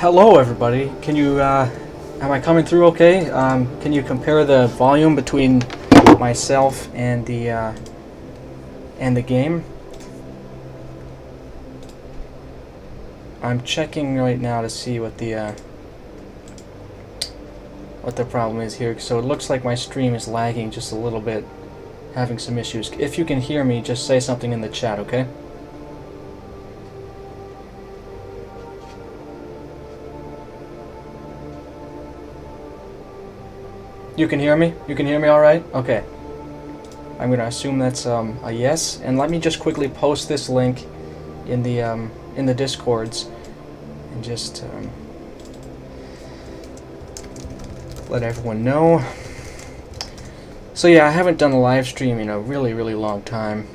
Hello, everybody. Can you, am I coming through okay? Can you compare the volume between myself and the game? I'm checking right now to see what the problem is here. So it looks like my stream is lagging just a little bit, having some issues. If you can hear me, just say something in the chat, okay? You can hear me? You can hear me all right? Okay. I'm going to assume that's a yes. And let me just quickly post this link in the Discords and just let everyone know. So yeah, I haven't done a live stream in a really, really long time.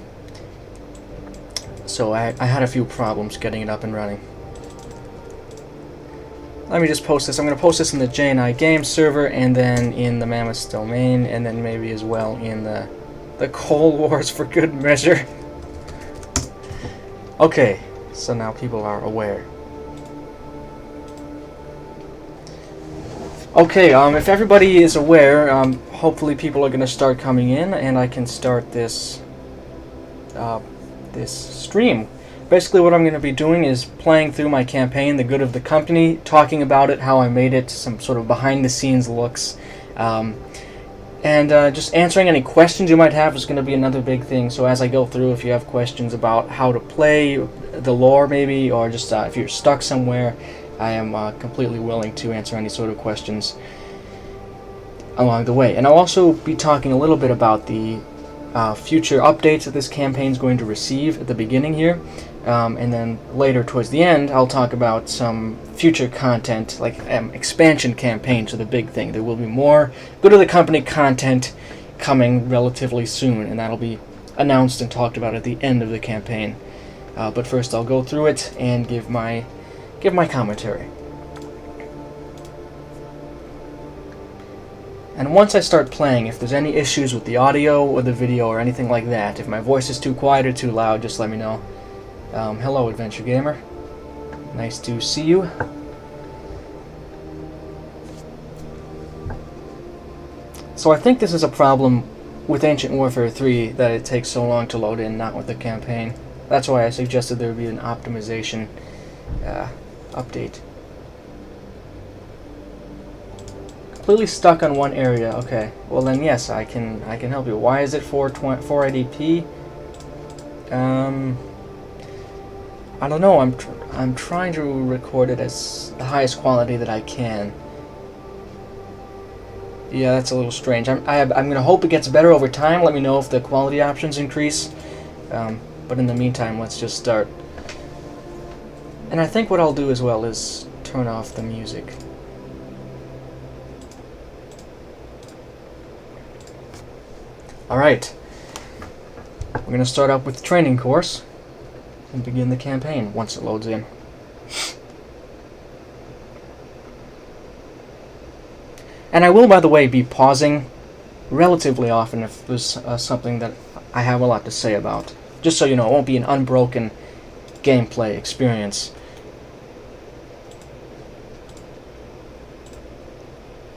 So I had a few problems getting it up and running. Let me just post this. I'm going to post this in the J&I Games server, and then in the Mammoth's domain, and then maybe as well in the Cold Wars for good measure. Okay, so now people are aware. Okay, if everybody is aware, hopefully people are going to start coming in, and I can start this this stream. Basically what I'm going to be doing is playing through my campaign, The Good of the Company, talking about it, how I made it, some sort of behind-the-scenes looks, and just answering any questions you might have is going to be another big thing. So as I go through, if you have questions about how to play, the lore maybe, or just if you're stuck somewhere, I am completely willing to answer any sort of questions along the way. And I'll also be talking a little bit about the future updates that this campaign is going to receive at the beginning here. And then later towards the end, I'll talk about some future content, like expansion campaigns are the big thing. There will be more Good of the Company content coming relatively soon, and that'll be announced and talked about at the end of the campaign. But first I'll go through it and give my commentary. And once I start playing, if there's any issues with the audio or the video or anything like that, if my voice is too quiet or too loud, just let me know. Hello, Adventure Gamer. Nice to see you. So I think this is a problem with Ancient Warfare 3 that it takes so long to load in, not with the campaign. That's why I suggested there would be an optimization update. Completely stuck on one area. Okay. Well then, yes, I can help you. Why is it 480p? I don't know. I'm trying to record it as the highest quality that I can. Yeah, that's a little strange. I'm gonna hope it gets better over time. Let me know if the quality options increase. But in the meantime, let's just start. And I think what I'll do as well is turn off the music. Alright. We're going to start out with the training course and begin the campaign once it loads in. And I will, by the way, be pausing relatively often if there's something that I have a lot to say about. Just so you know, it won't be an unbroken gameplay experience.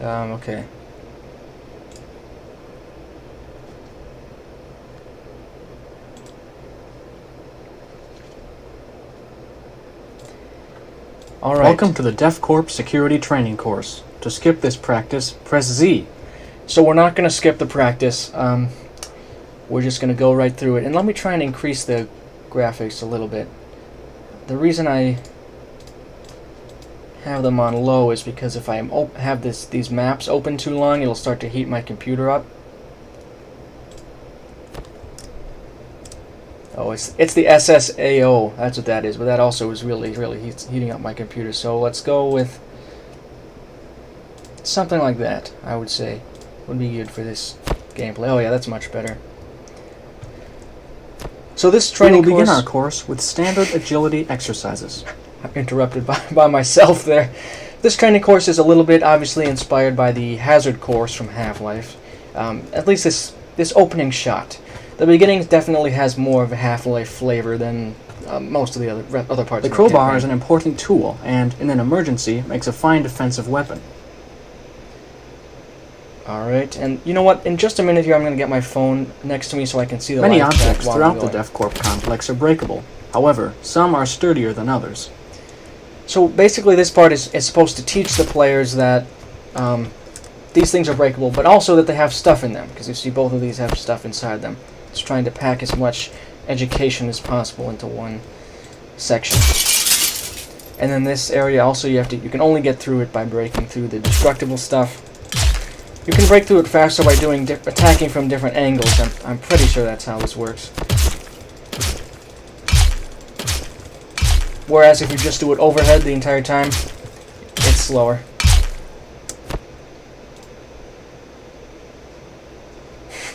Okay. All right. Welcome to the DEFCORP Security Training Course. To skip this practice, press Z. So we're not going to skip the practice. We're just going to go right through it. And let me try and increase the graphics a little bit. The reason I have them on low is because if I have these maps open too long, it'll start to heat my computer up. Oh, it's the SSAO. That's what that is. But that also is really heating up my computer. So let's go with something like that. I would say would be good for this gameplay. Oh yeah, that's much better. So this training we will begin our course with standard agility exercises. I'm interrupted by myself there. This training course is a little bit obviously inspired by the Hazard course from Half-Life. At least this opening shot. The beginning definitely has more of a Half-Life flavor than most of the other parts. The of crowbar campaign. is an important tool, and in an emergency, makes a fine defensive weapon. Alright, and you know what? In just a minute here, I'm going to get my phone next to me so I can see the Many live chat objects while throughout I'm the going. DEFCORP complex are breakable. However, some are sturdier than others. So basically this part is supposed to teach the players that these things are breakable, but also that they have stuff in them, because you see both of these have stuff inside them. It's trying to pack as much education as possible into one section. And then this area also you can only get through it by breaking through the destructible stuff. You can break through it faster by attacking from different angles. I'm pretty sure that's how this works. Whereas if you just do it overhead the entire time, it's slower.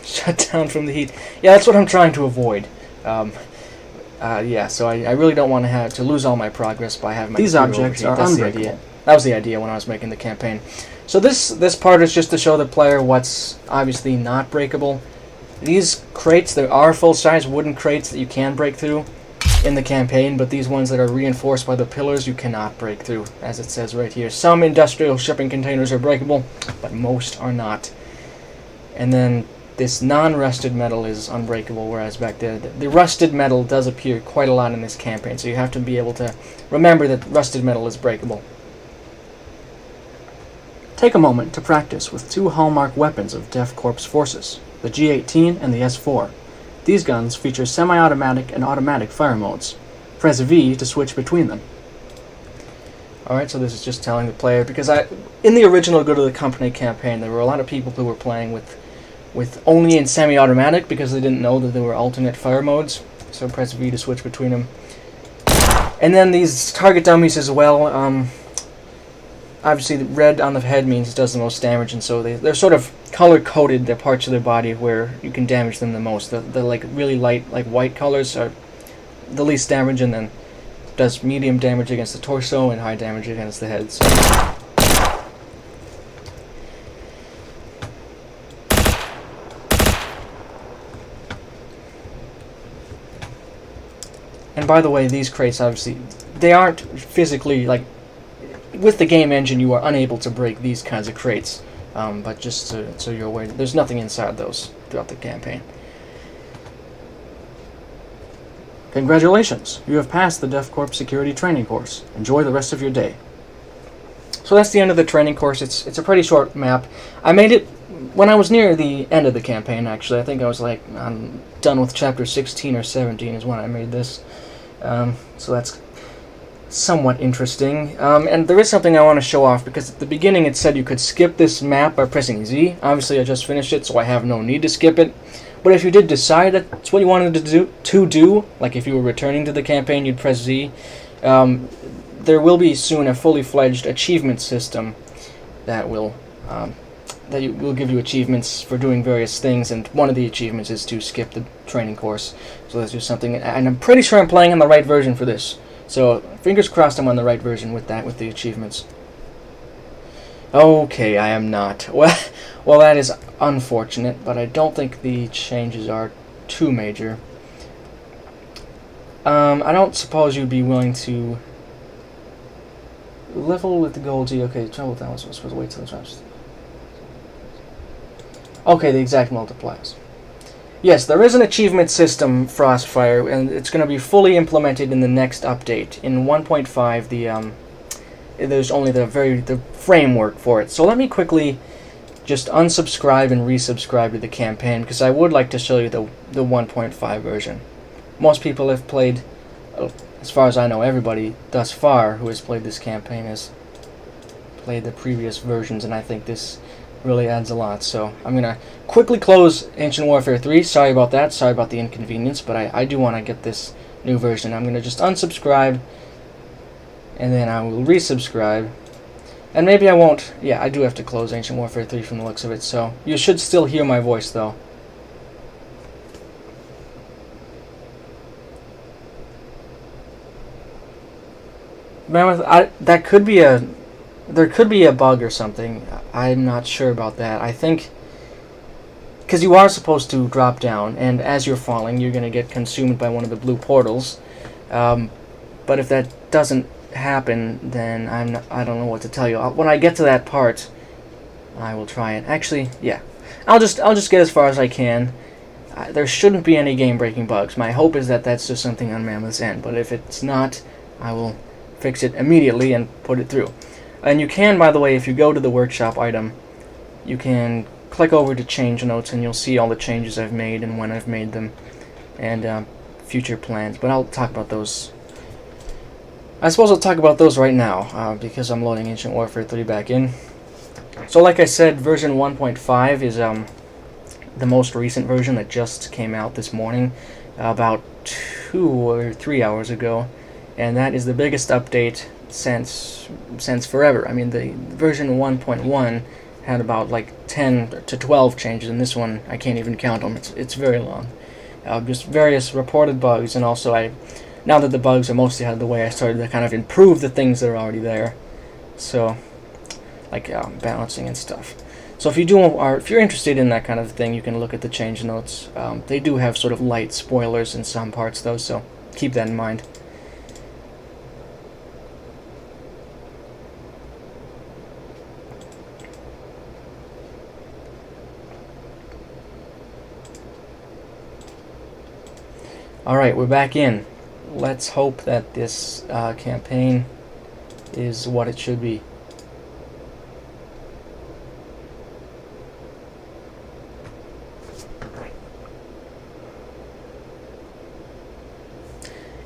Shut down from the heat. Yeah, that's what I'm trying to avoid. Yeah, so I really don't want to lose all my progress by having my These computer objects overheat. are That's the unbreakable. idea. That was the idea when I was making the campaign. So this part is just to show the player what's obviously not breakable. These crates, there are full-size wooden crates that you can break through in the campaign, but these ones that are reinforced by the pillars you cannot break through, as it says right here. Some industrial shipping containers are breakable, but most are not. And then this non-rusted metal is unbreakable, whereas back there, the rusted metal does appear quite a lot in this campaign, so you have to be able to remember that rusted metal is breakable. Take a moment to practice with two hallmark weapons of DEFCORP's forces, the G18 and the S4. These guns feature semi-automatic and automatic fire modes. Press V to switch between them. Alright, so this is just telling the player, because in the original Good of the Company campaign, there were a lot of people who were playing with only in semi-automatic because they didn't know that there were alternate fire modes. So press V to switch between them. And then these target dummies as well. Obviously, the red on the head means it does the most damage, and so they're sort of color-coded, the parts of their body where you can damage them the most. The like really light, like white colors are the least damage, and then does medium damage against the torso and high damage against the head. So. And by the way, these crates, obviously, they aren't physically, like, with the game engine, you are unable to break these kinds of crates, but just so you're aware, there's nothing inside those throughout the campaign. Congratulations! You have passed the DEFCORP security training course. Enjoy the rest of your day. So that's the end of the training course. It's a pretty short map. I made it when I was near the end of the campaign, actually. I think I was like, I'm done with chapter 16 or 17 is when I made this. So that's somewhat interesting. And there is something I want to show off, because at the beginning it said you could skip this map by pressing Z. Obviously I just finished it, so I have no need to skip it. But if you did decide that's what you wanted to do, like if you were returning to the campaign, you'd press Z. There will be soon a fully fledged achievement system that will give you achievements for doing various things, and one of the achievements is to skip the training course. So that's just something, and I'm pretty sure I'm playing on the right version for this. So fingers crossed I'm on the right version with the achievements. Okay, I am not. Well, that is unfortunate, but I don't think the changes are too major. I don't suppose you'd be willing to level with the gold G. Okay, trouble with that was supposed to wait till the drops. Okay, the exact multipliers. Yes, there is an achievement system, Frostfire, and it's going to be fully implemented in the next update. In 1.5, there's only the framework for it. So let me quickly just unsubscribe and resubscribe to the campaign, because I would like to show you the 1.5 version. Most people have played, as far as I know, everybody thus far who has played this campaign has played the previous versions, and I think this really adds a lot. So I'm going to quickly close Ancient Warfare 3. Sorry about that. Sorry about the inconvenience, but I do want to get this new version. I'm going to just unsubscribe, and then I will resubscribe. And maybe I won't. Yeah, I do have to close Ancient Warfare 3 from the looks of it, so you should still hear my voice, though. Mammoth, there could be a bug or something. I'm not sure about that. I think because you are supposed to drop down, and as you're falling, you're going to get consumed by one of the blue portals. But if that doesn't happen, then I don't know what to tell you. When I get to that part, I will try it. Actually, yeah, I'll just get as far as I can. There shouldn't be any game-breaking bugs. My hope is that that's just something on Mammoth's end. But if it's not, I will fix it immediately and put it through. And you can, by the way, if you go to the workshop item, you can click over to change notes, and you'll see all the changes I've made and when I've made them, and future plans. But I'll talk about those. I suppose I'll talk about those right now, because I'm loading Ancient Warfare 3 back in. So like I said, version 1.5 is the most recent version that just came out this morning, about 2 or 3 hours ago, and that is the biggest update since forever. I mean, the version 1.1 had about like 10 to 12 changes, and this one I can't even count them. It's very long. Just various reported bugs, and also now that the bugs are mostly out of the way, I started to kind of improve the things that are already there. So, like balancing and stuff. So if you're interested in that kind of thing, you can look at the change notes. They do have sort of light spoilers in some parts, though, so keep that in mind. Alright, we're back in. Let's hope that this campaign is what it should be.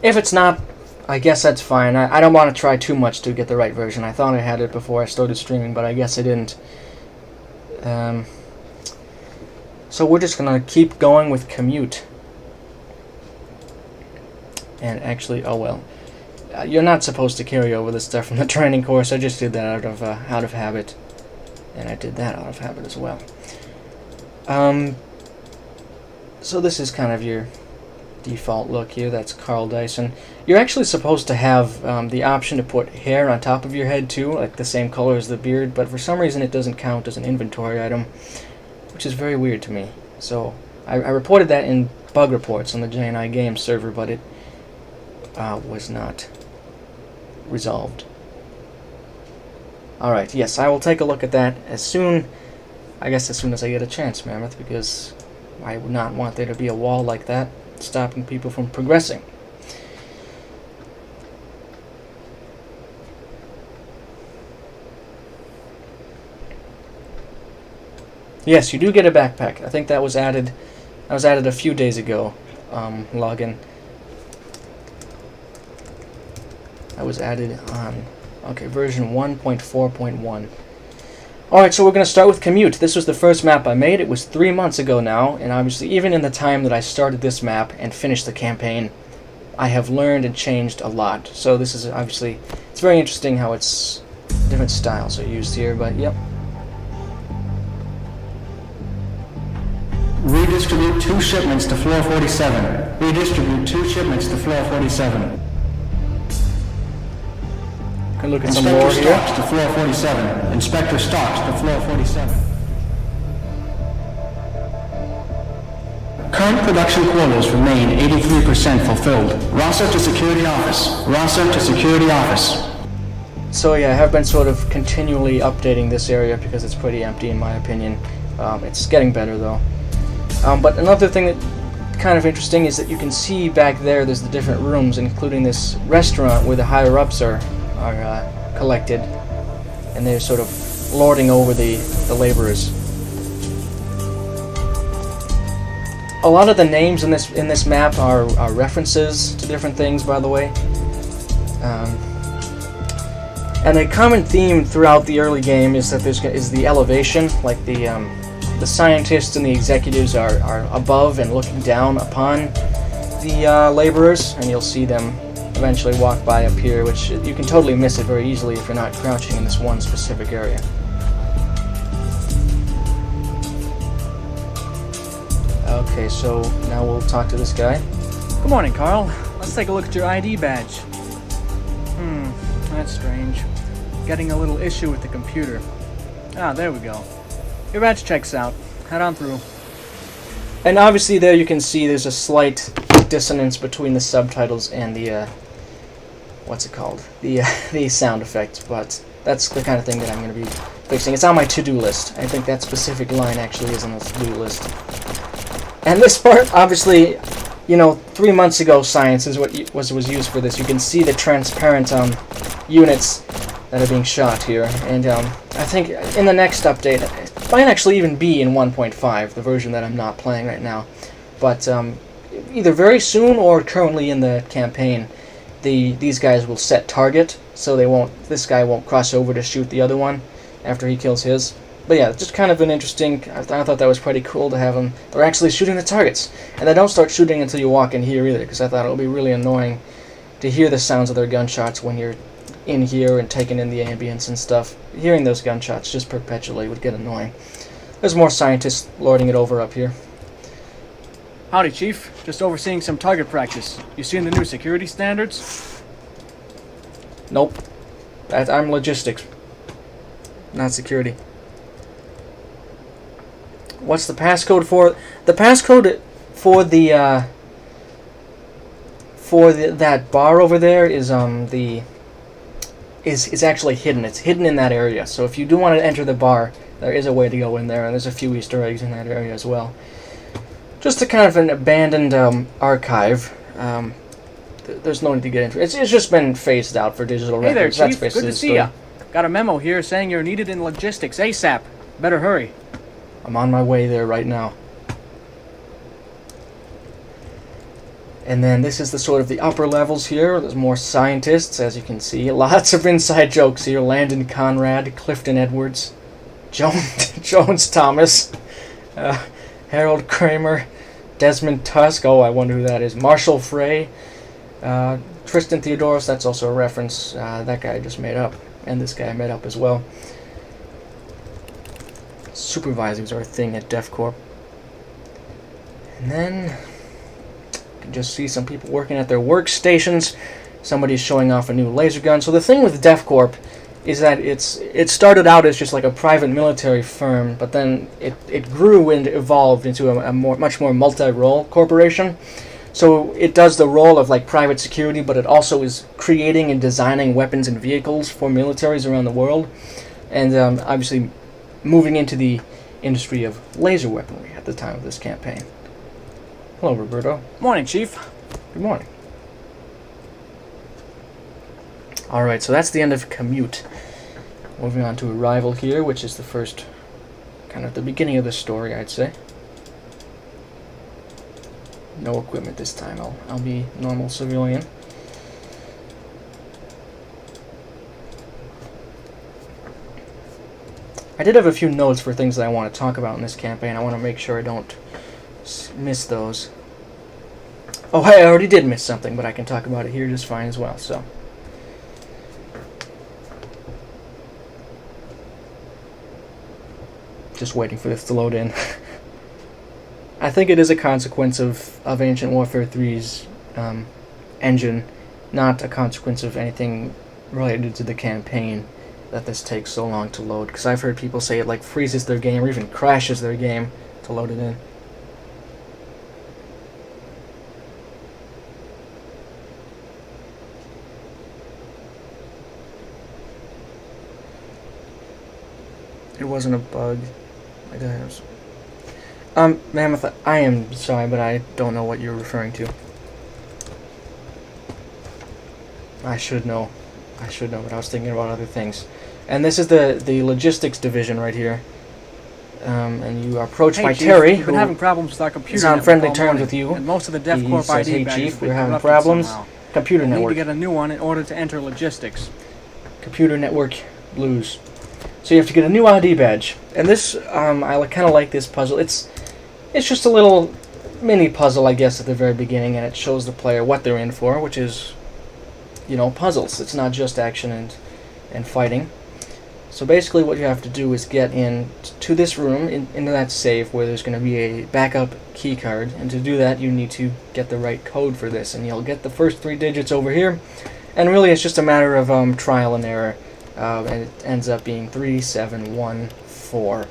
If it's not, I guess that's fine. I don't want to try too much to get the right version. I thought I had it before I started streaming, but I guess I didn't. So we're just going to keep going with Commute. And actually, oh well. You're not supposed to carry over the stuff from the training course. I just did that out of habit. And I did that out of habit as well. So this is kind of your default look here. That's Carl Dyson. You're actually supposed to have the option to put hair on top of your head too, like the same color as the beard, but for some reason it doesn't count as an inventory item, which is very weird to me. So I reported that in bug reports on the J&I Games server, but it was not resolved. Alright, yes, I will take a look at that as soon as I get a chance, Mammoth, because I would not want there to be a wall like that stopping people from progressing. Yes, you do get a backpack. I think that was added a few days ago. Login. That was added on version 1.4.1. Alright, so we're going to start with Commute. This was the first map I made. It was 3 months ago now, and obviously even in the time that I started this map and finished the campaign, I have learned and changed a lot. So this is obviously, it's very interesting how it's different styles are used here, but yep. Redistribute 2 shipments to floor 47. Redistribute 2 shipments to floor 47. Can look at some more Inspector here. Stocks to floor 47. Inspector Stocks to floor 47. Current production quotas remain 83% fulfilled. Roster to security office. Roster to security office. So yeah, I have been sort of continually updating this area because it's pretty empty in my opinion. It's getting better though. But another thing that kind of interesting is that you can see back there's the different rooms, including this restaurant where the higher ups are collected, and they're sort of lording over the laborers. A lot of the names in this map are references to different things, by the way. And a common theme throughout the early game is that is the elevation, like the scientists and the executives are above and looking down upon the laborers, and you'll see them eventually walk by up here, which you can totally miss it very easily if you're not crouching in this one specific area. Okay, so now we'll talk to this guy. Good morning, Carl. Let's take a look at your ID badge. That's strange. Getting a little issue with the computer. Ah, there we go. Your badge checks out. Head on through. And obviously there you can see there's a slight dissonance between the subtitles and the what's it called? The sound effect, but that's the kind of thing that I'm going to be fixing. It's on my to-do list. I think that specific line actually is on the to-do list. And this part, obviously, 3 months ago, science is what was used for this. You can see the transparent units that are being shot here, and I think in the next update, it might actually even be in 1.5, the version that I'm not playing right now, but either very soon or currently in the campaign, these guys will set target, so this guy won't cross over to shoot the other one after he kills his. But yeah, just kind of an interesting, I thought that was pretty cool to have them, they're actually shooting the targets, and they don't start shooting until you walk in here either, because I thought it would be really annoying to hear the sounds of their gunshots when you're in here and taking in the ambience and stuff. Hearing those gunshots just perpetually would get annoying. There's more scientists lording it over up here. Howdy, Chief. Just overseeing some target practice. You seen the new security standards? Nope. I'm logistics, not security. What's the passcode for? The passcode for that bar over there is is actually hidden. It's hidden in that area. So if you do want to enter the bar, there is a way to go in there, and there's a few Easter eggs in that area as well. Just a kind of an abandoned archive. There's no need to get into it. It's just been phased out for digital Hey there, records. That's Chief. basically Good to the see story. ya. Got a memo here saying you're needed in logistics ASAP. Better hurry. I'm on my way there right now. And then this is the sort of the upper levels here. There's more scientists, as you can see. Lots of inside jokes here. Landon Conrad, Clifton Edwards, Jones Thomas, Harold Kramer, Desmond Tusk. Oh, I wonder who that is. Marshall Frey, Tristan Theodoros. That's also a reference. That guy I just made up, and this guy I made up as well. Supervisors are a thing at DEFCorp. And then you can just see some people working at their workstations. Somebody's showing off a new laser gun. So the thing with DEFCorp is that it started out as just like a private military firm, but then it grew and evolved into a much more multi-role corporation. So it does the role of like private security, but it also is creating and designing weapons and vehicles for militaries around the world, and obviously moving into the industry of laser weaponry at the time of this campaign. Hello, Roberto. Morning, Chief. Good morning. Alright, so that's the end of Commute. Moving on to Arrival here, which is the first, kind of the beginning of the story, I'd say. No equipment this time. I'll be normal civilian. I did have a few notes for things that I want to talk about in this campaign. I want to make sure I don't miss those. Oh, hey, I already did miss something, but I can talk about it here just fine as well, so. Just waiting for this to load in. I think it is a consequence of Ancient Warfare 3's engine, not a consequence of anything related to the campaign, that this takes so long to load. Because I've heard people say it like freezes their game or even crashes their game to load it in. It wasn't a bug. Mammoth, I am sorry, but I don't know what you're referring to. I should know, but I was thinking about other things. And this is the logistics division right here. And you are approached by Chief, Terry, we've been having problems with our computer is on network friendly all terms morning, with you. and most of the He DEFCorp says, ID "Hey, badges Chief, been we're having corrupted problems. somehow. Computer We need network. to get a new one in order to enter logistics." Computer network blues. So you have to get a new ID badge. And this, I kind of like this puzzle. It's just a little mini puzzle, I guess, at the very beginning, and it shows the player what they're in for, which is, puzzles. It's not just action and fighting. So basically what you have to do is get to this room, into that safe, where there's going to be a backup key card, and to do that you need to get the right code for this, and you'll get the first 3 digits over here, and really it's just a matter of trial and error, and it ends up being 3714.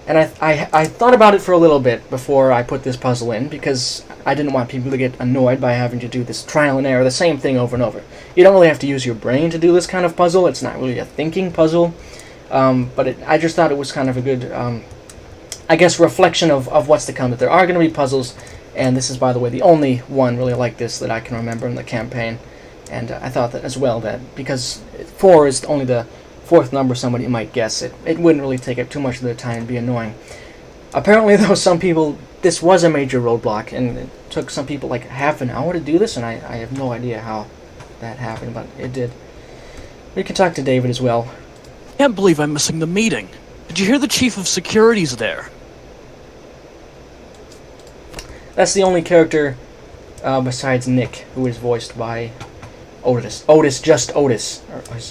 And I thought about it for a little bit before I put this puzzle in, because I didn't want people to get annoyed by having to do this trial and error, the same thing over and over. You don't really have to use your brain to do this kind of puzzle. It's not really a thinking puzzle. But I just thought it was kind of a good, I guess, reflection of what's to come. That there are going to be puzzles, and this is, by the way, the only one really like this that I can remember in the campaign. And I thought that as well, that because 4 is only the 4th number somebody might guess, it wouldn't really take up too much of their time and be annoying. Apparently, though, some people, this was a major roadblock, and it took some people like half an hour to do this, and I have no idea how that happened, but it did. We can talk to David as well. Can't believe I'm missing the meeting. Did you hear the chief of security's there? That's the only character besides Nick who is voiced by Otis. Just Otis.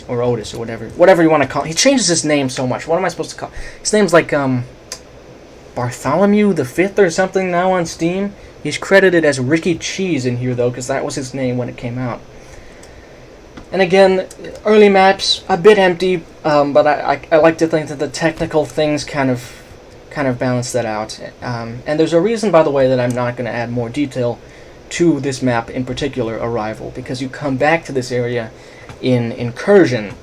Or Otis, or whatever you want to call it. He changes his name so much. What am I supposed to call it? His name's like, Bartholomew the Fifth or something now on Steam. He's credited as Ricky Cheese in here, though, because that was his name when it came out. And again, early maps, a bit empty, but I like to think that the technical things kind of balance that out. And there's a reason, by the way, that I'm not going to add more detail to this map, in particular, Arrival, because you come back to this area in Incursion,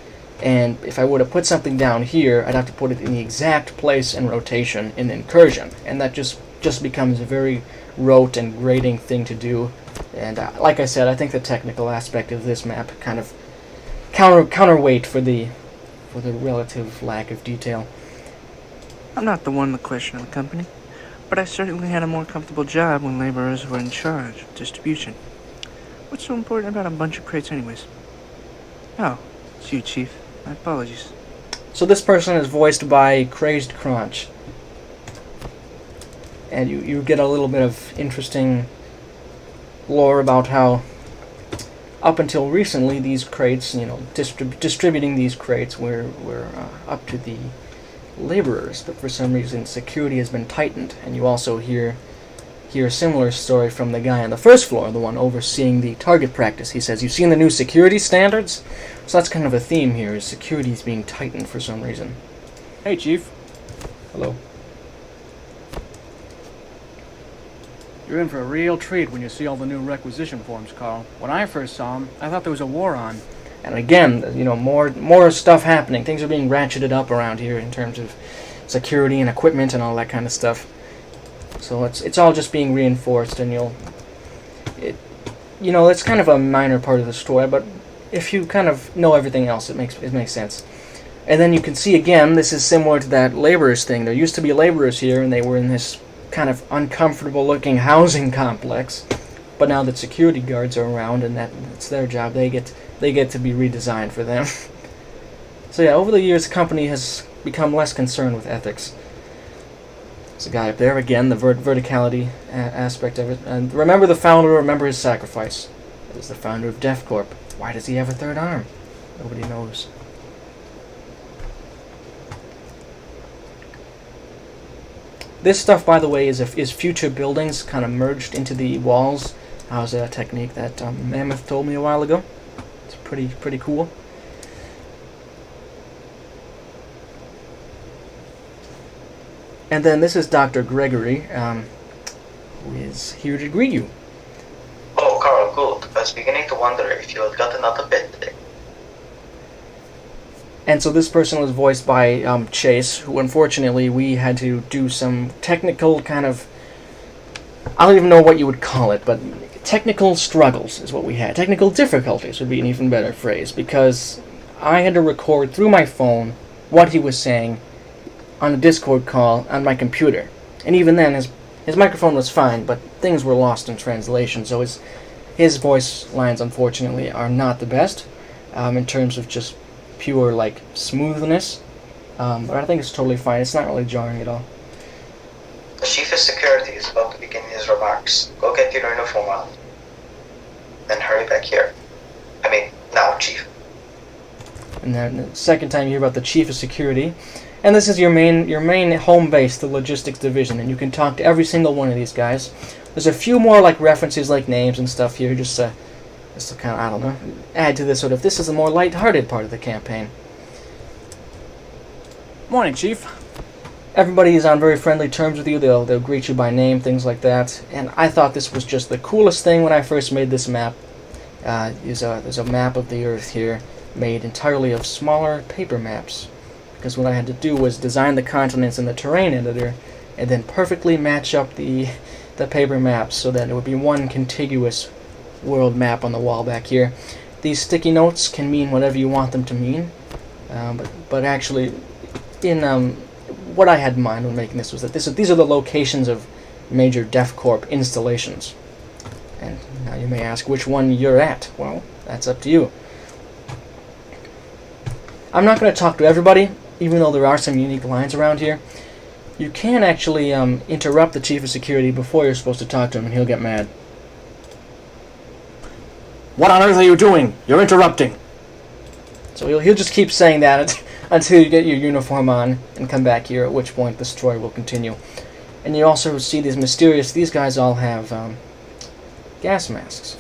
and if I were to put something down here, I'd have to put it in the exact place and rotation in Incursion, and that just becomes a very rote and grating thing to do. And like I said, I think the technical aspect of this map kind of counterweight for the relative lack of detail. I'm not the one to question the company, but I certainly had a more comfortable job when laborers were in charge of distribution. What's so important about a bunch of crates anyways? Oh, it's you, Chief. My apologies. So this person is voiced by Crazed Crunch. And you get a little bit of interesting lore about how up until recently these crates, distributing these crates were up to the laborers, but for some reason security has been tightened, and you also hear a similar story from the guy on the first floor, the one overseeing the target practice. He says, "You've seen the new security standards?" So that's kind of a theme here, is security is being tightened for some reason. Hey, Chief. Hello. You're in for a real treat when you see all the new requisition forms, Carl. When I first saw them, I thought there was a war on. And again, more stuff happening. Things are being ratcheted up around here in terms of security and equipment and all that kind of stuff. So it's all just being reinforced, and it's kind of a minor part of the story, but if you kind of know everything else, it makes sense. And then you can see again, this is similar to that laborers thing. There used to be laborers here, and they were in this kind of uncomfortable-looking housing complex. But now that security guards are around, and that's their job, they get to be redesigned for them. So yeah, over the years, the company has become less concerned with ethics. There's a guy up there again, the verticality aspect of it. And remember the founder, remember his sacrifice. It was the founder of Def Corp. Why does he have a third arm? Nobody knows. This stuff, by the way, is future buildings kind of merged into the walls. How's a technique that Mammoth told me a while ago. It's pretty cool. And then this is Dr. Gregory, who is here to greet you. Oh, Carl, good. I was beginning to wonder if you had gotten out of bed today. And so this person was voiced by Chase, who unfortunately we had to do some technical kind of, I don't even know what you would call it, but technical struggles is what we had. Technical difficulties would be an even better phrase, because I had to record through my phone what he was saying on a Discord call on my computer. And even then, his microphone was fine, but things were lost in translation, so his voice lines, unfortunately, are not the best in terms of just pure, smoothness. But I think it's totally fine. It's not really jarring at all. The Chief of Security is about to begin his remarks. Go get your uniform on. Then hurry back here. I mean, now, Chief. And then the second time you hear about the Chief of Security. And this is your main home base, the Logistics Division, and you can talk to every single one of these guys. There's a few more references, names and stuff here, just to kind of, I don't know, add to this sort of, this is the more light-hearted part of the campaign. Morning, Chief. Everybody is on very friendly terms with you. They'll greet you by name, things like that. And I thought this was just the coolest thing when I first made this map. There's a map of the Earth here, made entirely of smaller paper maps. Because what I had to do was design the continents in the terrain editor, and then perfectly match up the paper maps so that it would be one contiguous world map on the wall back here. These sticky notes can mean whatever you want them to mean, but actually, in what I had in mind when making this was that these are the locations of major DEFCORP installations. And now you may ask which one you're at. Well, that's up to you. I'm not going to talk to everybody, even though there are some unique lines around here. You can actually interrupt the Chief of Security before you're supposed to talk to him, and he'll get mad. What on earth are you doing? You're interrupting. So he'll just keep saying that until you get your uniform on and come back here, at which point the story will continue. And you also see these guys all have gas masks.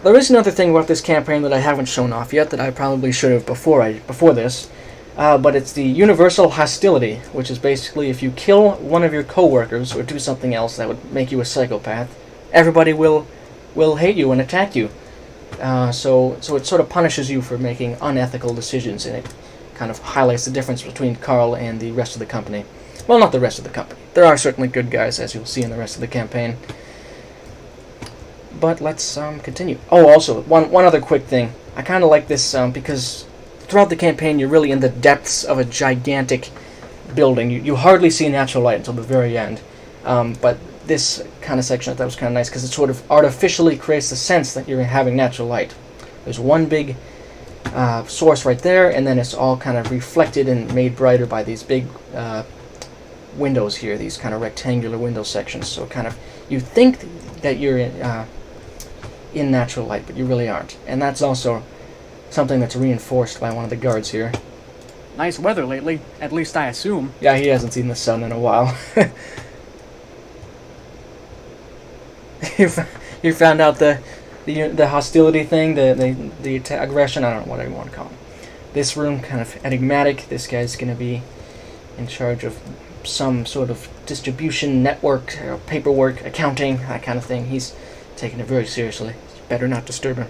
There is another thing about this campaign that I haven't shown off yet that I probably should have before this, but it's the universal hostility, which is basically if you kill one of your co-workers or do something else that would make you a psychopath, everybody will hate you and attack you. So it sort of punishes you for making unethical decisions, and it kind of highlights the difference between Carl and the rest of the company. Well, not the rest of the company. There are certainly good guys, as you'll see in the rest of the campaign. But let's continue. Oh, also, one other quick thing. I kind of like this because throughout the campaign you're really in the depths of a gigantic building. You hardly see natural light until the very end. But this kind of section I thought was kind of nice because it sort of artificially creates the sense that you're having natural light. There's one big source right there, and then it's all kind of reflected and made brighter by these big windows here, these kind of rectangular window sections. So kind of you think that you're in natural light, but you really aren't. And that's also something that's reinforced by one of the guards here. Nice weather lately, at least I assume. Yeah, he hasn't seen the sun in a while. You found out the hostility thing, the aggression, I don't know, whatever you want to call it. This room, kind of enigmatic. This guy's going to be in charge of some sort of distribution network, paperwork, accounting, that kind of thing. He's taking it very seriously. Better not disturb him.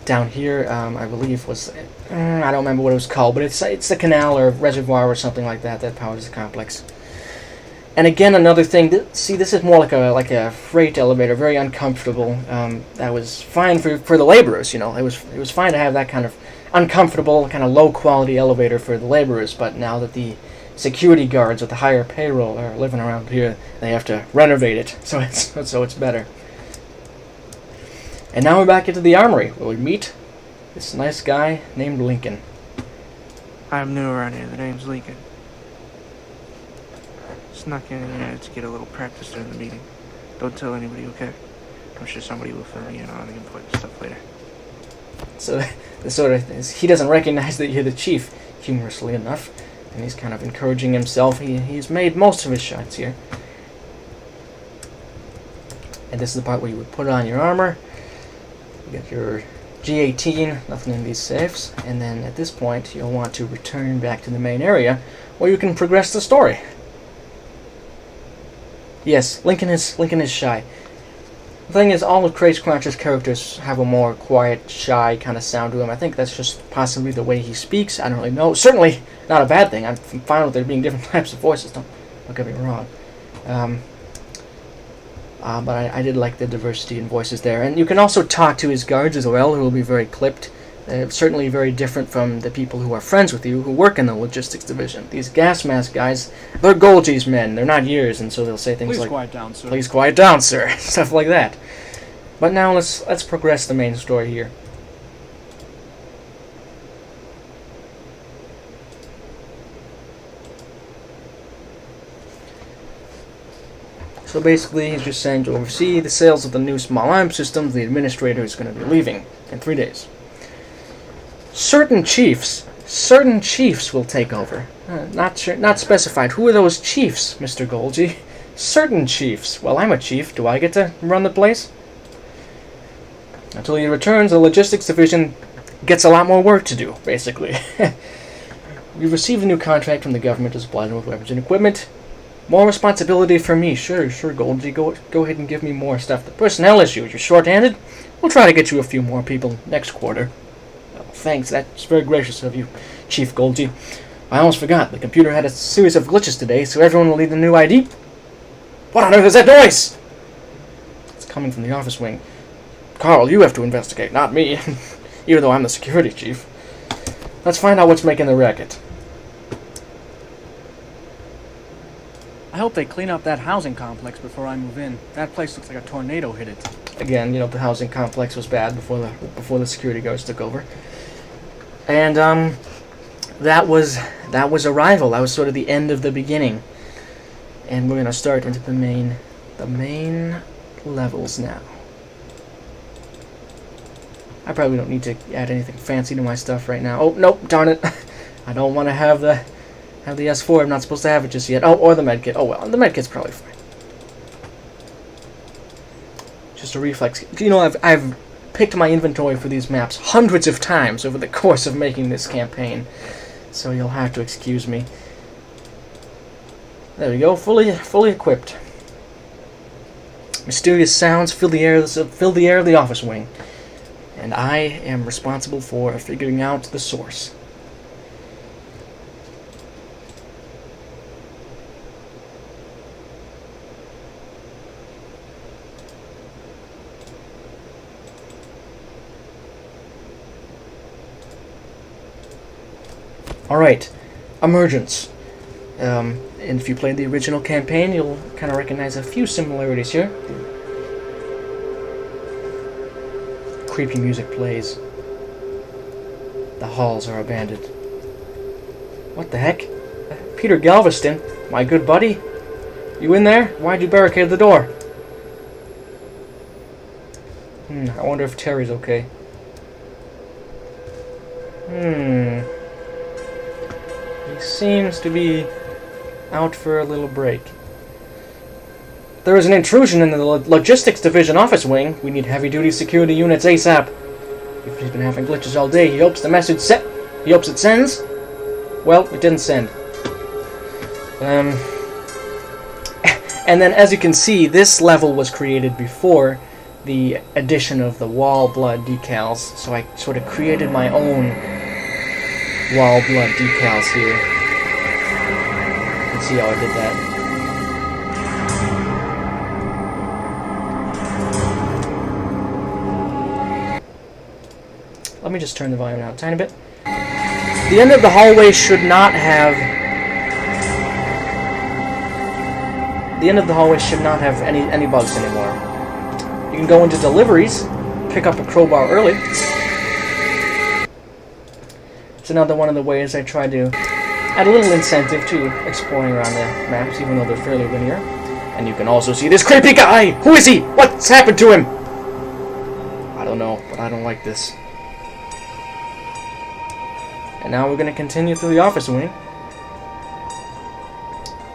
Down here, I believe was, I don't remember what it was called, but it's a canal or reservoir or something like that powers the complex. And again, another thing. See, this is more like a freight elevator, very uncomfortable. That was fine for the laborers. You know, it was fine to have that kind of uncomfortable, kind of low quality elevator for the laborers. But now that the security guards with the higher payroll are living around here, they have to renovate it, so it's better. And now we're back into the armory, where we meet this nice guy named Lincoln. I'm new around here. The name's Lincoln. Snuck in here to get a little practice during the meeting. Don't tell anybody, okay? I'm sure somebody will fill me in on the important stuff later. So the sort of he doesn't recognize that you're the chief, humorously enough. And he's kind of encouraging himself. He's made most of his shots here. And this is the part where you would put on your armor. You got your G18, nothing in these safes. And then at this point, you'll want to return back to the main area where you can progress the story. Yes, Lincoln is shy. The thing is, all of Craze Cruncher's characters have a more quiet, shy kind of sound to him. I think that's just possibly the way he speaks. I don't really know. Certainly not a bad thing. I'm fine with there being different types of voices. Don't get me wrong. But I did like the diversity in voices there. And you can also talk to his guards as well, who will be very clipped. Certainly very different from the people who are friends with you, who work in the logistics division. These gas mask guys, they're Golgi's men. They're not yours, and so they'll say things like, Please quiet down, sir. Please quiet down, sir. Stuff like that. But now let's progress the main story here. So basically, he's just saying to oversee the sales of the new small arms systems. The administrator is going to be leaving in 3 days. Certain chiefs will take over. Not specified. Who are those chiefs, Mr. Golgi? Certain chiefs. Well, I'm a chief. Do I get to run the place? Until he returns, the logistics division gets a lot more work to do, basically. We've received a new contract from the government to supply them with weapons and equipment. More responsibility for me. Sure, Goldie. Go ahead and give me more stuff. The personnel issue. You're short-handed? We'll try to get you a few more people next quarter. Oh, thanks. That's very gracious of you, Chief Goldie. I almost forgot. The computer had a series of glitches today, so everyone will need a new ID. What on earth is that noise? It's coming from the office wing. Carl, you have to investigate, not me. Even though I'm the security chief. Let's find out what's making the racket. I hope they clean up that housing complex before I move in. That place looks like a tornado hit it. Again, the housing complex was bad before the security guards took over. And that was Arrival. That was sort of the end of the beginning. And we're gonna start into the main levels now. I probably don't need to add anything fancy to my stuff right now. Oh nope, darn it! I don't want to have the S4. I'm not supposed to have it just yet. Oh, or the medkit. Oh well, the medkit's probably fine. Just a reflex. I've picked my inventory for these maps hundreds of times over the course of making this campaign, so you'll have to excuse me. There we go, fully equipped. Mysterious sounds fill the air of the office wing, and I am responsible for figuring out the source. Alright, Emergence. And if you played the original campaign, you'll kind of recognize a few similarities here. Creepy music plays. The halls are abandoned. What the heck? Peter Galveston, my good buddy? You in there? Why'd you barricade the door? I wonder if Terry's okay. He seems to be out for a little break. There is an intrusion in the logistics division office wing. We need heavy-duty security units ASAP. If he's been having glitches all day, he hopes the message he hopes it sends. Well, it didn't send. And then, as you can see, this level was created before the addition of the wall blood decals. So I sort of created my own wall blood decals here. You can see how I did that. Let me just turn the volume down a tiny bit. The end of the hallway should not have... The end of the hallway should not have any bugs anymore. You can go into deliveries, pick up a crowbar early. It's another one of the ways I try to add a little incentive to exploring around the maps, even though they're fairly linear. And you can also see this creepy guy! Who is he? What's happened to him? I don't know, but I don't like this. And now we're going to continue through the office wing.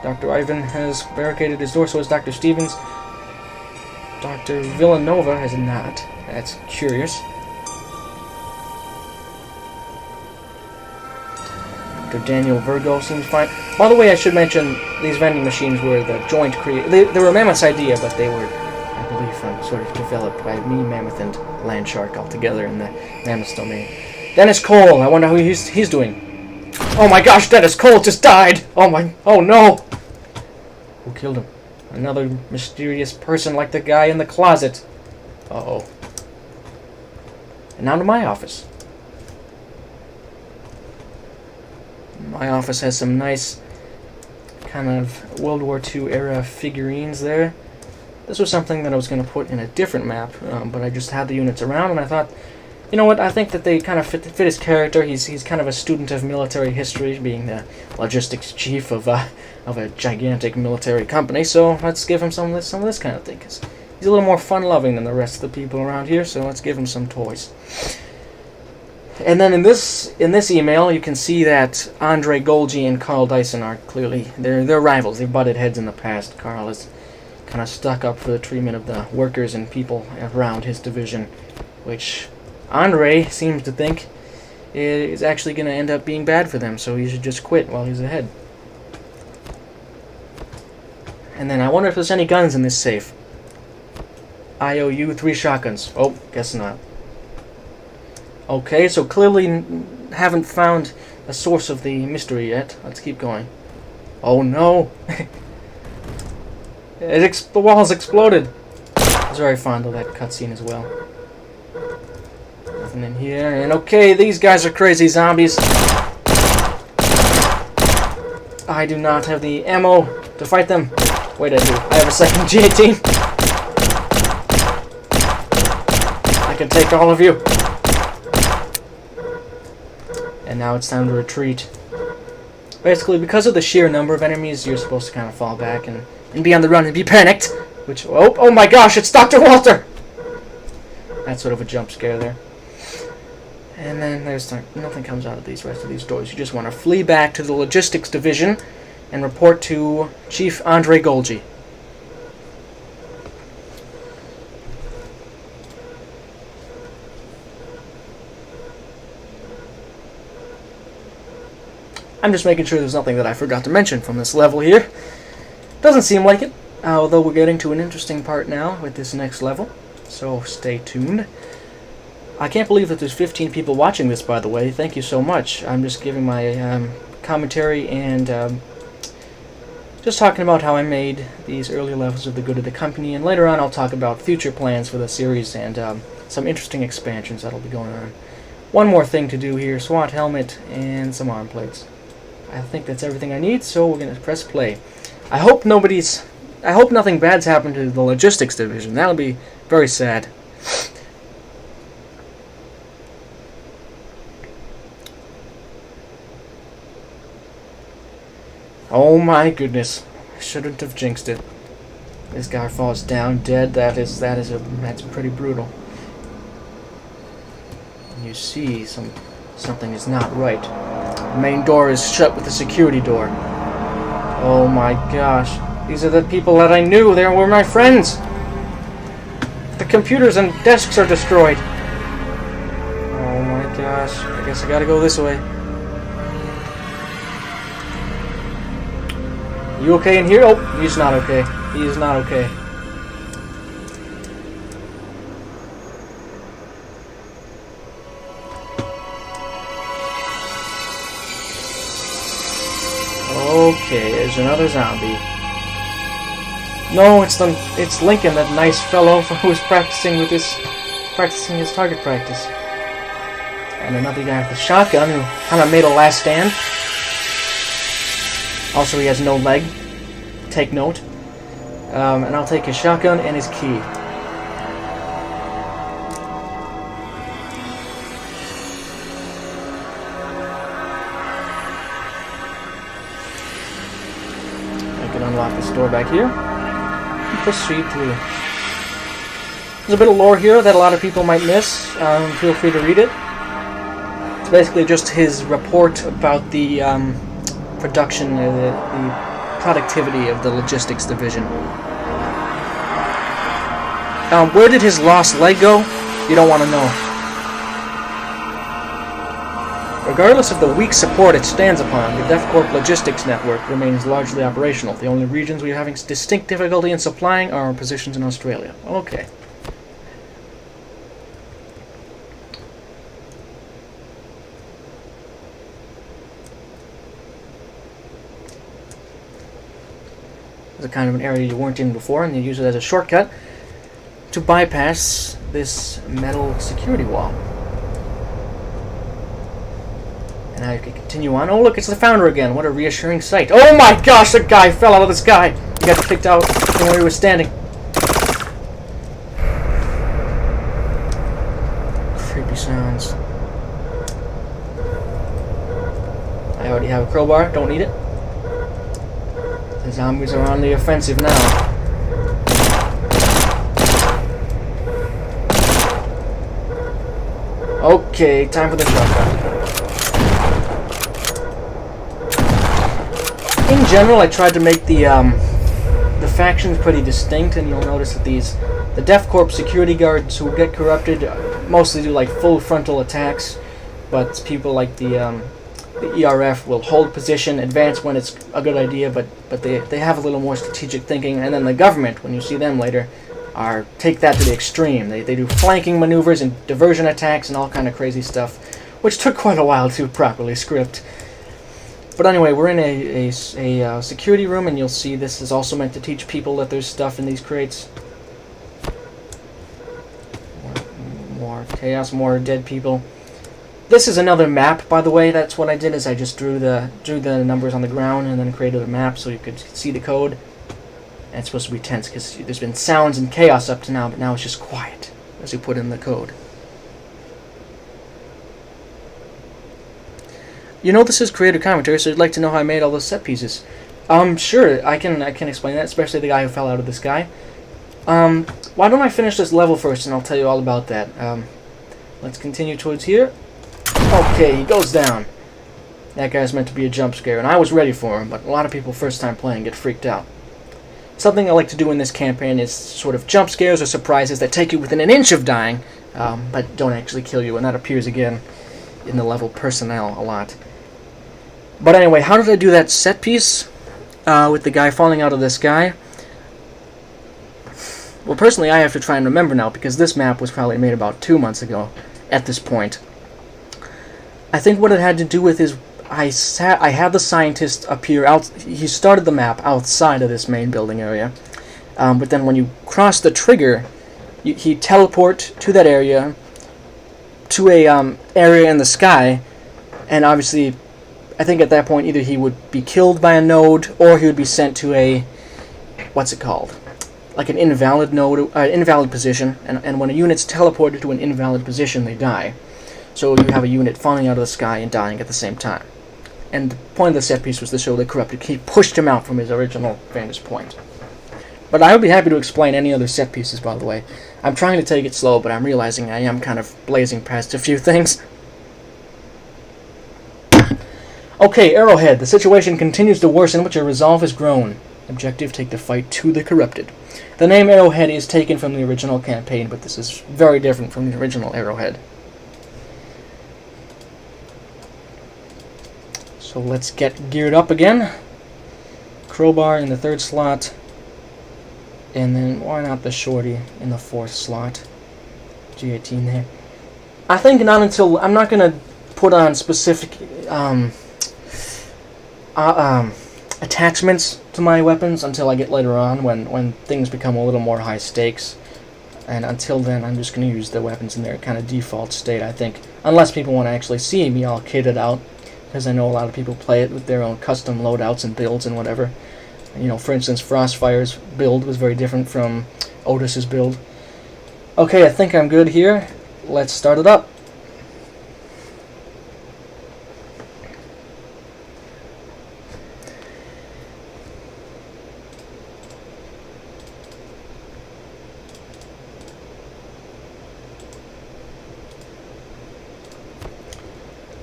Dr. Ivan has barricaded his door, so has Dr. Stevens. Dr. Villanova has not. That's curious. Dr. Daniel Virgo seems fine. By the way, I should mention these vending machines were the joint they were Mammoth's idea, but they were, I believe, sort of developed by me, Mammoth, and Landshark all together in the Mammoth's domain. Dennis Cole, I wonder how he's doing. Oh my gosh, Dennis Cole just died! Oh no! Who killed him? Another mysterious person like the guy in the closet. Uh-oh. And now to my office. My office has some nice kind of World War II era figurines there. This was something that I was going to put in a different map, but I just had the units around, and I thought, you know what, I think that they kind of fit his character. He's kind of a student of military history, being the logistics chief of a gigantic military company, so let's give him some of this kind of thing, because he's a little more fun-loving than the rest of the people around here, so let's give him some toys. And then in this email, you can see that Andre Golgi and Carl Dyson are clearly, they're rivals. They've butted heads in the past. Carl is kind of stuck up for the treatment of the workers and people around his division, which Andre seems to think is actually going to end up being bad for them, so he should just quit while he's ahead. And then I wonder if there's any guns in this safe. I owe you 3 shotguns. Oh, guess not. Okay, so clearly haven't found a source of the mystery yet. Let's keep going. Oh no! The walls exploded! I was very fond of that cutscene as well. Nothing in here, and okay, these guys are crazy zombies. I do not have the ammo to fight them. Wait, I do. I have a second G18. I can take all of you. And now it's time to retreat. Basically, because of the sheer number of enemies, you're supposed to kind of fall back and be on the run and be panicked. Which, oh my gosh, it's Dr. Walter! That's sort of a jump scare there. And then nothing comes out of these rest of these doors. You just want to flee back to the logistics division and report to Chief Andre Golgi. I'm just making sure there's nothing that I forgot to mention from this level here. Doesn't seem like it, although we're getting to an interesting part now with this next level, so stay tuned. I can't believe that there's 15 people watching this, by the way. Thank you so much. I'm just giving my commentary and just talking about how I made these early levels of The Good of the Company, and later on I'll talk about future plans for the series and some interesting expansions that'll be going on. One more thing to do here, SWAT helmet and some arm plates. I think that's everything I need, so we're going to press play. I hope nothing bad's happened to the logistics division. That'll be very sad. Oh my goodness. I shouldn't have jinxed it. This guy falls down dead. That's pretty brutal. You see something is not right. The main door is shut with a security door. Oh my gosh. These are the people that I knew. They were my friends. The computers and desks are destroyed. Oh my gosh. I guess I gotta go this way. You okay in here? Oh, he's not okay. He is not okay. Okay, there's another zombie. No, it's Lincoln, that nice fellow who was practicing his target practice. And another guy with a shotgun who kind of made a last stand. Also, he has no leg. Take note. And I'll take his shotgun and his key. I can unlock this door back here. And proceed through. There's a bit of lore here that a lot of people might miss. Feel free to read it. It's basically just his report about the production, the productivity of the logistics division. Where did his lost leg go? You don't want to know. Regardless of the weak support it stands upon, the DevCorp logistics network remains largely operational. The only regions we are having distinct difficulty in supplying are our positions in Australia. Okay. It's a kind of an area you weren't in before, and you use it as a shortcut to bypass this metal security wall. And now you can continue on. Oh, look, it's the founder again. What a reassuring sight. Oh my gosh, the guy fell out of the sky. He got kicked out from where he was standing. Creepy sounds. I already have a crowbar. Don't need it. The zombies are on the offensive now. Okay, time for the shotgun. In general, I tried to make the factions pretty distinct, and you'll notice that the DevCorp security guards who get corrupted mostly do like full frontal attacks, but people like the ERF will hold position, advance when it's a good idea, but they have a little more strategic thinking. And then the government, when you see them later, take that to the extreme. They do flanking maneuvers and diversion attacks and all kind of crazy stuff, which took quite a while to properly script. But anyway, we're in a security room, and you'll see this is also meant to teach people that there's stuff in these crates. More chaos, more dead people. This is another map, by the way. That's what I did, is I just drew the numbers on the ground and then created a map so you could see the code. And it's supposed to be tense because there's been sounds and chaos up to now, but now it's just quiet as you put in the code. You know this is creative commentary, so you'd like to know how I made all those set pieces. Sure, I can explain that, especially the guy who fell out of the sky. Why don't I finish this level first, and I'll tell you all about that. Let's continue towards here. Okay, he goes down. That guy's meant to be a jump scare, and I was ready for him, but a lot of people first time playing get freaked out. Something I like to do in this campaign is sort of jump scares or surprises that take you within an inch of dying, but don't actually kill you, and that appears again in the level personnel a lot. But anyway, how did I do that set piece with the guy falling out of the sky? Well, personally, I have to try and remember now, because this map was probably made about 2 months ago at this point. I think what it had to do with is I had the scientist appear out. He started the map outside of this main building area, but then when you cross the trigger, he teleport to that area, to a area in the sky, and obviously, I think at that point either he would be killed by a node or he would be sent to a, what's it called? Like an invalid node, invalid position, and when a unit's teleported to an invalid position, they die. So you have a unit falling out of the sky and dying at the same time. And the point of the set piece was to show the corrupted. He pushed him out from his original vantage point. But I would be happy to explain any other set pieces, by the way. I'm trying to take it slow, but I'm realizing I am kind of blazing past a few things. Okay, Arrowhead. The situation continues to worsen, but your resolve has grown. Objective, take the fight to the corrupted. The name Arrowhead is taken from the original campaign, but this is very different from the original Arrowhead. So let's get geared up again. Crowbar in the 3rd slot. And then why not the shorty in the 4th slot? G18 there. I think not until... I'm not going to put on specific attachments to my weapons until I get later on when things become a little more high stakes. And until then, I'm just going to use the weapons in their kind of default state, I think. Unless people want to actually see me all kitted out. Because I know a lot of people play it with their own custom loadouts and builds and whatever. You know, for instance, Frostfire's build was very different from Otis's build. Okay, I think I'm good here. Let's start it up.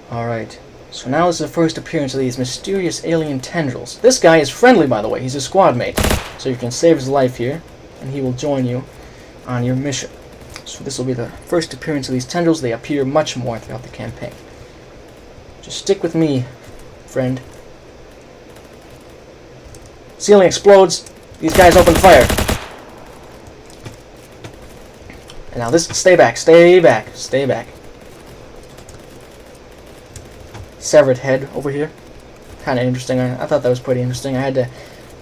Alright. So now is the first appearance of these mysterious alien tendrils. This guy is friendly, by the way. He's a squad mate. So you can save his life here, and he will join you on your mission. So this will be the first appearance of these tendrils. They appear much more throughout the campaign. Just stick with me, friend. Ceiling explodes. These guys open fire. And now this... Stay back, stay back, stay back. Severed head over here. Kind of interesting. I thought that was pretty interesting. I had to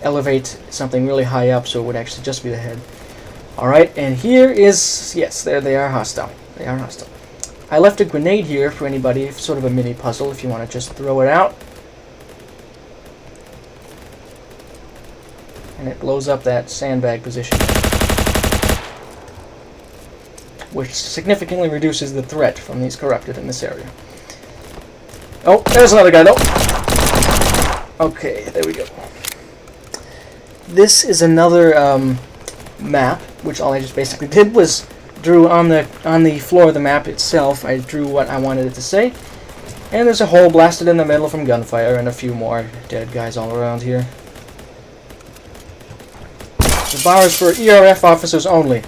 elevate something really high up so it would actually just be the head. Alright, and here is... Yes, there they are hostile. They are hostile. I left a grenade here for anybody, sort of a mini puzzle if you want to just throw it out. And it blows up that sandbag position, which significantly reduces the threat from these corrupted in this area. Oh, there's another guy, though. Okay, there we go. This is another map, which all I just basically did was drew on the floor of the map itself. I drew what I wanted it to say. And there's a hole blasted in the middle from gunfire and a few more dead guys all around here. The bar is for ERF officers only.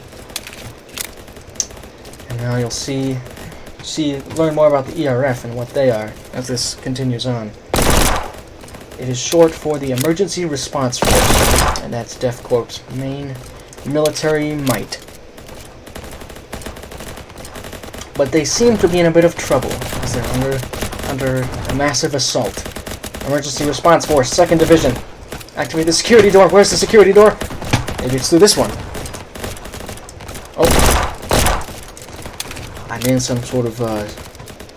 And now you'll see learn more about the ERF and what they are as this continues on. It is short for the Emergency Response Force, and that's Def Corp's main military might. But they seem to be in a bit of trouble, as they're under a massive assault. Emergency Response Force, 2nd Division. Activate the security door. Where's the security door? Maybe it's through this one. Oh. I'm in some sort of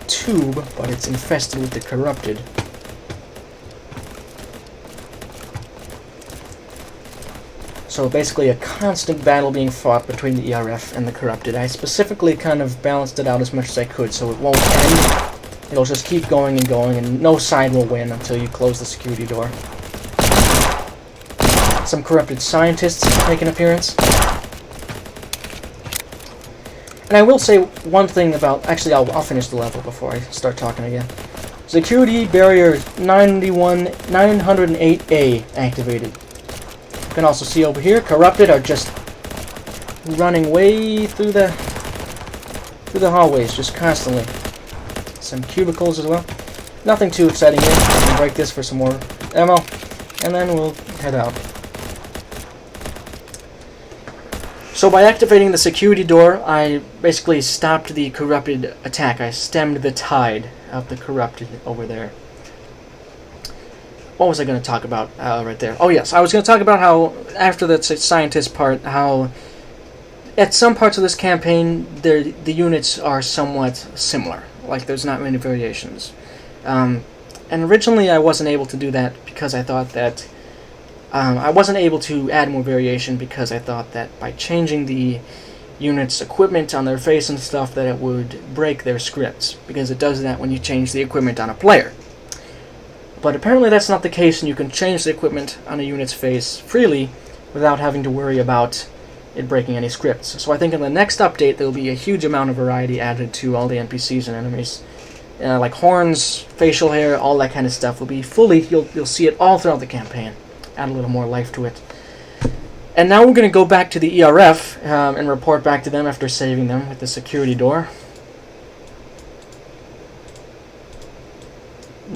tube, but it's infested with the corrupted. So basically a constant battle being fought between the ERF and the corrupted. I specifically kind of balanced it out as much as I could so it won't end. It'll just keep going, and no side will win until you close the security door. Some corrupted scientists make an appearance. And I will say one thing about... Actually, I'll finish the level before I start talking again. Security barrier 908A activated. You can also see over here, corrupted are just running way through the hallways, just constantly. Some cubicles as well. Nothing too exciting here. I can break this for some more ammo, and then we'll head out. So by activating the security door, I basically stopped the corrupted attack. I stemmed the tide of the corrupted over there. What was I going to talk about right there? Oh yes, I was going to talk about how, after the scientist part, how at some parts of this campaign, the units are somewhat similar. Like, there's not many variations. And originally I wasn't able to do that because I thought that... I wasn't able to add more variation because I thought that by changing the units' equipment on their face and stuff that it would break their scripts, because it does that when you change the equipment on a player. But apparently that's not the case, and you can change the equipment on a unit's face freely without having to worry about it breaking any scripts. So I think in the next update there will be a huge amount of variety added to all the NPCs and enemies. Like horns, facial hair, all that kind of stuff will be fully, you'll see it all throughout the campaign. Add a little more life to it. And now we're going to go back to the ERF and report back to them after saving them with the security door.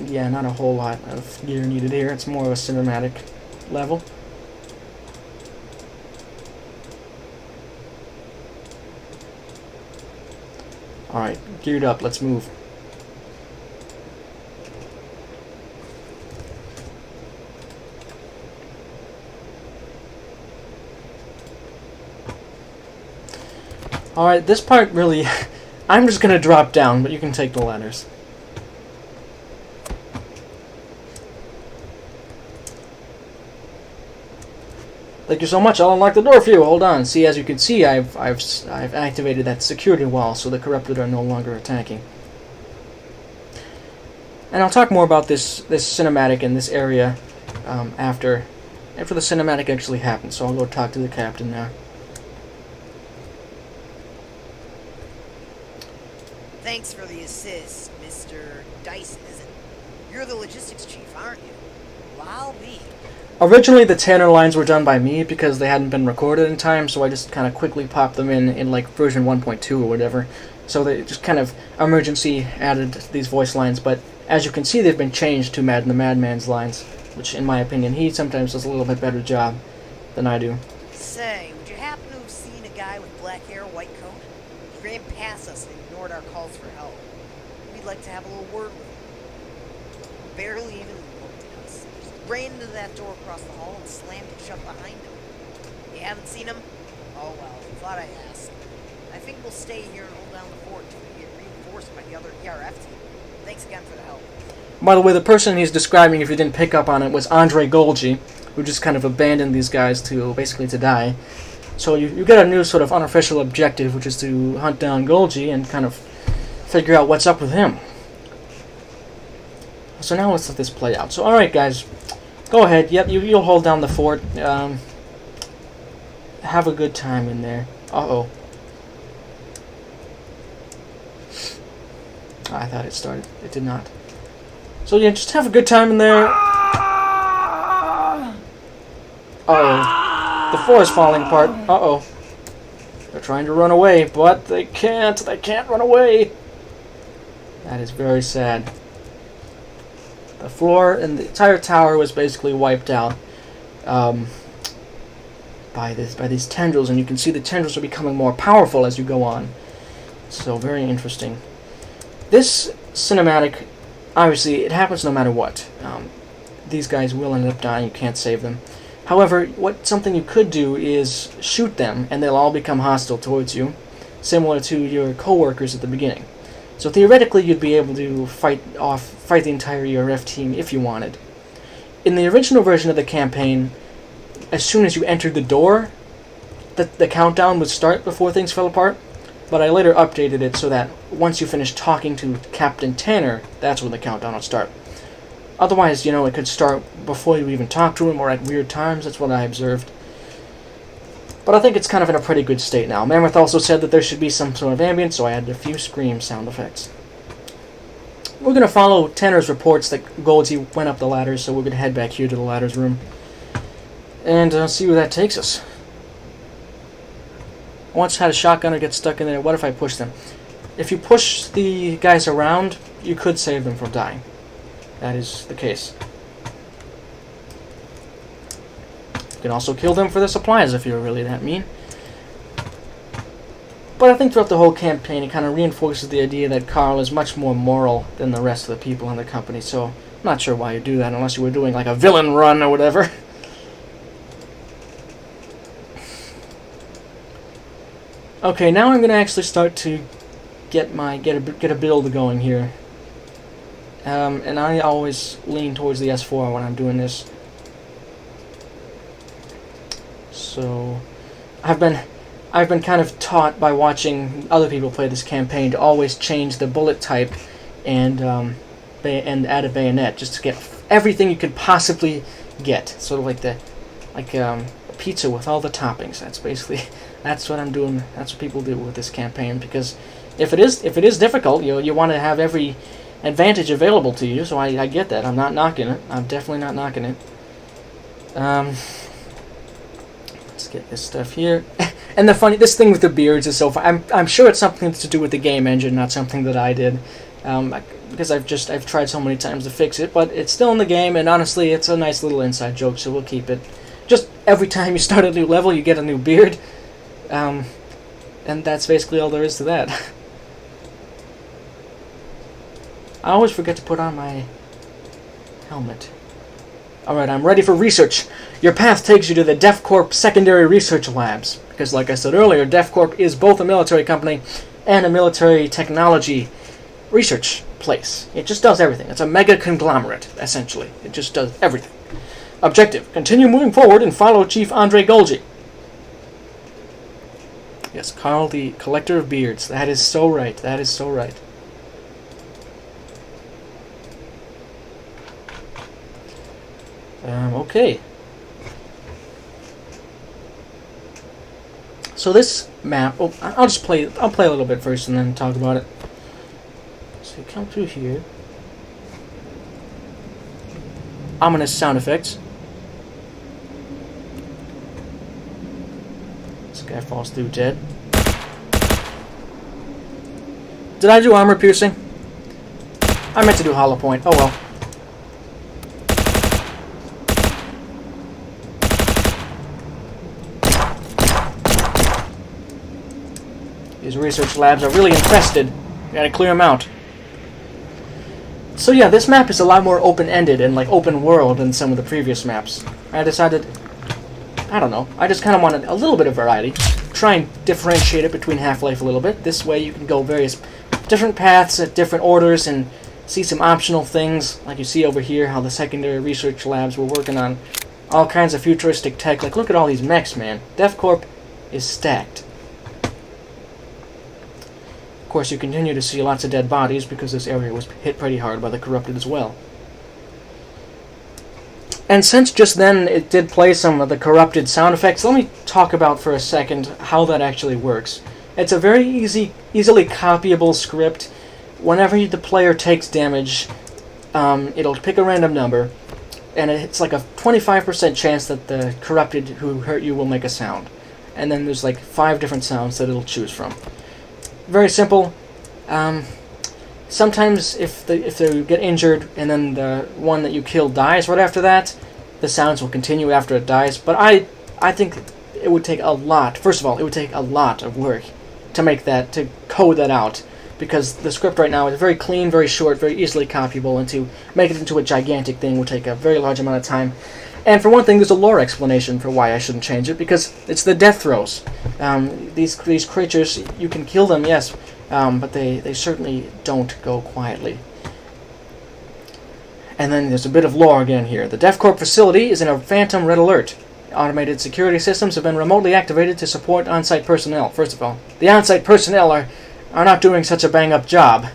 Yeah, not a whole lot of gear needed here. It's more of a cinematic level. Alright, geared up. Let's move. Alright, this part really... I'm just going to drop down, but you can take the ladders. Thank you so much. I'll unlock the door for you. Hold on. See, as you can see, I've activated that security wall, so the corrupted are no longer attacking. And I'll talk more about this cinematic in this area after the cinematic actually happens. So I'll go talk to the captain now. Thanks for the assist, Mr. Dyson, is it? You're the logistics chief, aren't you? Well, I'll be. Originally, the Tanner lines were done by me because they hadn't been recorded in time, so I just kind of quickly popped them in like version 1.2 or whatever. So they just kind of emergency added these voice lines, but as you can see, they've been changed to the Madman's lines, which, in my opinion, he sometimes does a little bit better job than I do. Say, would you happen to have seen a guy with black hair, white coat? He ran past us and ignored our calls for help. We'd like to have a little word with him. Barely even looked at us. Just ran into that door across the hall and slammed it shut behind him. You haven't seen him? Oh well, thought I'd ask. I think we'll stay here and hold down the fort until we get reinforced by the other ERF team. Thanks again for the help. By the way, the person he's describing, if you didn't pick up on it, was Andre Golgi, who just kind of abandoned these guys to basically to die. So you get a new sort of unofficial objective, which is to hunt down Golgi and kind of figure out what's up with him. So now let's let this play out. So alright guys, go ahead, yep, you'll hold down the fort. Have a good time in there. Uh-oh. I thought it started. It did not. So yeah, just have a good time in there. Uh-oh. The floor is falling apart. Uh-oh. They're trying to run away, but they can't. They can't run away. That is very sad. The floor and the entire tower was basically wiped out by these tendrils, and you can see the tendrils are becoming more powerful as you go on. So very interesting. This cinematic, obviously, it happens no matter what. These guys will end up dying. You can't save them. However, something you could do is shoot them, and they'll all become hostile towards you, similar to your co-workers at the beginning. So theoretically, you'd be able to fight the entire ERF team if you wanted. In the original version of the campaign, as soon as you entered the door, the countdown would start before things fell apart. But I later updated it so that once you finish talking to Captain Tanner, that's when the countdown would start. Otherwise, it could start before you even talk to him or at weird times. That's what I observed. But I think it's kind of in a pretty good state now. Mammoth also said that there should be some sort of ambience, so I added a few scream sound effects. We're going to follow Tanner's reports that Goldsy went up the ladders, so we're going to head back here to the ladders room and see where that takes us. I once had a shotgunner get stuck in there. What if I push them? If you push the guys around, you could save them from dying. That is the case. You can also kill them for their supplies if you're really that mean. But I think throughout the whole campaign, it kind of reinforces the idea that Carl is much more moral than the rest of the people in the company. So I'm not sure why you do that unless you were doing like a villain run or whatever. Okay, now I'm going to actually start to get a build going here. And I always lean towards the S4 when I'm doing this. So I've been kind of taught by watching other people play this campaign to always change the bullet type and add a bayonet just to get everything you could possibly get. Sort of like a pizza with all the toppings. That's what I'm doing. That's what people do with this campaign, because if it is difficult, you want to have every advantage available to you. So I get that. I'm not knocking it. I'm definitely not knocking it. Let's get this stuff here. And this thing with the beards is so fun. I'm sure it's something to do with the game engine, not something that I did. Because I've tried so many times to fix it, but it's still in the game, and honestly, it's a nice little inside joke, so we'll keep it. Just every time you start a new level, you get a new beard. And that's basically all there is to that. I always forget to put on my helmet. Alright, I'm ready for research. Your path takes you to the DEFCORP secondary research labs. Because like I said earlier, DEFCORP is both a military company and a military technology research place. It just does everything. It's a mega conglomerate, essentially. It just does everything. Objective: continue moving forward and follow Chief Andre Golgi. Yes, Carl, the collector of beards. That is so right. That is so right. Okay. So this map. Oh, I'll play a little bit first and then talk about it. So you come through here. Ominous sound effects. This guy falls through dead. Did I do armor piercing? I meant to do hollow point. Oh well. These research labs are really infested. You gotta clear them out. So yeah, this map is a lot more open-ended and like open world than some of the previous maps. I decided, I don't know, I just kind of wanted a little bit of variety. Try and differentiate it between Half-Life a little bit. This way you can go various different paths at different orders and see some optional things, like you see over here, how the secondary research labs were working on all kinds of futuristic tech. Like, look at all these mechs, man. DEFCORP is stacked. Of course, you continue to see lots of dead bodies because this area was hit pretty hard by the corrupted as well. And since just then it did play some of the corrupted sound effects, let me talk about for a second how that actually works. It's a very easily copyable script. Whenever the player takes damage, it'll pick a random number, and it's like a 25% chance that the corrupted who hurt you will make a sound. And then there's like 5 different sounds that it'll choose from. Very simple. sometimes if they get injured and then the one that you kill dies right after that, the sounds will continue after it dies. But I think it would take a lot. First of all, it would take a lot of work to make that, to code that out, because the script right now is very clean, very short, very easily copyable, and to make it into a gigantic thing would take a very large amount of time. And for one thing, there's a lore explanation for why I shouldn't change it, because it's the death throes. These creatures, you can kill them, yes, but they certainly don't go quietly. And then there's a bit of lore again here. The DevCorp facility is in a phantom red alert. Automated security systems have been remotely activated to support on-site personnel. First of all, the on-site personnel are not doing such a bang-up job.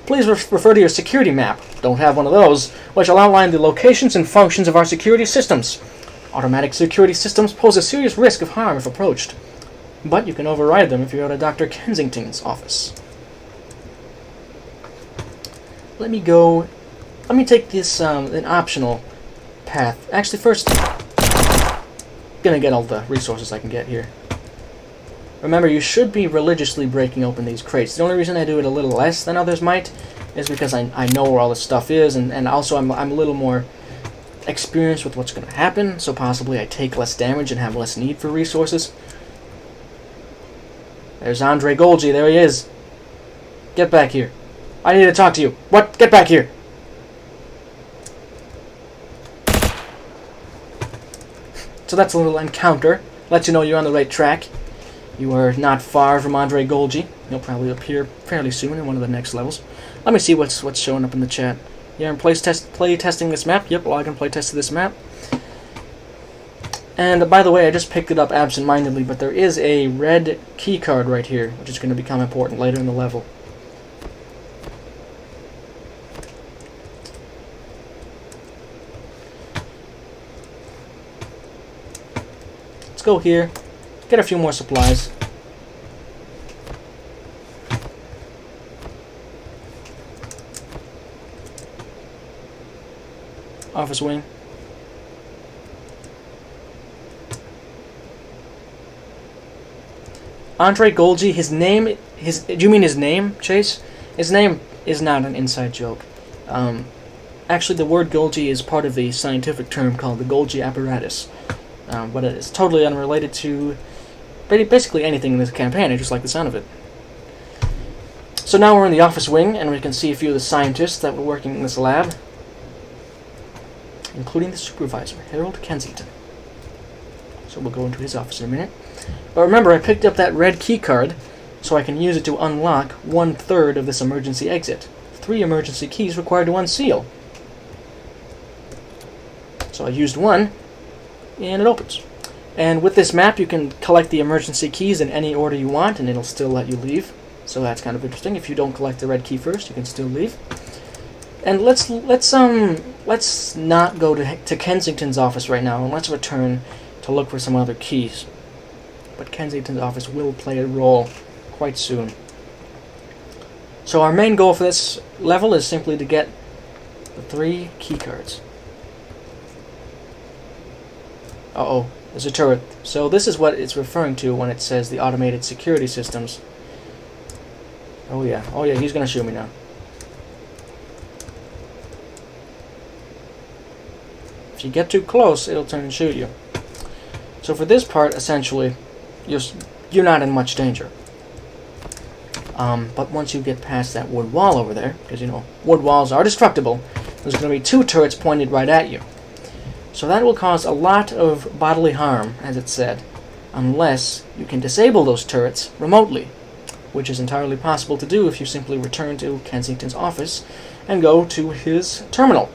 Please refer to your security map. Don't have one of those, which will outline the locations and functions of our security systems. Automatic security systems pose a serious risk of harm if approached, but you can override them if you go to Dr. Kensington's office. Let me take this an optional path. Actually, first, gonna get all the resources I can get here. Remember, you should be religiously breaking open these crates. The only reason I do it a little less than others might is because I know where all this stuff is, and also I'm a little more experienced with what's going to happen, so possibly I take less damage and have less need for resources. There's Andre Golgi, there he is. Get back here. I need to talk to you. What? Get back here. So that's a little encounter. Lets you know you're on the right track. You are not far from Andre Golgi. He'll probably appear fairly soon in one of the next levels. Let me see what's showing up in the chat. Yeah, I'm play testing this map. Yep, log and play tested this map. And by the way, I just picked it up absent-mindedly, but there is a red key card right here, which is going to become important later in the level. Let's go here, get a few more supplies. Office wing. Andre Golgi, his name, do you mean his name, Chase? His name is not an inside joke. Actually, the word Golgi is part of the scientific term called the Golgi apparatus. But it is totally unrelated to basically anything in this campaign. I just like the sound of it. So now we're in the office wing, and we can see a few of the scientists that were working in this lab, including the supervisor, Harold Kensington. So we'll go into his office in a minute. But remember, I picked up that red key card, so I can use it to unlock 1/3 of this emergency exit. 3 emergency keys required to unseal. So I used one, and it opens. And with this map, you can collect the emergency keys in any order you want, and it'll still let you leave. So that's kind of interesting. If you don't collect the red key first, you can still leave. And let's not go to Kensington's office right now, and let's return to look for some other keys. But Kensington's office will play a role quite soon. So our main goal for this level is simply to get the 3 key cards. Uh-oh, there's a turret. So this is what it's referring to when it says the automated security systems. Oh yeah, he's gonna shoot me now. If you get too close, it'll turn and shoot you. So for this part, essentially, you're not in much danger. But once you get past that wood wall over there, because you know wood walls are destructible, there's going to be 2 turrets pointed right at you. So that will cause a lot of bodily harm, as it said, unless you can disable those turrets remotely, which is entirely possible to do if you simply return to Kensington's office and go to his terminal.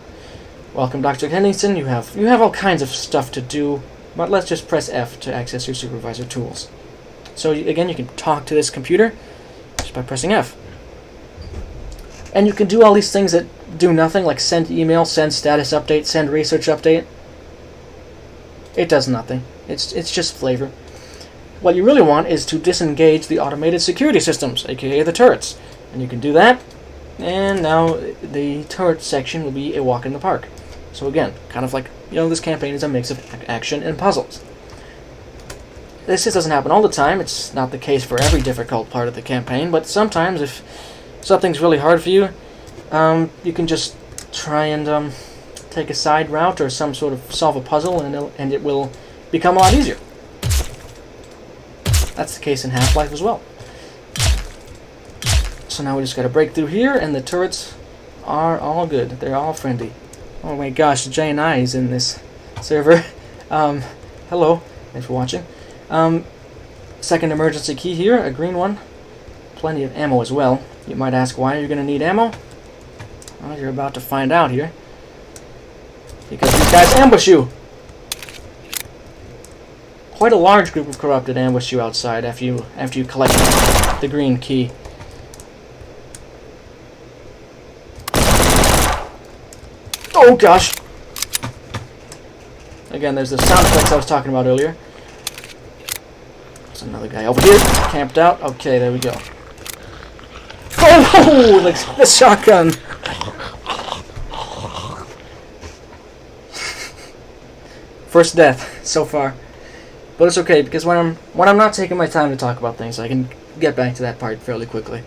Welcome, Dr. Kensington. You have all kinds of stuff to do, but let's just press F to access your supervisor tools. So again, you can talk to this computer just by pressing F. And you can do all these things that do nothing, like send email, send status update, send research update. It does nothing. It's just flavor. What you really want is to disengage the automated security systems, aka the turrets. And you can do that, and now the turret section will be a walk in the park. So again, kind of like, this campaign is a mix of action and puzzles. This just doesn't happen all the time. It's not the case for every difficult part of the campaign, but sometimes if something's really hard for you, you can just try and take a side route or some sort of solve a puzzle, and it will become a lot easier. That's the case in Half-Life as well. So now we just gotta break through here, and the turrets are all good. They're all friendly. Oh my gosh, J&I is in this server. Hello, thanks for watching. Second emergency key here, a green one. Plenty of ammo as well. You might ask why you're gonna need ammo. Well, you're about to find out here. Because these guys ambush you! Quite a large group of corrupted ambush you outside after you collect the green key. Oh gosh! Again, there's the sound effects I was talking about earlier. There's another guy over here, camped out. Okay, there we go. Oh, the shotgun! First death so far, but it's okay because when I'm not taking my time to talk about things, I can get back to that part fairly quickly.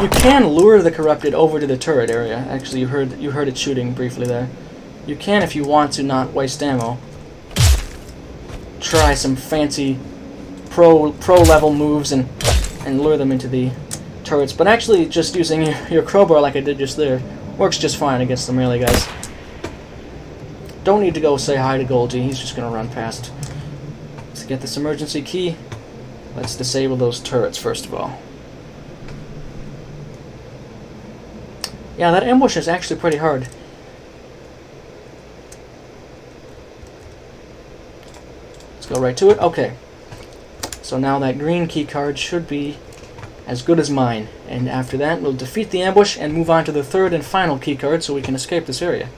You can lure the corrupted over to the turret area. Actually, you heard it shooting briefly there. You can, if you want to not waste ammo, try some fancy pro level moves and lure them into the turrets. But actually, just using your crowbar like I did just there works just fine against the melee guys. Don't need to go say hi to Goldie. He's just gonna run past. Let's get this emergency key. Let's disable those turrets first of all. Yeah, that ambush is actually pretty hard. Let's go right to it. Okay. So now that green key card should be as good as mine. And after that, we'll defeat the ambush and move on to the third and final key card so we can escape this area.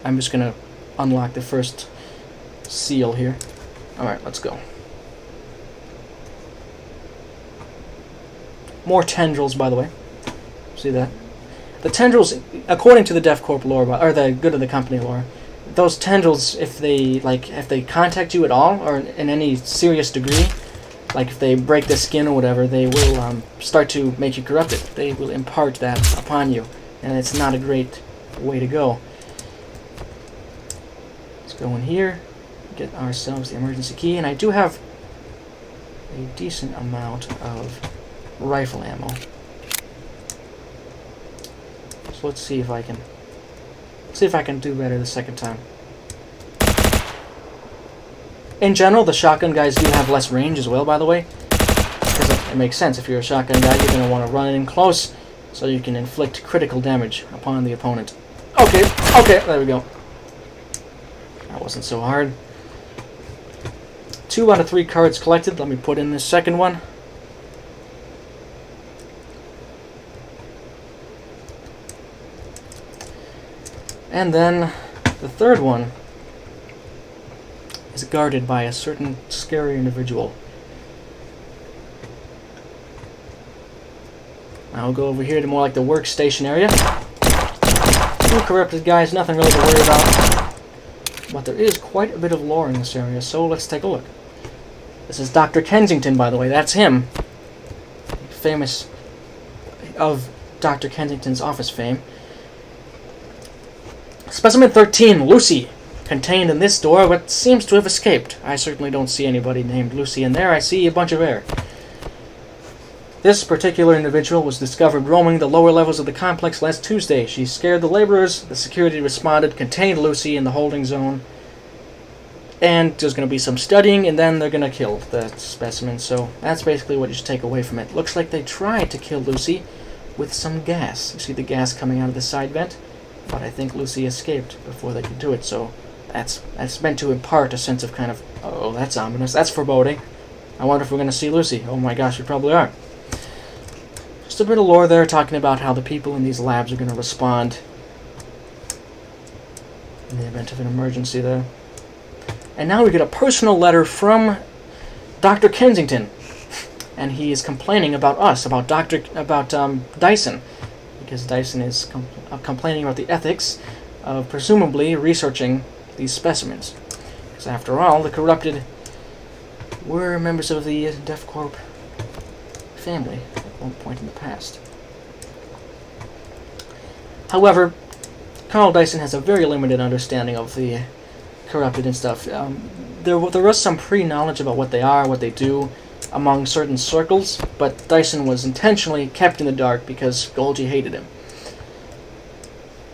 I'm just going to unlock the first seal here. Alright, let's go. More tendrils, by the way. See that? The tendrils, according to the DevCorp lore, or the Good of the Company lore, those tendrils, if they contact you at all, or in any serious degree, like if they break the skin or whatever, they will start to make you corrupted. They will impart that upon you, and it's not a great way to go. Let's go in here, get ourselves the emergency key, and I do have a decent amount of rifle ammo. So let's see if I can do better the second time. In general, the shotgun guys do have less range as well, by the way. Because it makes sense. If you're a shotgun guy, you're going to want to run in close so you can inflict critical damage upon the opponent. Okay, there we go. That wasn't so hard. 2 out of 3 cards collected. Let me put in this second one. And then the third one is guarded by a certain scary individual. I'll go over here to more like the workstation area. 2 corrupted guys, nothing really to worry about. But there is quite a bit of lore in this area, so let's take a look. This is Dr. Kensington, by the way. That's him. Famous of Dr. Kensington's office fame. Specimen 13, Lucy, contained in this door, but seems to have escaped. I certainly don't see anybody named Lucy in there. I see a bunch of air. This particular individual was discovered roaming the lower levels of the complex last Tuesday. She scared the laborers, the security responded, contained Lucy in the holding zone, and there's going to be some studying, and then they're going to kill the specimen. So that's basically what you should take away from it. Looks like they tried to kill Lucy with some gas. You see the gas coming out of the side vent? But I think Lucy escaped before they could do it, so that's meant to impart a sense of kind of, oh, that's ominous, that's foreboding. I wonder if we're going to see Lucy. Oh my gosh, we probably are. Just a bit of lore there talking about how the people in these labs are going to respond in the event of an emergency there. And now we get a personal letter from Dr. Kensington, and he is complaining about us, about Dyson, because Dyson is complaining about the ethics of presumably researching these specimens. Because after all, the corrupted were members of the DevCorp family at one point in the past. However, Carl Dyson has a very limited understanding of the corrupted and stuff. There was some pre-knowledge about what they are, what they do, among certain circles, but Dyson was intentionally kept in the dark because Golgi hated him.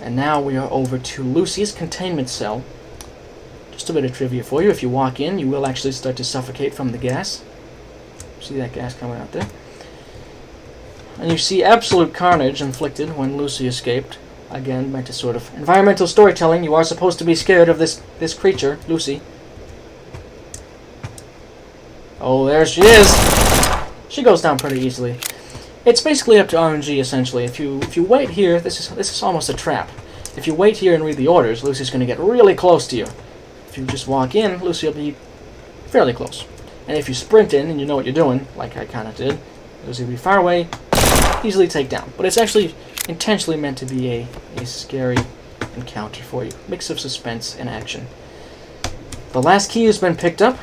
And now we are over to Lucy's containment cell. Just a bit of trivia for you. If you walk in, you will actually start to suffocate from the gas. See that gas coming out there? And you see absolute carnage inflicted when Lucy escaped. Again, meant to sort of environmental storytelling. You are supposed to be scared of this creature, Lucy. Oh, there she is. She goes down pretty easily. It's basically up to RNG essentially. If you wait here, this is almost a trap. If you wait here and read the orders, Lucy's going to get really close to you. If you just walk in, Lucy will be fairly close. And if you sprint in and you know what you're doing, like I kind of did, Lucy will be far away, easily take down. But it's actually intentionally meant to be a scary encounter for you. Mix of suspense and action. The last key has been picked up,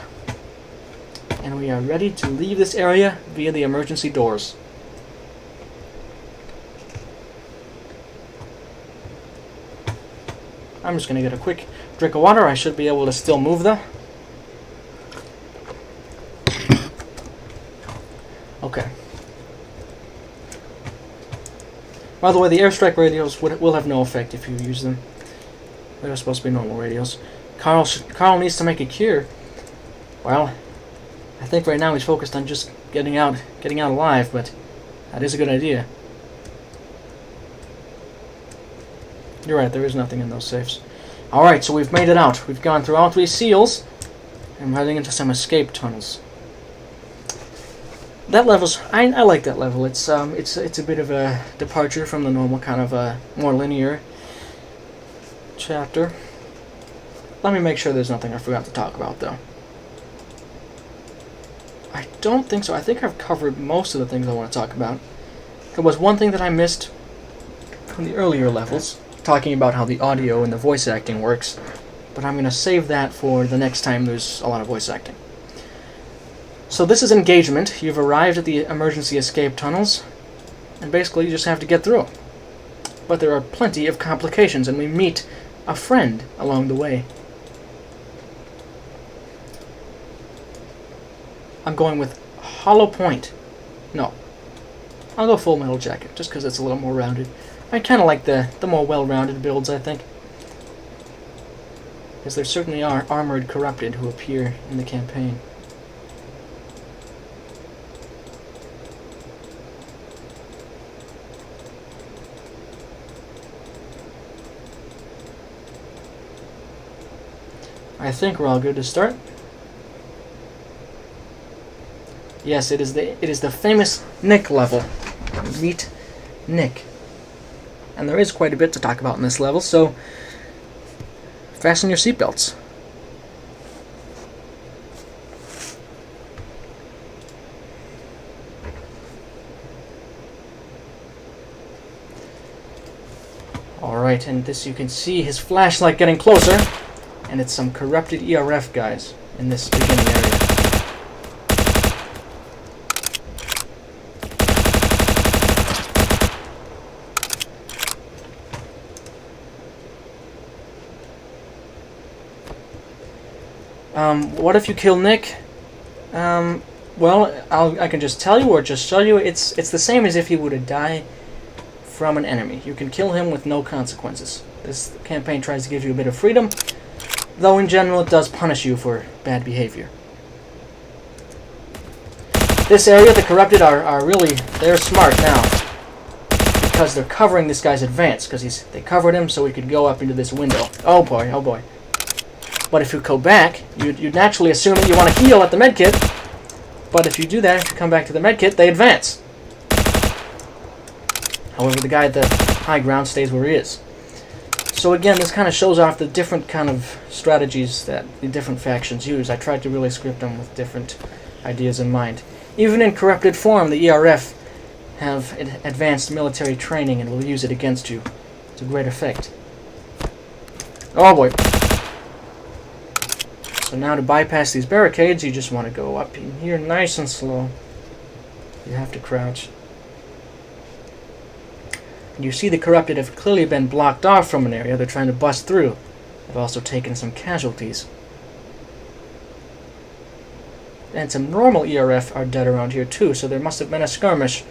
and we are ready to leave this area via the emergency doors. I'm just going to get a quick drink of water. I should be able to still move though. Okay. By the way, the airstrike radios will have no effect if you use them. They're supposed to be normal radios. Carl needs to make a cure. Well, I think right now he's focused on just getting out alive, but that is a good idea. You're right, there is nothing in those safes. Alright, so we've made it out. We've gone through all 3 seals, and heading into some escape tunnels. That level's... I like that level. It's a bit of a departure from the normal kind of more linear chapter. Let me make sure there's nothing I forgot to talk about, though. I don't think so. I think I've covered most of the things I want to talk about. There was one thing that I missed from the earlier levels, talking about how the audio and the voice acting works, but I'm going to save that for the next time there's a lot of voice acting. So this is engagement. You've arrived at the emergency escape tunnels, and basically you just have to get through. But there are plenty of complications, and we meet a friend along the way. I'm going with Hollow Point. No. I'll go Full Metal Jacket, just because it's a little more rounded. I kind of like the more well-rounded builds, I think. Because there certainly are armored corrupted who appear in the campaign. I think we're all good to start. Yes, it is the famous Nick level. Meet Nick. And there is quite a bit to talk about in this level, so fasten your seatbelts. Alright, and this you can see his flashlight getting closer, and it's some corrupted ERF guys in this beginning area. What if you kill Nick? Well, I can just tell you or just show you. It's the same as if he were to die from an enemy. You can kill him with no consequences. This campaign tries to give you a bit of freedom, though in general it does punish you for bad behavior. This area, the corrupted are really, they're smart now, because they're covering this guy's advance, because they covered him so he could go up into this window. Oh boy, oh boy. But if you go back, you'd naturally assume that you want to heal at the medkit. But if you do that, if you come back to the medkit, they advance. However, the guy at the high ground stays where he is. So again, this kind of shows off the different kind of strategies that the different factions use. I tried to really script them with different ideas in mind. Even in corrupted form, the ERF have advanced military training and will use it against you to great effect. Oh boy. So now to bypass these barricades, you just want to go up in here nice and slow. You have to crouch. And you see the corrupted have clearly been blocked off from an area they're trying to bust through. They've also taken some casualties. And some normal ERF are dead around here too, so there must have been a skirmish.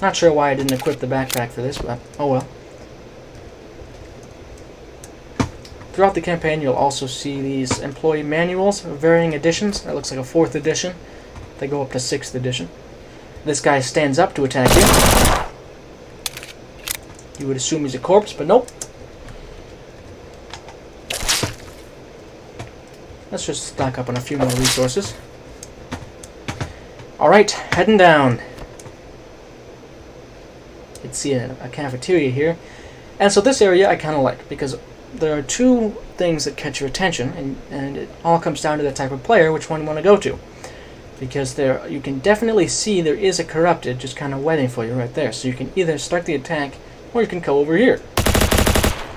Not sure why I didn't equip the backpack for this, but oh well. Throughout the campaign, you'll also see these employee manuals of varying editions. That looks like a 4th edition. They go up to 6th edition. This guy stands up to attack you. You would assume he's a corpse, but nope. Let's just stock up on a few more resources. Alright, heading down. You can see a cafeteria here. And so this area I kind of like, because there are 2 things that catch your attention, and it all comes down to the type of player, which one you want to go to. Because there, you can definitely see there is a corrupted just kind of waiting for you right there. So you can either start the attack, or you can go over here.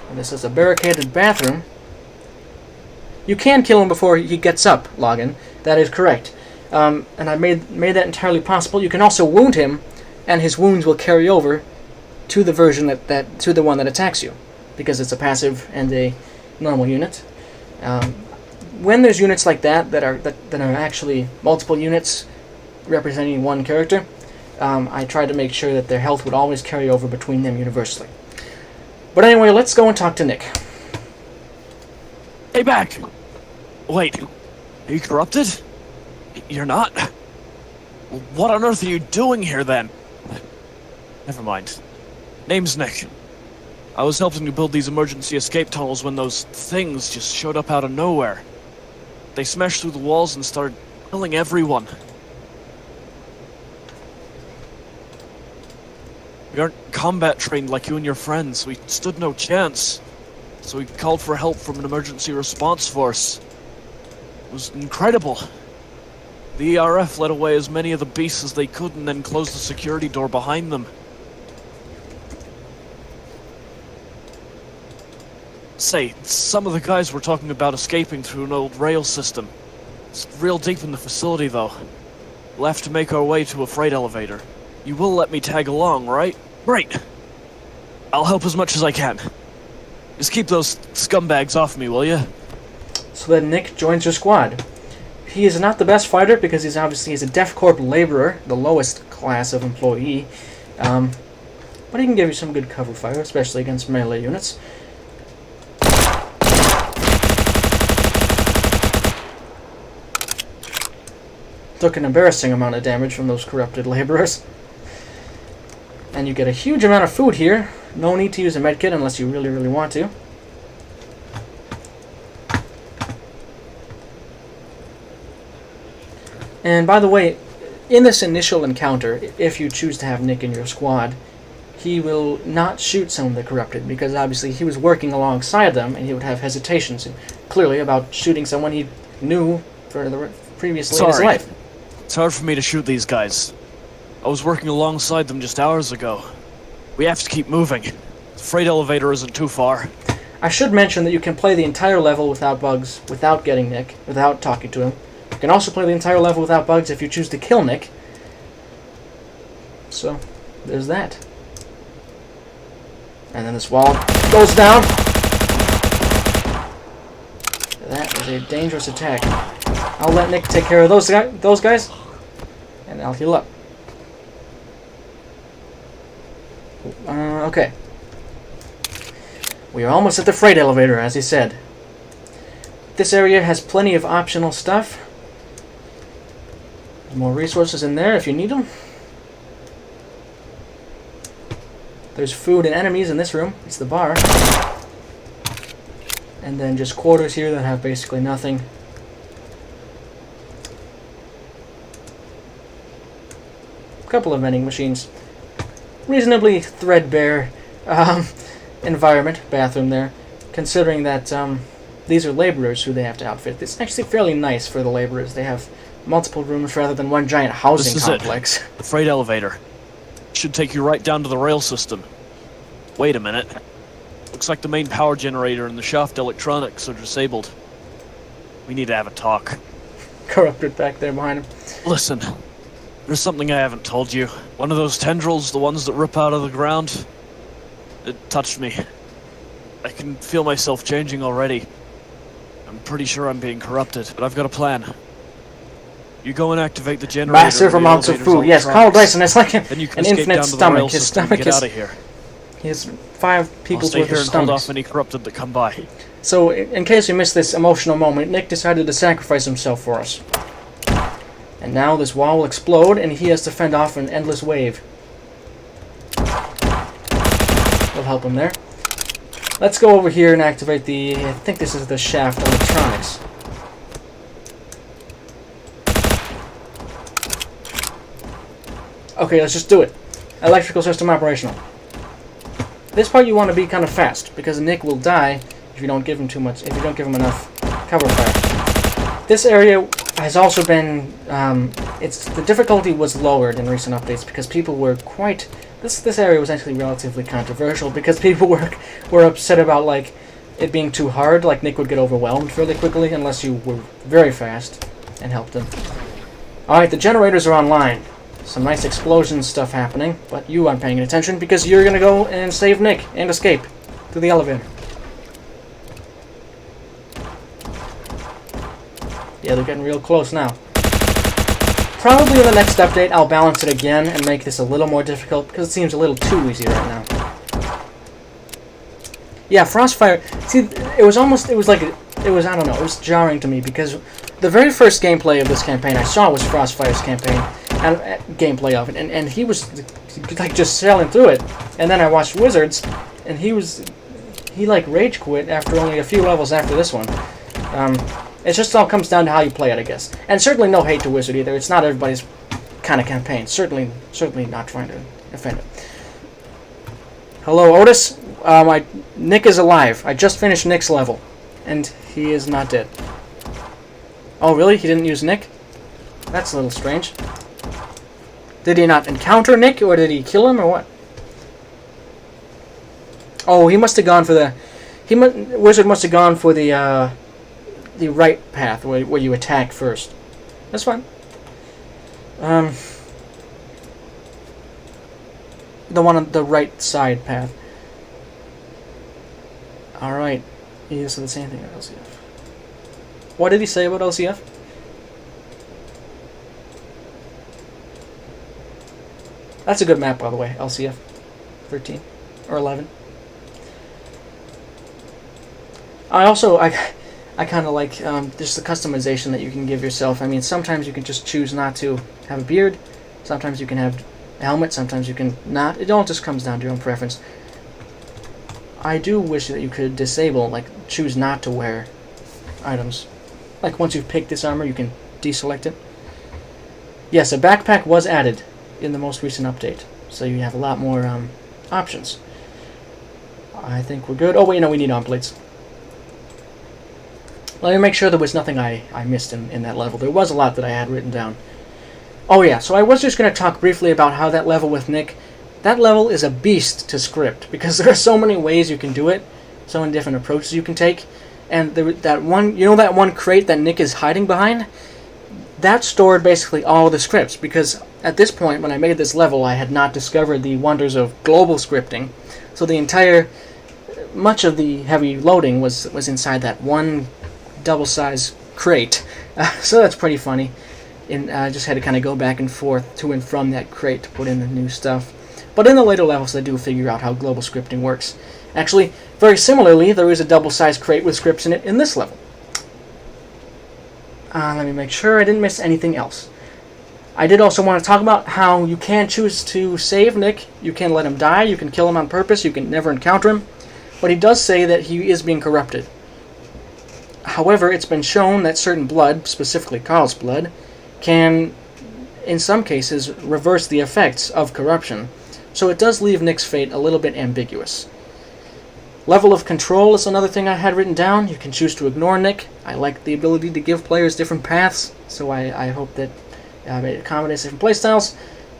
And this is a barricaded bathroom. You can kill him before he gets up, Login. That is correct. And I made that entirely possible. You can also wound him, and his wounds will carry over to the version to the one that attacks you, because it's a passive and a normal unit. When there's units like that are actually multiple units representing one character, I tried to make sure that their health would always carry over between them universally. But anyway, let's go and talk to Nick. Hey, back! Wait, are you corrupted? You're not? What on earth are you doing here, then? Never mind. Name's Nick. I was helping to build these emergency escape tunnels when those things just showed up out of nowhere. They smashed through the walls and started killing everyone. We aren't combat trained like you and your friends. We stood no chance. So we called for help from an emergency response force. It was incredible. The ERF led away as many of the beasts as they could and then closed the security door behind them. Say, some of the guys were talking about escaping through an old rail system. It's real deep in the facility, though. We'll have to make our way to a freight elevator. You will let me tag along, right? Great! I'll help as much as I can. Just keep those scumbags off me, will you? So then Nick joins your squad. He is not the best fighter because he's a Def Corp laborer, the lowest class of employee. But he can give you some good cover fire, especially against melee units. Took an embarrassing amount of damage from those corrupted laborers. And you get a huge amount of food here. No need to use a medkit unless you really, really want to. And by the way, in this initial encounter, if you choose to have Nick in your squad, he will not shoot some of the corrupted, because obviously he was working alongside them and he would have hesitations clearly about shooting someone he knew previously in his life. It's hard for me to shoot these guys. I was working alongside them just hours ago. We have to keep moving. The freight elevator isn't too far. I should mention that you can play the entire level without bugs, without getting Nick, without talking to him. You can also play the entire level without bugs if you choose to kill Nick. So, there's that. And then this wall goes down. That is a dangerous attack. I'll let Nick take care of those guys, and I'll heal up. Okay. We are almost at the freight elevator, as he said. This area has plenty of optional stuff. There's more resources in there if you need them. There's food and enemies in this room. It's the bar. And then just quarters here that have basically nothing. couple of vending machines. Reasonably threadbare environment, bathroom there, considering that these are laborers who they have to outfit. It's actually fairly nice for the laborers. They have multiple rooms rather than one giant housing This is complex. The freight elevator. Should take you right down to the rail system. Wait a minute. Looks like the main power generator and the shaft electronics are disabled. We need to have a talk. Corrupted back there behind him. Listen, there's something I haven't told you. One of those tendrils, the ones that rip out of the ground, it touched me. I can feel myself changing already. I'm pretty sure I'm being corrupted, but I've got a plan. You go and activate the generator. Massive amounts of food. Yes, Carl Dyson is like an infinite stomach. His stomach get is... out of here. He has 5 people's I'll stay worth here of and hold stomachs. off any corrupted that come by. So, in case you missed this emotional moment, Nick decided to sacrifice himself for us. And now this wall will explode, and he has to fend off an endless wave. We'll help him there. Let's go over here and activate the... I think this is the shaft electronics. Okay, let's just do it. Electrical system operational. This part you want to be kind of fast, because Nick will die if you don't give him too much, if you don't give him enough cover fire. This area has also been, the difficulty was lowered in recent updates because people were quite, this area was actually relatively controversial because people were upset about, like, it being too hard, like Nick would get overwhelmed fairly quickly unless you were very fast and helped him. Alright, the generators are online. Some nice explosion stuff happening, but you aren't paying attention because you're gonna go and save Nick and escape through the elevator. Yeah, they're getting real close now. Probably in the next update I'll balance it again and make this a little more difficult because it seems a little too easy right now. Yeah, Frostfire, see, it was, I don't know, it was jarring to me because the very first gameplay of this campaign I saw was Frostfire's campaign, and gameplay of it, and he was like just sailing through it, and then I watched Wizards, and he like rage quit after only a few levels after this one. It just all comes down to how you play it, I guess. And certainly no hate to Wizard either. It's not everybody's kind of campaign. Certainly not trying to offend it. Hello, Otis. Nick is alive. I just finished Nick's level, and he is not dead. Oh, really? He didn't use Nick? That's a little strange. Did he not encounter Nick, or did he kill him, or what? Oh, he must have gone for the... Wizard must have gone for the right path, where you attack first. That's fine. The one on the right side path. Alright. He said the same thing about LCF. What did he say about LCF? That's a good map, by the way, LCF 13 or 11. I kind of like just the customization that you can give yourself. I mean, sometimes you can just choose not to have a beard. Sometimes you can have a helmet. Sometimes you can not. It all just comes down to your own preference. I do wish that you could disable, like, choose not to wear items. Like, once you've picked this armor, you can deselect it. Yes, a backpack was added in the most recent update, so you have a lot more options. I think we're good. Oh wait, no, we need arm plates. Let me make sure there was nothing I missed in that level. There was a lot that I had written down. Oh yeah, so I was just going to talk briefly about how that level with Nick, that level is a beast to script, because there are so many ways you can do it, so many different approaches you can take, and that one crate that Nick is hiding behind? That stored basically all the scripts, because at this point, when I made this level, I had not discovered the wonders of global scripting. So much of the heavy loading was inside that one double-size crate. So that's pretty funny. And I just had to kind of go back and forth to and from that crate to put in the new stuff. But in the later levels, I do figure out how global scripting works. Actually, very similarly, there is a double-sized crate with scripts in it in this level. Let me make sure I didn't miss anything else. I did also want to talk about how you can choose to save Nick. You can let him die, you can kill him on purpose, you can never encounter him. But he does say that he is being corrupted. However, it's been shown that certain blood, specifically Carl's blood, can in some cases, reverse the effects of corruption. So it does leave Nick's fate a little bit ambiguous. Level of control is another thing I had written down. You can choose to ignore Nick. I like the ability to give players different paths, so I hope that it accommodates different playstyles.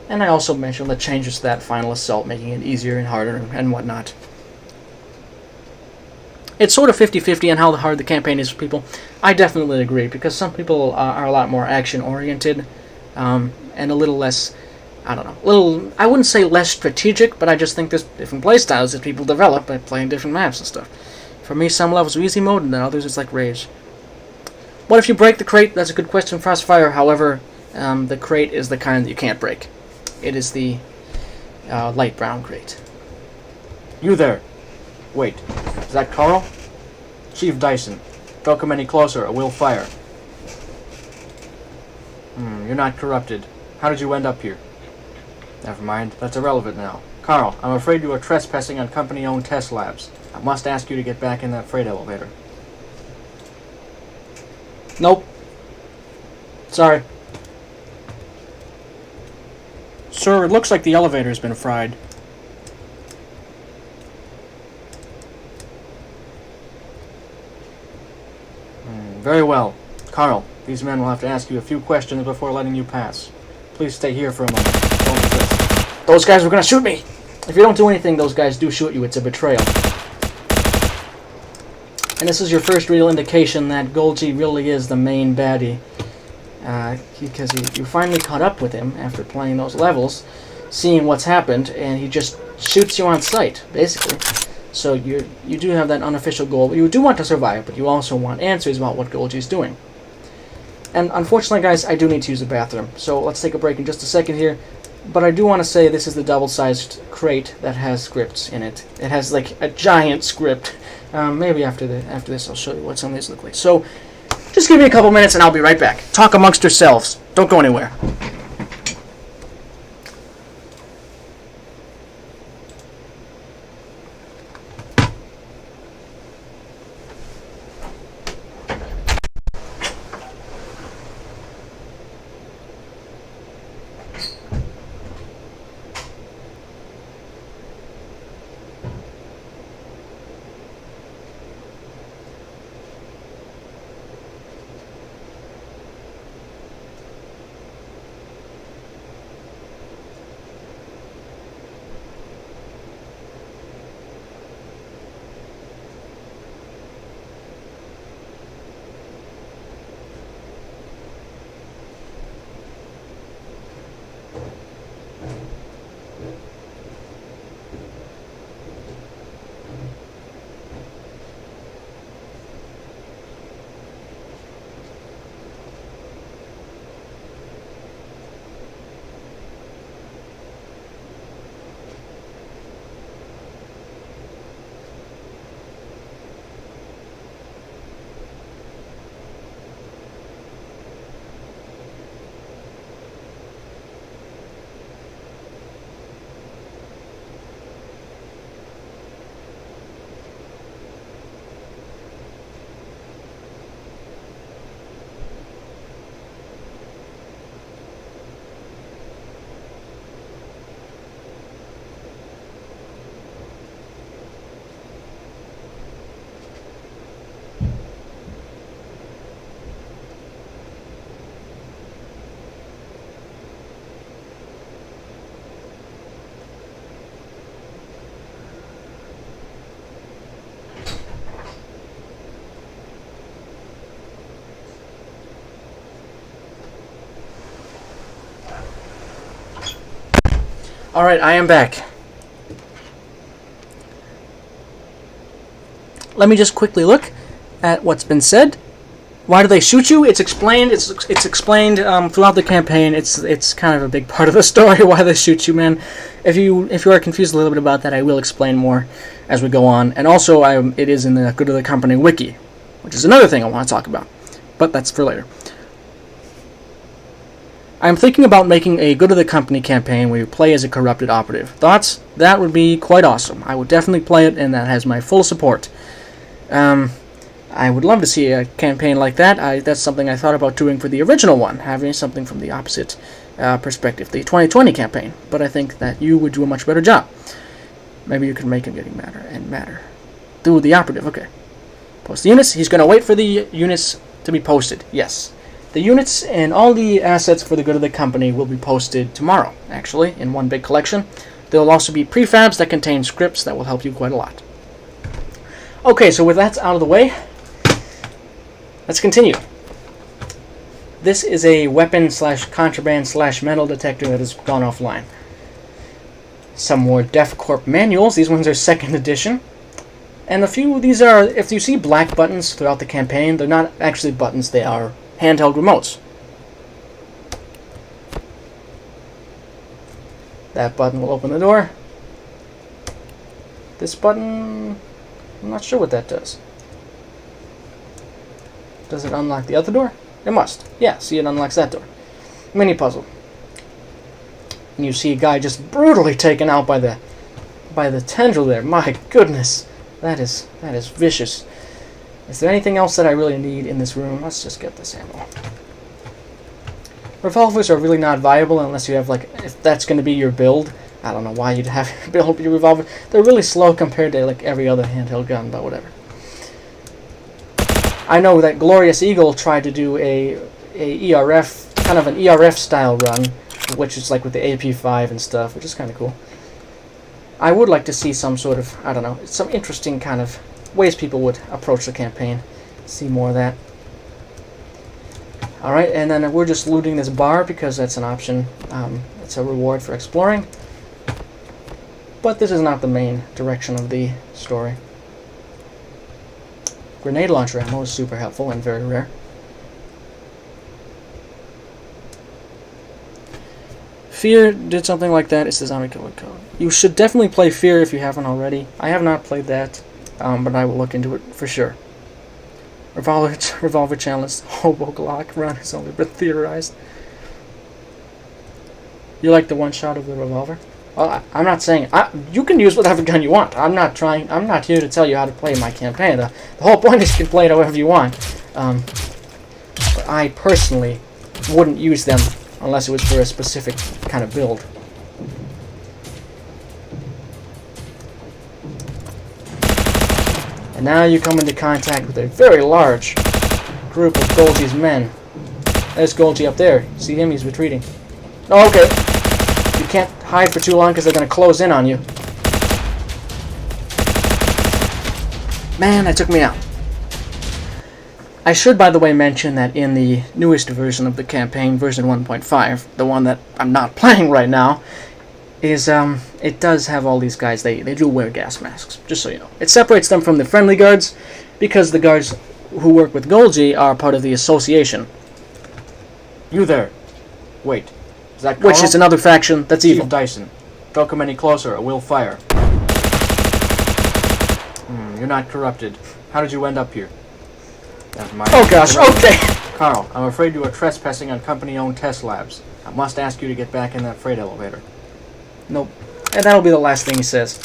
And I also mentioned the changes to that final assault, making it easier and harder and whatnot. It's sort of 50-50 on how hard the campaign is for people. I definitely agree, because some people are a lot more action-oriented and a little less, I don't know, I wouldn't say less strategic, but I just think there's different playstyles that people develop by playing different maps and stuff. For me, some levels are easy mode, and then others it's like Rage. What if you break the crate? That's a good question, Frostfire. However, the crate is the kind that you can't break. It is the light brown crate. You there. Wait, is that Carl? Chief Dyson. Don't come any closer or we'll fire. You're not corrupted. How did you end up here? Never mind, that's irrelevant now. Carl, I'm afraid you are trespassing on company-owned test labs. I must ask you to get back in that freight elevator. Nope. Sorry. Sir, it looks like the elevator's been fried. Very well. Carl, these men will have to ask you a few questions before letting you pass. Please stay here for a moment. Don't resist. Those guys were gonna shoot me! If you don't do anything, those guys do shoot you. It's a betrayal. And this is your first real indication that Golgi really is the main baddie. Because you finally caught up with him after playing those levels, seeing what's happened, and he just shoots you on sight, basically. So you do have that unofficial goal. You do want to survive, but you also want answers about what Golgi's doing. And unfortunately, guys, I do need to use the bathroom. So let's take a break in just a second here. But I do want to say this is the double-sized crate that has scripts in it. It has like a giant script. Maybe after this I'll show you what some of these look like. So just give me a couple minutes and I'll be right back. Talk amongst yourselves. Don't go anywhere. Alright, I am back. Let me just quickly look at what's been said. Why do they shoot you? It's explained. It's explained throughout the campaign. It's kind of a big part of the story why they shoot you, man. If you are confused a little bit about that, I will explain more as we go on. And also, it is in the Good of the Company wiki, which is another thing I want to talk about. But that's for later. I'm thinking about making a Good of the Company campaign where you play as a corrupted operative. Thoughts? That would be quite awesome. I would definitely play it, and that has my full support. I would love to see a campaign like that. That's something I thought about doing for the original one, having something from the opposite perspective, the 2020 campaign, but I think that you would do a much better job. Maybe you can make him getting madder and madder. Do the operative, okay. Post the units. He's going to wait for the units to be posted. Yes. The units and all the assets for the good of the company will be posted tomorrow, actually, in one big collection. There will also be prefabs that contain scripts that will help you quite a lot. Okay, so with that out of the way, let's continue. This is a weapon/contraband/metal detector that has gone offline. Some more DefCorp manuals. These ones are 2nd edition. And a few of these are, if you see black buttons throughout the campaign, they're not actually buttons, they are handheld remotes. That button will open the door. This button, I'm not sure what that does. Does it unlock the other door? It must. Yeah, see, it unlocks that door. Mini puzzle. And you see a guy just brutally taken out by the tendril there. My goodness. That is vicious. Is there anything else that I really need in this room? Let's just get this ammo. Revolvers are really not viable unless you have, like, if that's going to be your build. I don't know why you'd have build your revolver. They're really slow compared to, like, every other handheld gun, but whatever. I know that Glorious Eagle tried to do a ERF, kind of an ERF style run, which is like with the AP5 and stuff, which is kind of cool. I would like to see some sort of, I don't know, some interesting kind of ways people would approach the campaign. See more of that. Alright, and then we're just looting this bar because that's an option. It's a reward for exploring. But this is not the main direction of the story. Grenade launcher ammo is super helpful and very rare. Fear did something like that. It's the zombie killer code. You should definitely play Fear if you haven't already. I have not played that, but I will look into it for sure. Revolver challenge. Hobo Glock run has only been theorized. You like the one shot of the revolver? Well, I'm not saying you can use whatever gun you want. I'm not here to tell you how to play my campaign. The whole point is you can play it however you want. But I personally wouldn't use them unless it was for a specific kind of build. And now you come into contact with a very large group of Golgi's men. There's Golgi up there. See him? He's retreating. Oh, okay. You can't hide for too long because they're going to close in on you. Man, that took me out. I should, by the way, mention that in the newest version of the campaign, version 1.5, the one that I'm not playing right now, is it does have all these guys. They do wear gas masks, just so you know. It separates them from the friendly guards because the guards who work with Golgi are part of the association. You there. Wait. Is that Carl? Which is another faction that's evil. Chief Dyson. Don't come any closer or we'll fire. You're not corrupted. How did you end up here? Oh gosh, okay. Carl, I'm afraid you are trespassing on company-owned test labs. I must ask you to get back in that freight elevator. Nope. And that'll be the last thing he says.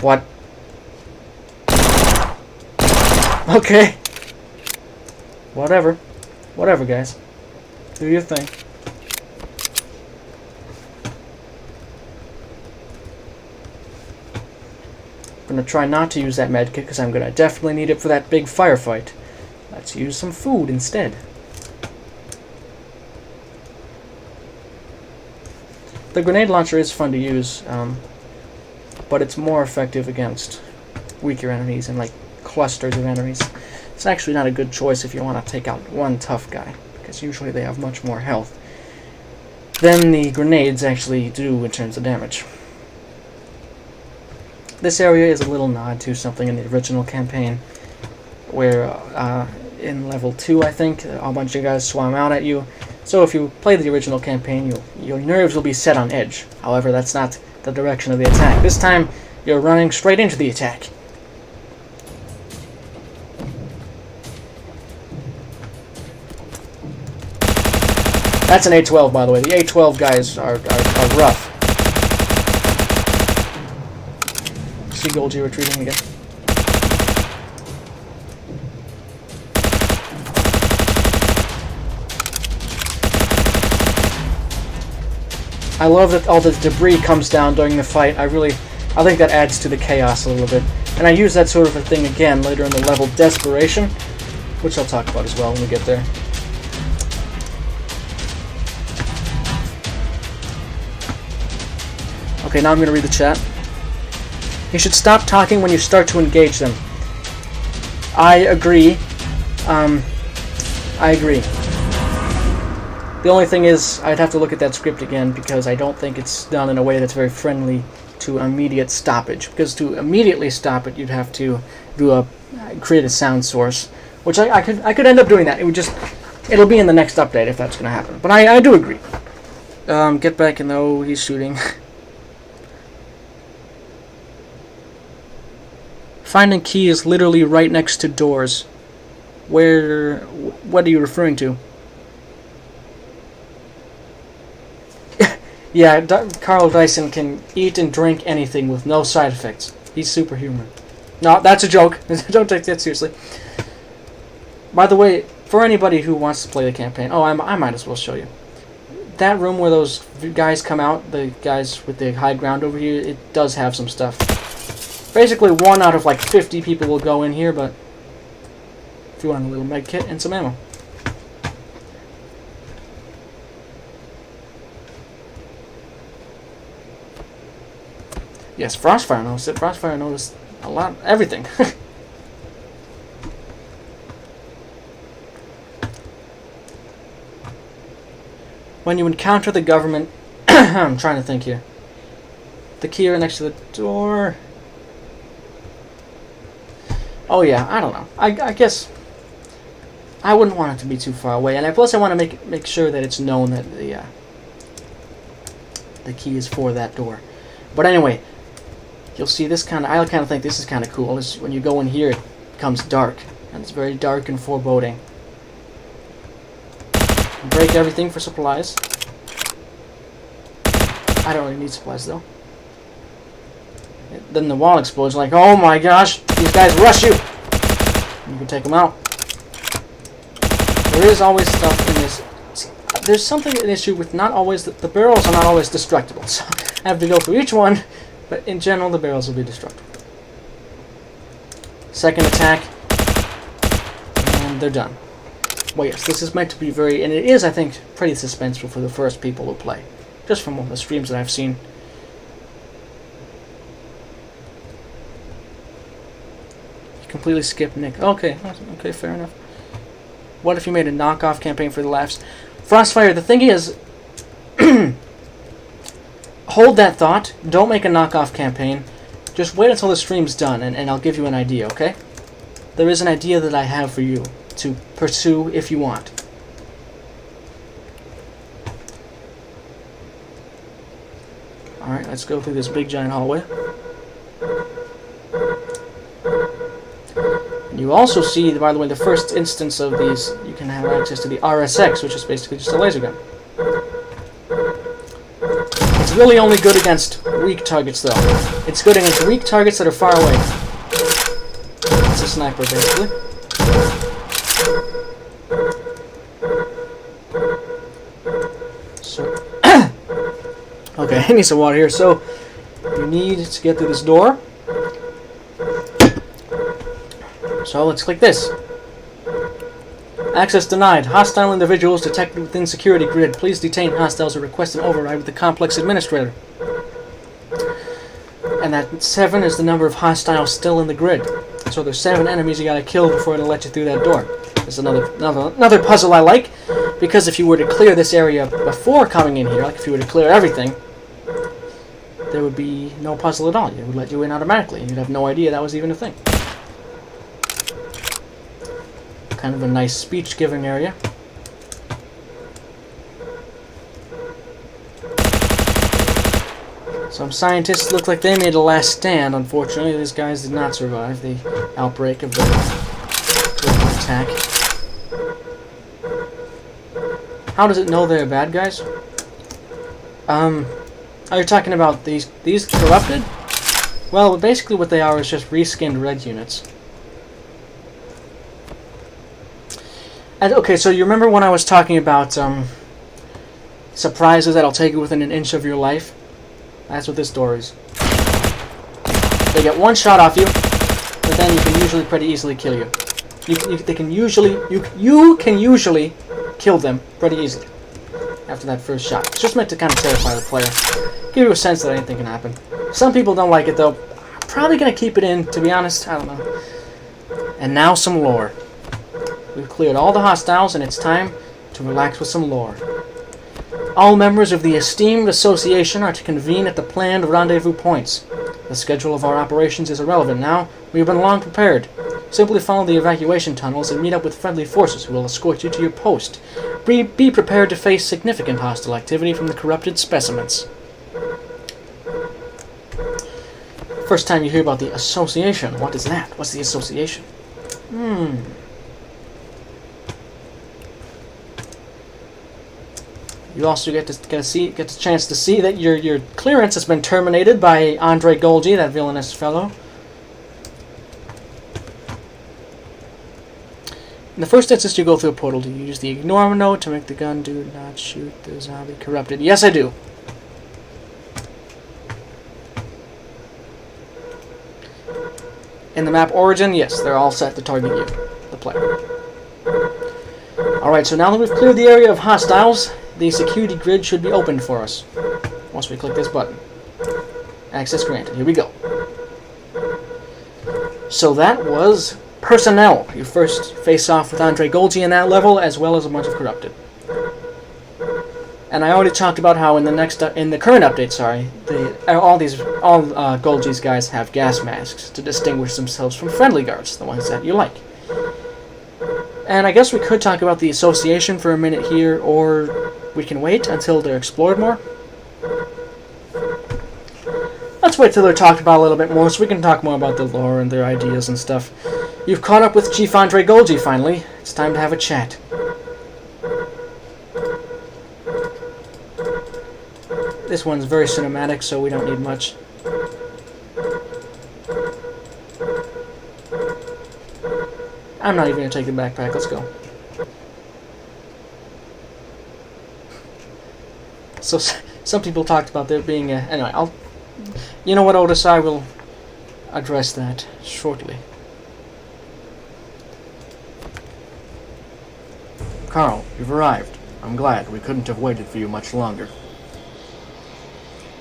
What? Okay. Whatever. Whatever, guys. Do your thing. I'm gonna try not to use that medkit because I'm gonna definitely need it for that big firefight. Let's use some food instead. The grenade launcher is fun to use, but it's more effective against weaker enemies and like clusters of enemies. It's actually not a good choice if you want to take out one tough guy, because usually they have much more health than the grenades actually do in terms of damage. This area is a little nod to something in the original campaign, where in level 2, I think. A bunch of guys swam out at you. So if you play the original campaign, your nerves will be set on edge. However, that's not the direction of the attack. This time, you're running straight into the attack. That's an A12, by the way. The A12 guys are rough. Seagull G retreating again. I love that all the debris comes down during the fight. I think that adds to the chaos a little bit. And I use that sort of a thing again later in the level Desperation, which I'll talk about as well when we get there. Okay, now I'm going to read the chat. You should stop talking when you start to engage them. I agree. I agree. The only thing is, I'd have to look at that script again because I don't think it's done in a way that's very friendly to immediate stoppage. Because to immediately stop it, you'd have to create a sound source, which I could end up doing that. It'll be in the next update if that's going to happen. But I do agree. Get back in though, he's shooting. Finding key is literally right next to doors. What are you referring to? Yeah, Carl Dyson can eat and drink anything with no side effects. He's superhuman. No, that's a joke. Don't take that seriously. By the way, for anybody who wants to play the campaign, I might as well show you. That room where those guys come out, the guys with the high ground over here, it does have some stuff. Basically, 1 out of like 50 people will go in here, but if you want a little med kit and some ammo. Yes, Frostfire noticed it. Frostfire noticed a lot, everything. When you encounter the government, I'm trying to think here. The key right next to the door. Oh yeah, I don't know. I guess I wouldn't want it to be too far away, and plus I want to make sure that it's known that the key is for that door. But anyway. You'll see this I kind of think this is kind of cool. Is when you go in here, it becomes dark, and it's very dark and foreboding. Break everything for supplies. I don't really need supplies though. Then the wall explodes. Like, oh my gosh, these guys rush you. You can take them out. There is always stuff in this. There's an issue with not always the barrels are not always destructible. So I have to go through each one. But in general, the barrels will be destructible. Second attack, and they're done. Well, yes, this is meant to be and it is, I think, pretty suspenseful for the first people who play. Just from all the streams that I've seen. You completely skipped Nick. Okay, fair enough. What if you made a knockoff campaign for the laughs? Frostfire, the thing is... Hold that thought. Don't make a knockoff campaign. Just wait until the stream's done, and I'll give you an idea, okay? There is an idea that I have for you to pursue if you want. Alright, let's go through this big giant hallway. And you also see, by the way, the first instance of these, you can have access to the RSX, which is basically just a laser gun. It's really only good against weak targets, though. It's good against weak targets that are far away. It's a sniper, basically. So, okay, I need some water here. So, you need to get through this door. So, let's click this. Access denied. Hostile individuals detected within security grid. Please detain hostiles or request an override with the complex administrator. And that 7 is the number of hostiles still in the grid. So there's 7 enemies you gotta kill before it'll let you through that door. There's another puzzle I like, because if you were to clear this area before coming in here, like if you were to clear everything, there would be no puzzle at all. It would let you in automatically, and you'd have no idea that was even a thing. Kind of a nice speech-giving area. Some scientists look like they made a last stand. Unfortunately, these guys did not survive the outbreak of the attack. How does it know they're bad guys? Are you talking about these corrupted? Well, basically what they are is just reskinned red units. And okay, so you remember when I was talking about surprises that'll take you within an inch of your life? That's what this door is. They get one shot off you, but then you can usually pretty easily kill you. You can usually kill them pretty easily after that first shot. It's just meant to kind of terrify the player, give you a sense that anything can happen. Some people don't like it though. I'm probably gonna keep it in, to be honest. I don't know. And now some lore. We've cleared all the hostiles, and it's time to relax with some lore. All members of the esteemed association are to convene at the planned rendezvous points. The schedule of our operations is irrelevant now. We have been long prepared. Simply follow the evacuation tunnels and meet up with friendly forces who will escort you to your post. Be prepared to face significant hostile activity from the corrupted specimens. First time you hear about the association. What is that? What's the association? You also get a chance to see that your clearance has been terminated by Andre Golgi, that villainous fellow. In the first instance, you go through a portal. Do you use the ignore node to make the gun do not shoot the zombie corrupted? Yes, I do. In the map origin, yes, they're all set to target you, the player. Alright, so now that we've cleared the area of hostiles, the security grid should be opened for us once we click this button. Access granted. Here we go. So that was personnel. You first face off with Andre Golgi in that level, as well as a bunch of corrupted. And I already talked about how in the current update, all Golgi's guys have gas masks to distinguish themselves from friendly guards, the ones that you like. And I guess we could talk about the association for a minute here, or we can wait until they're explored more. Let's wait till they're talked about a little bit more so we can talk more about the lore and their ideas and stuff. You've caught up with Chief Andre Golgi finally. It's time to have a chat. This one's very cinematic, so we don't need much. I'm not even going to take the backpack. Let's go. So, some people talked about there being a... Anyway, you know what, Otis? I will address that shortly. Carl, you've arrived. I'm glad. We couldn't have waited for you much longer.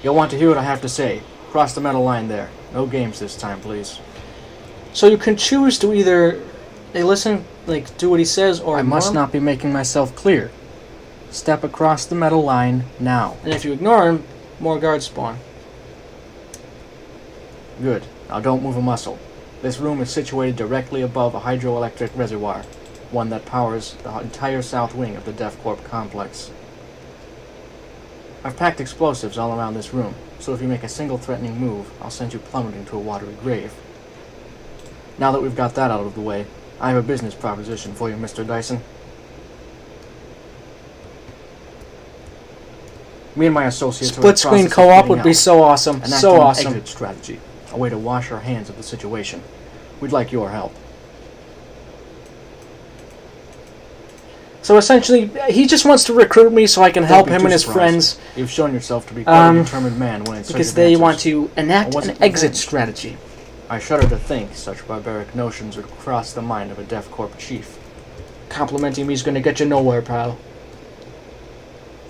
You'll want to hear what I have to say. Cross the metal line there. No games this time, please. So you can choose to either... listen, do what he says, or I must not be making myself clear. Step across the metal line now. And if you ignore him, more guards spawn. Good. Now don't move a muscle. This room is situated directly above a hydroelectric reservoir, one that powers the entire south wing of the DevCorp complex. I've packed explosives all around this room, so if you make a single threatening move, I'll send you plummeting to a watery grave. Now that we've got that out of the way, I have a business proposition for you, Mr. Dyson. Me and my associates... Split-screen co-op would be so awesome. So awesome. Exit strategy. A way to wash our hands of the situation. We'd like your help. So essentially, he just wants to recruit me so I can help him and his friends. You've shown yourself to be quite a determined man when it's because they want to enact an exit strategy. I shudder to think such barbaric notions would cross the mind of a DevCorp chief. Complimenting me is going to get you nowhere, pal.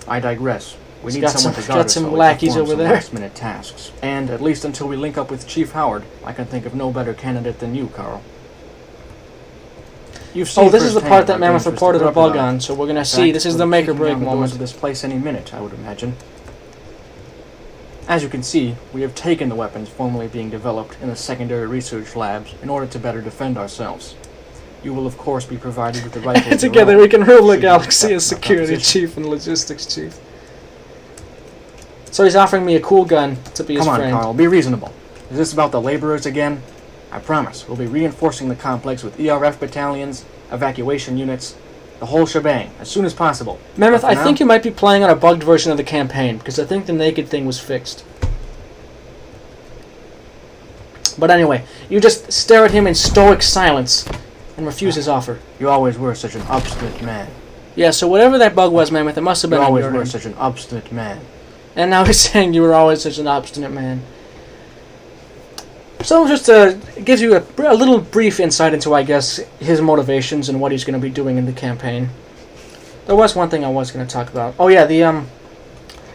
I digress. We need someone to guard us some while lackeys over there. Last-minute tasks. And at least until we link up with Chief Howard, I can think of no better candidate than you, Carl. You've seen this is the part that Mammoth reported a bug on, so we're going to see. This is the make or break moment of this place any minute, I would imagine. As you can see, we have taken the weapons formerly being developed in the secondary research labs in order to better defend ourselves. You will of course be provided with the rifle. of your Together own, we can rule the should you galaxy accept as my security proposition. chief and logistics chief. So he's offering me a cool gun to be his Come on, friend. Carl, be reasonable. Is this about the laborers again? I promise, we'll be reinforcing the complex with ERF battalions, evacuation units, the whole shebang, as soon as possible. Mammoth, But for I now- think you might be playing on a bugged version of the campaign, because I think the naked thing was fixed. But anyway, you just stare at him in stoic silence and refuse his offer. You always were such an obstinate man. Yeah, so whatever that bug was, Mammoth, it must have You been on always your were end. such an obstinate man. And now he's saying you were always such an obstinate man. So just gives you a little brief insight into, I guess, his motivations and what he's going to be doing in the campaign. There was one thing I was going to talk about. Oh yeah,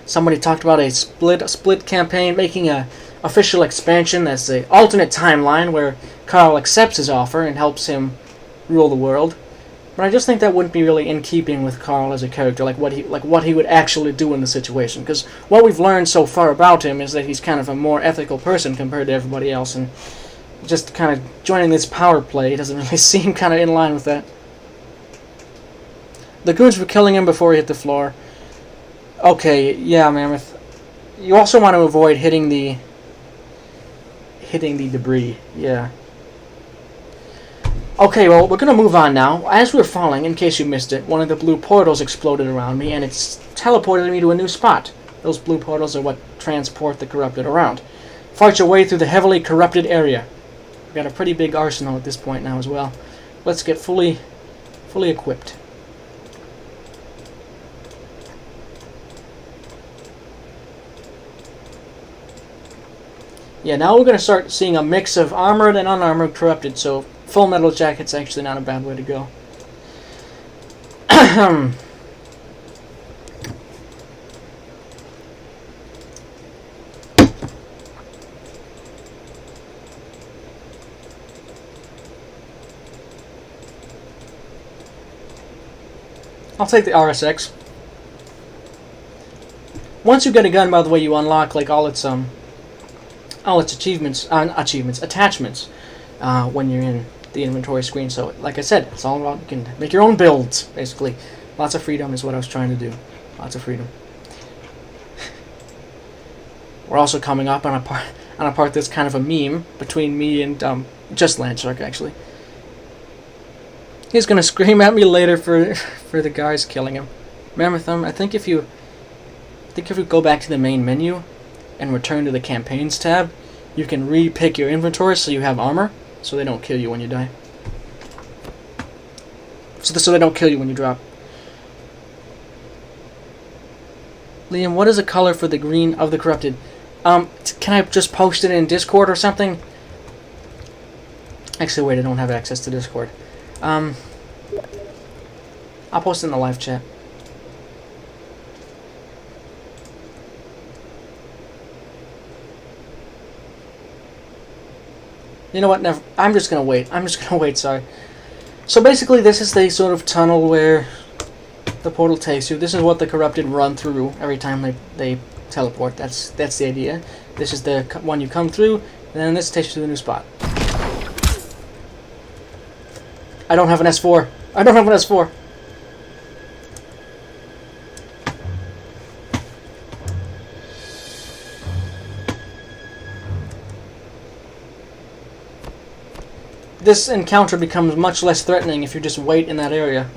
somebody talked about a split campaign, making a official expansion that's the alternate timeline where Carl accepts his offer and helps him rule the world. But I just think that wouldn't be really in keeping with Carl as a character, like what he would actually do in the situation. Because what we've learned so far about him is that he's kind of a more ethical person compared to everybody else, and just kind of joining this power play doesn't really seem kind of in line with that. The goons were killing him before he hit the floor. Okay, yeah, Mammoth. You also want to avoid hitting the debris. Yeah. Okay, well, we're going to move on now. As we're falling, in case you missed it, one of the blue portals exploded around me, and it's teleported me to a new spot. Those blue portals are what transport the corrupted around. Fight your way through the heavily corrupted area. We've got a pretty big arsenal at this point now as well. Let's get fully equipped. Yeah, now we're going to start seeing a mix of armored and unarmored corrupted, so full metal jacket's actually not a bad way to go. I'll take the RSX. Once you get a gun, by the way, you unlock like all its attachments when you're in the inventory screen. So, like I said, it's all about you can make your own builds, basically. Lots of freedom is what I was trying to do. Lots of freedom. We're also coming up on a part that's kind of a meme between me and just Landshark, actually. He's gonna scream at me later for the guys killing him. Mammoth, I think if you go back to the main menu and return to the campaigns tab, you can re-pick your inventory so you have armor, so they don't kill you when you die. So they don't kill you when you drop. Liam, what is the color for the green of the corrupted? Can I just post it in Discord or something? Actually, wait, I don't have access to Discord. I'll post it in the live chat. You know what? Never. I'm just gonna wait. Sorry. So basically, this is the sort of tunnel where the portal takes you. This is what the corrupted run through every time they teleport. That's the idea. This is the one you come through, and then this takes you to the new spot. I don't have an S4. This encounter becomes much less threatening if you just wait in that area.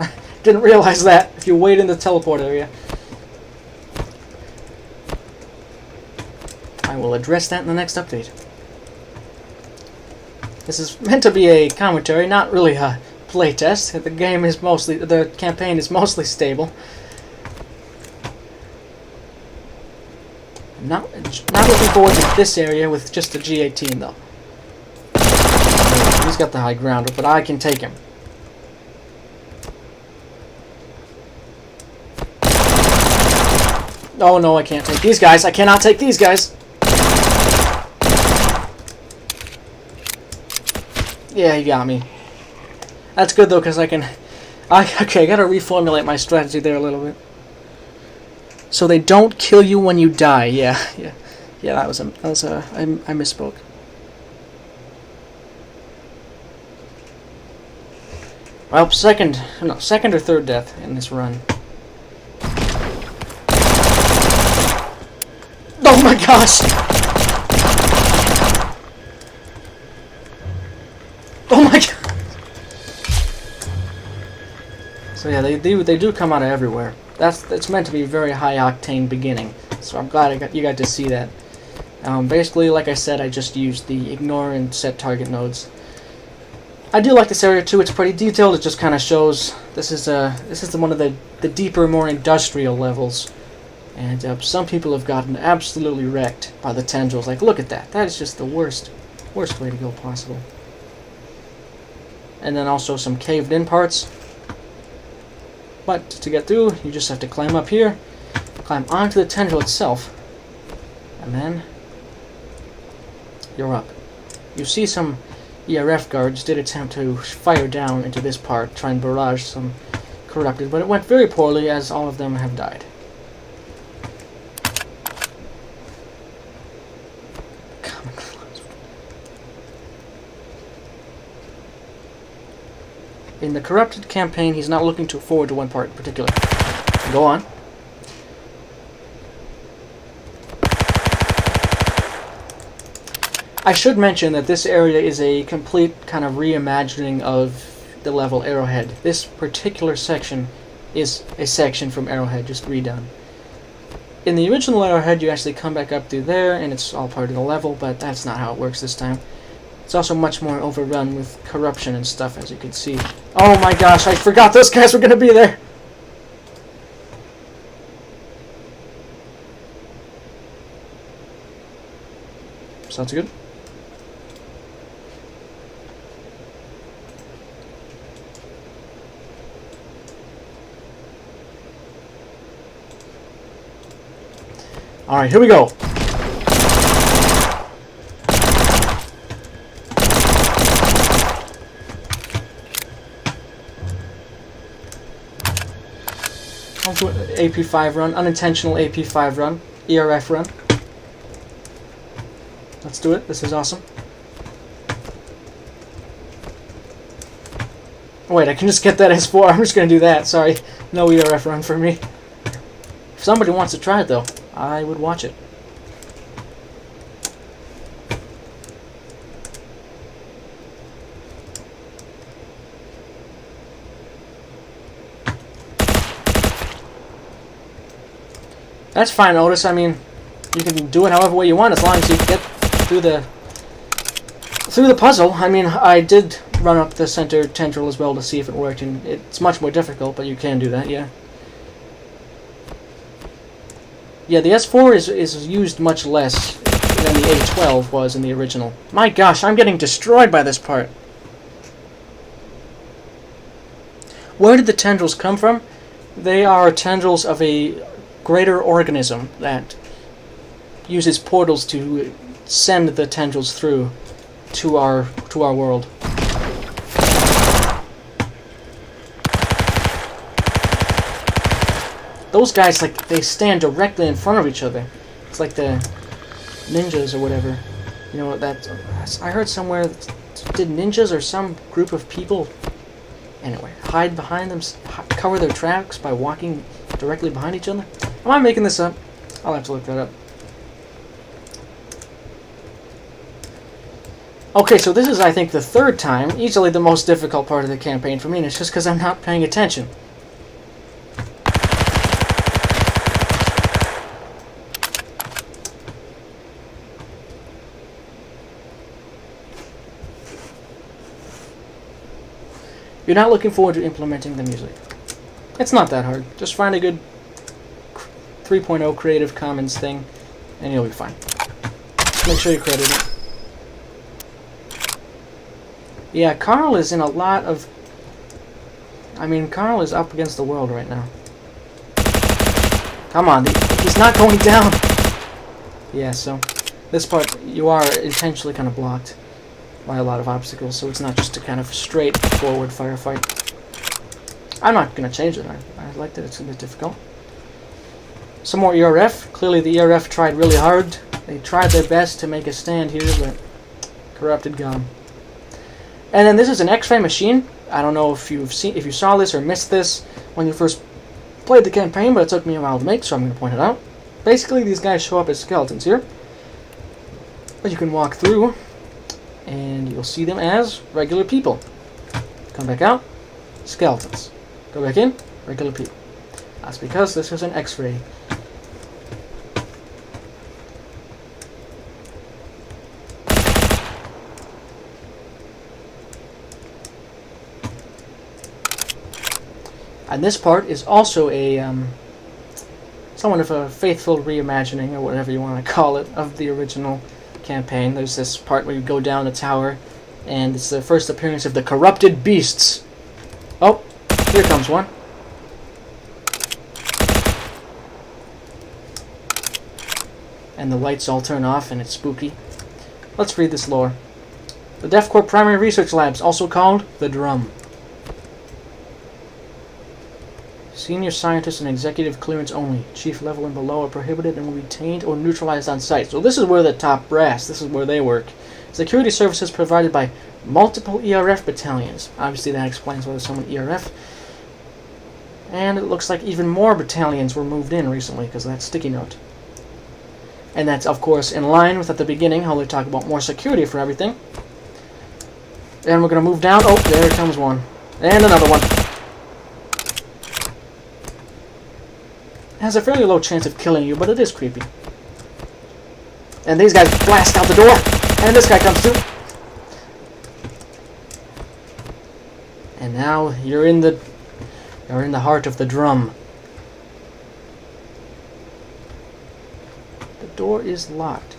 Didn't realize that. If you wait in the teleport area. I will address that in the next update. This is meant to be a commentary, not really a playtest. The campaign is mostly stable. Not looking forward to this area with just the G18 though. He's got the high ground, but I can take him. Oh no, I can't take these guys. I cannot take these guys. Yeah, he got me. That's good though, because I gotta reformulate my strategy there a little bit. So they don't kill you when you die. Yeah. I misspoke. Well, second or third death in this run. Oh my gosh! Oh my god! So yeah, they do come out of everywhere. It's meant to be a very high octane beginning. So I'm glad you got to see that. Basically, like I said, I just used the ignore and set target nodes. I do like this area too. It's pretty detailed. It just kind of shows this is one of the deeper, more industrial levels, and some people have gotten absolutely wrecked by the tendrils. Like, look at that. That is just the worst way to go possible. And then also some caved-in parts. But to get through, you just have to climb up here, climb onto the tendril itself, and then you're up. You see some ERF guards did attempt to fire down into this part, try and barrage some corrupted, but it went very poorly as all of them have died. In the corrupted campaign, he's not looking forward to one part in particular. Go on. I should mention that this area is a complete kind of reimagining of the level Arrowhead. This particular section is a section from Arrowhead, just redone. In the original Arrowhead, you actually come back up through there, and it's all part of the level, but that's not how it works this time. It's also much more overrun with corruption and stuff, as you can see. Oh my gosh, I forgot those guys were going to be there! Sounds good. Alright, here we go. I'll do an AP5 run, unintentional AP5 run, ERF run. Let's do it, this is awesome. Oh, wait, I can just get that S4, I'm just gonna do that, sorry. No ERF run for me. If somebody wants to try it though, I would watch it. That's fine, Otis. I mean, you can do it however way you want as long as you get through the puzzle. I mean, I did run up the center tendril as well to see if it worked, and it's much more difficult, but you can do that, yeah. Yeah, the S4 is used much less than the A12 was in the original. My gosh, I'm getting destroyed by this part. Where did the tendrils come from? They are tendrils of a greater organism that uses portals to send the tendrils through to our world. Those guys, like, they stand directly in front of each other. It's like the ninjas or whatever. You know, that I heard somewhere, did ninjas or some group of people, anyway, hide behind them, cover their tracks by walking directly behind each other? Am I making this up? I'll have to look that up. Okay, so this is, I think, the third time, easily the most difficult part of the campaign for me, and it's just because I'm not paying attention. You're not looking forward to implementing the music. It's not that hard. Just find a good 3.0 Creative Commons thing, and you'll be fine. Make sure you credit it. Yeah, Carl is in a lot of... I mean, Carl is up against the world right now. Come on, he's not going down! Yeah, so this part, you are intentionally kind of blocked by a lot of obstacles, so it's not just a kind of straightforward firefight. I'm not going to change it. I like that it's a bit difficult. Some more ERF. Clearly the ERF tried really hard. They tried their best to make a stand here, but corrupted gone. And then this is an X-ray machine. I don't know if you saw this or missed this when you first played the campaign, but it took me a while to make, so I'm going to point it out. Basically, these guys show up as skeletons here, but you can walk through, and you'll see them as regular people. Come back out, skeletons. Go back in, regular people. That's because this is an X-ray. And this part is also a somewhat of a faithful reimagining, or whatever you want to call it, of the original campaign. There's this part where you go down the tower, and it's the first appearance of the corrupted beasts. Oh, here comes one. And the lights all turn off, and it's spooky. Let's read this lore. The Def Corp Primary Research Labs, also called the Drum. Senior scientists and executive clearance only. Chief level and below are prohibited and will be detained or neutralized on site. So this is where the top brass, this is where they work. Security services provided by multiple ERF battalions. Obviously that explains why there's so many ERF. And it looks like even more battalions were moved in recently because of that sticky note. And that's, of course, in line with at the beginning how they talk about more security for everything. And we're going to move down. Oh, there comes one. And another one. Has a fairly low chance of killing you, but it is creepy. And these guys blast out the door, and this guy comes too. And now you're in the heart of the drum. The door is locked.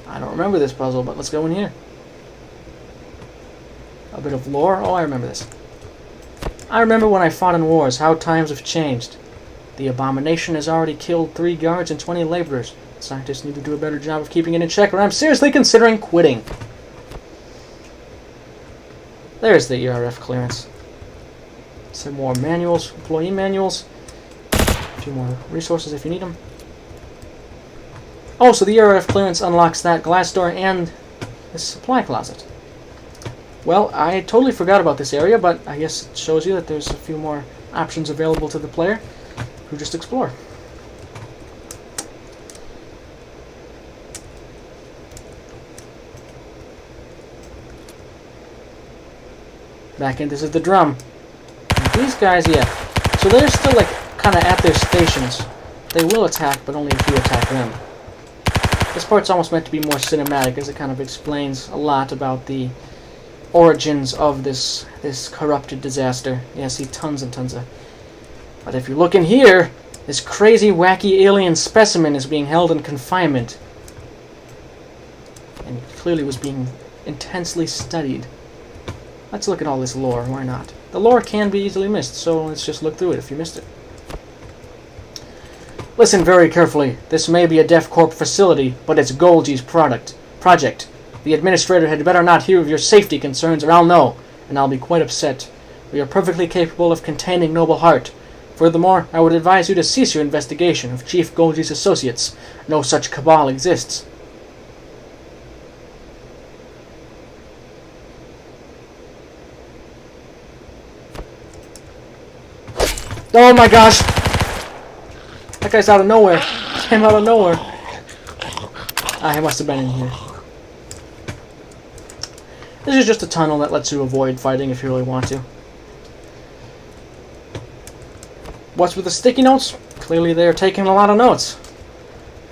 I don't remember this puzzle, but let's go in here. A bit of lore. Oh, I remember this. I remember when I fought in wars, how times have changed. The abomination has already killed 3 guards and 20 laborers. Scientists need to do a better job of keeping it in check, or I'm seriously considering quitting. There's the ERF clearance. Some more manuals, employee manuals. A few more resources if you need them. Oh, so the ERF clearance unlocks that glass door and this supply closet. Well, I totally forgot about this area, but I guess it shows you that there's a few more options available to the player who just explore. Back in, this is the drum. And these guys, yeah. So they're still like kind of at their stations. They will attack, but only if you attack them. This part's almost meant to be more cinematic, as it kind of explains a lot about the origins of this corrupted disaster. Yeah, see tons and tons of... But if you look in here, this crazy, wacky alien specimen is being held in confinement. And clearly was being intensely studied. Let's look at all this lore, why not? The lore can be easily missed, so let's just look through it if you missed it. Listen very carefully. This may be a Def Corp facility, but it's Golgi's project. The administrator had better not hear of your safety concerns, or I'll know, and I'll be quite upset. We are perfectly capable of containing Noble Hart. Furthermore, I would advise you to cease your investigation of Chief Golgi's associates. No such cabal exists. Oh my gosh! That guy's out of nowhere. Came out of nowhere. Ah, he must have been in here. This is just a tunnel that lets you avoid fighting if you really want to. What's with the sticky notes? Clearly they're taking a lot of notes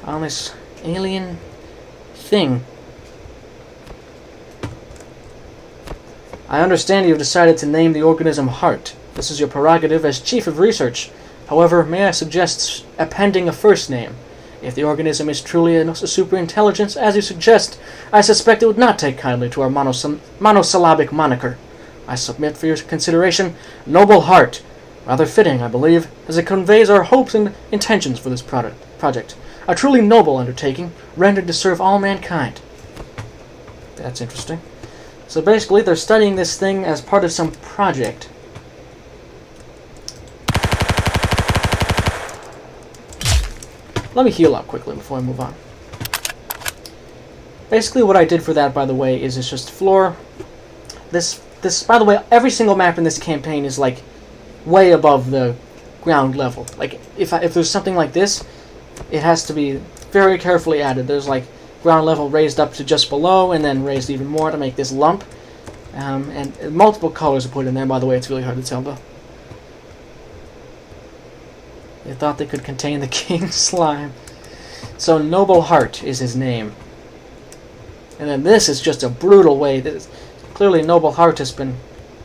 on this alien thing. I understand you've decided to name the organism Hart. This is your prerogative as Chief of Research. However, may I suggest appending a first name? If the organism is truly a superintelligence, as you suggest, I suspect it would not take kindly to our monosyllabic moniker. I submit for your consideration Noble Hart. Rather fitting, I believe, as it conveys our hopes and intentions for this project. A truly noble undertaking, rendered to serve all mankind. That's interesting. So basically, they're studying this thing as part of some project. Let me heal up quickly before I move on. Basically what I did for that, by the way, is it's just floor. This this, by the way, every single map in this campaign is like way above the ground level. Like if there's something like this, it has to be very carefully added. There's like ground level raised up to just below, and then raised even more to make this lump. And multiple colors are put in there. By the way, it's really hard to tell though. They thought they could contain the king slime. So Noble Hart is his name. And then this is just a brutal way. Clearly Noble Hart has been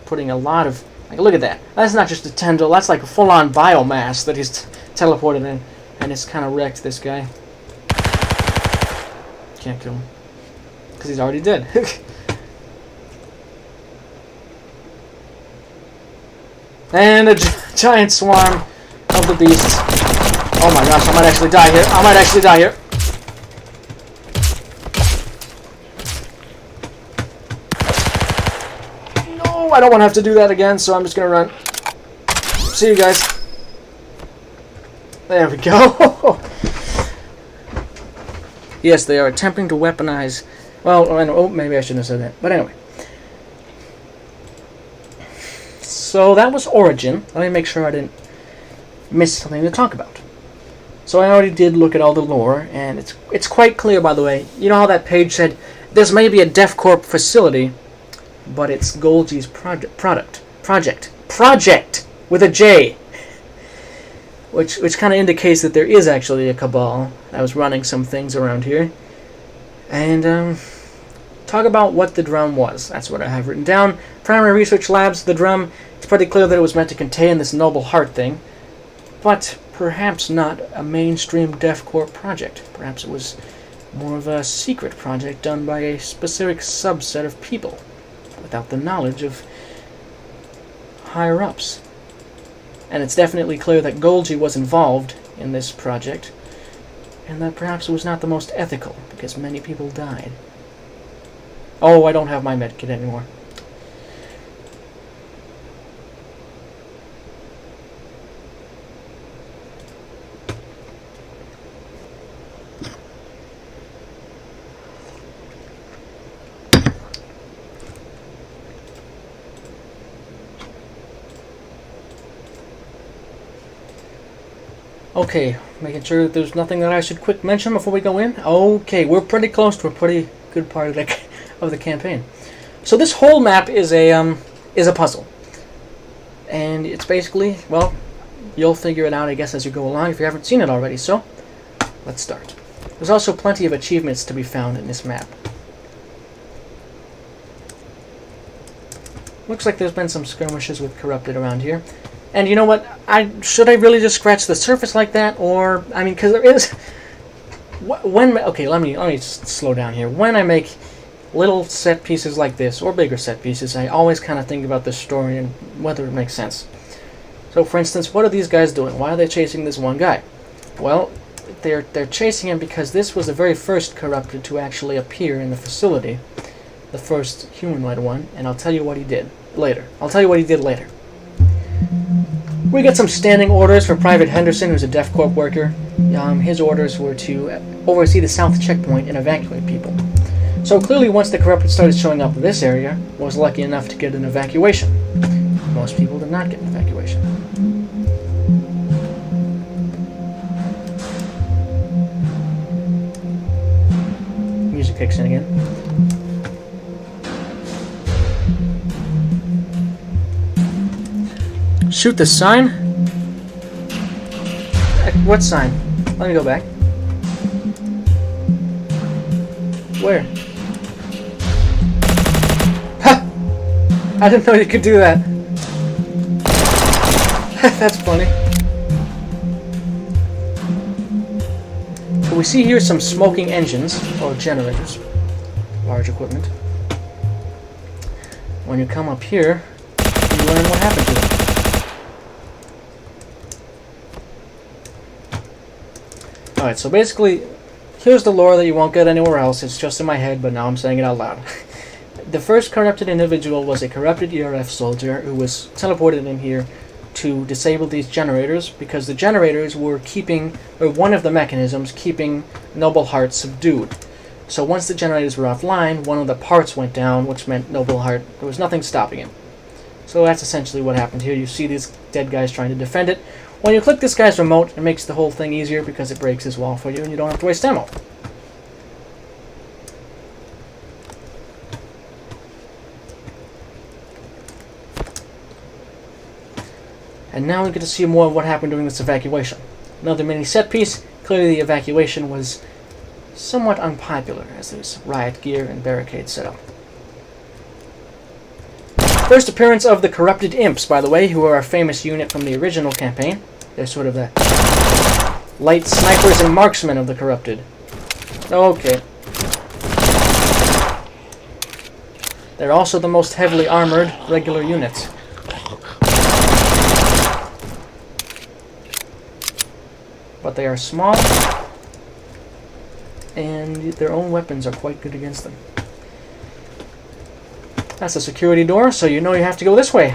putting a lot of... Like, look at that. That's not just a tendril. That's like a full-on biomass that he's teleported in. And it's kind of wrecked this guy. Can't kill him. Because he's already dead. And a giant swarm of the beasts. Oh my gosh, I might actually die here. I might actually die here. No, I don't want to have to do that again, so I'm just going to run. See you guys. There we go. Yes, they are attempting to weaponize... Well, oh, maybe I shouldn't have said that. But anyway. So that was Origin. Let me make sure I didn't miss something to talk about. So I already did look at all the lore, and it's quite clear, by the way. You know how that page said, there's maybe a DevCorp facility, but it's Golgi's project with a J, which kind of indicates that there is actually a cabal that was running some things around here. And talk about what the drum was. That's what I have written down. Primary Research Labs, the drum. It's pretty clear that it was meant to contain this Noble Hart thing, but perhaps not a mainstream DevCorp project. Perhaps it was more of a secret project done by a specific subset of people, without the knowledge of higher-ups. And it's definitely clear that Golgi was involved in this project, and that perhaps it was not the most ethical, because many people died. Oh, I don't have my medkit anymore. Okay, making sure that there's nothing that I should quick mention before we go in. Okay, we're pretty close to a pretty good part of the campaign. So this whole map is a puzzle, and it's basically, well, you'll figure it out, I guess, as you go along if you haven't seen it already. So let's start. There's also plenty of achievements to be found in this map. Looks like there's been some skirmishes with Corrupted around here. And you know what? Should I really just scratch the surface like that, or I mean, because there is. Okay, let me just slow down here. When I make little set pieces like this, or bigger set pieces, I always kind of think about the story and whether it makes sense. So, for instance, what are these guys doing? Why are they chasing this one guy? Well, they're chasing him because this was the very first Corrupted to actually appear in the facility, the first humanoid one, and I'll tell you what he did later. We get some standing orders for Private Henderson, who's a DevCorp worker. His orders were to oversee the south checkpoint and evacuate people. So clearly once the Corrupted started showing up in this area, was lucky enough to get an evacuation. Most people did not get an evacuation. Music kicks in again. Shoot the sign? What sign? Let me go back. Where? Ha! I didn't know you could do that. That's funny. So we see here some smoking engines, or generators. Large equipment. When you come up here, you learn what happened to them. Alright, so basically, here's the lore that you won't get anywhere else. It's just in my head, but now I'm saying it out loud. The first Corrupted individual was a Corrupted ERF soldier who was teleported in here to disable these generators, because the generators were keeping, or one of the mechanisms, keeping Noble Hart subdued. So once the generators were offline, one of the parts went down, which meant Noble Hart, there was nothing stopping him. So that's essentially what happened here. You see these dead guys trying to defend it. When you click this guy's remote, it makes the whole thing easier because it breaks his wall for you and you don't have to waste ammo. And now we get to see more of what happened during this evacuation. Another mini set piece. Clearly the evacuation was somewhat unpopular as there's riot gear and barricades set up. First appearance of the Corrupted Imps, by the way, who are a famous unit from the original campaign. They're sort of the light snipers and marksmen of the Corrupted. Okay. They're also the most heavily armored regular units. But they are small, and their own weapons are quite good against them. That's a security door, so you know you have to go this way.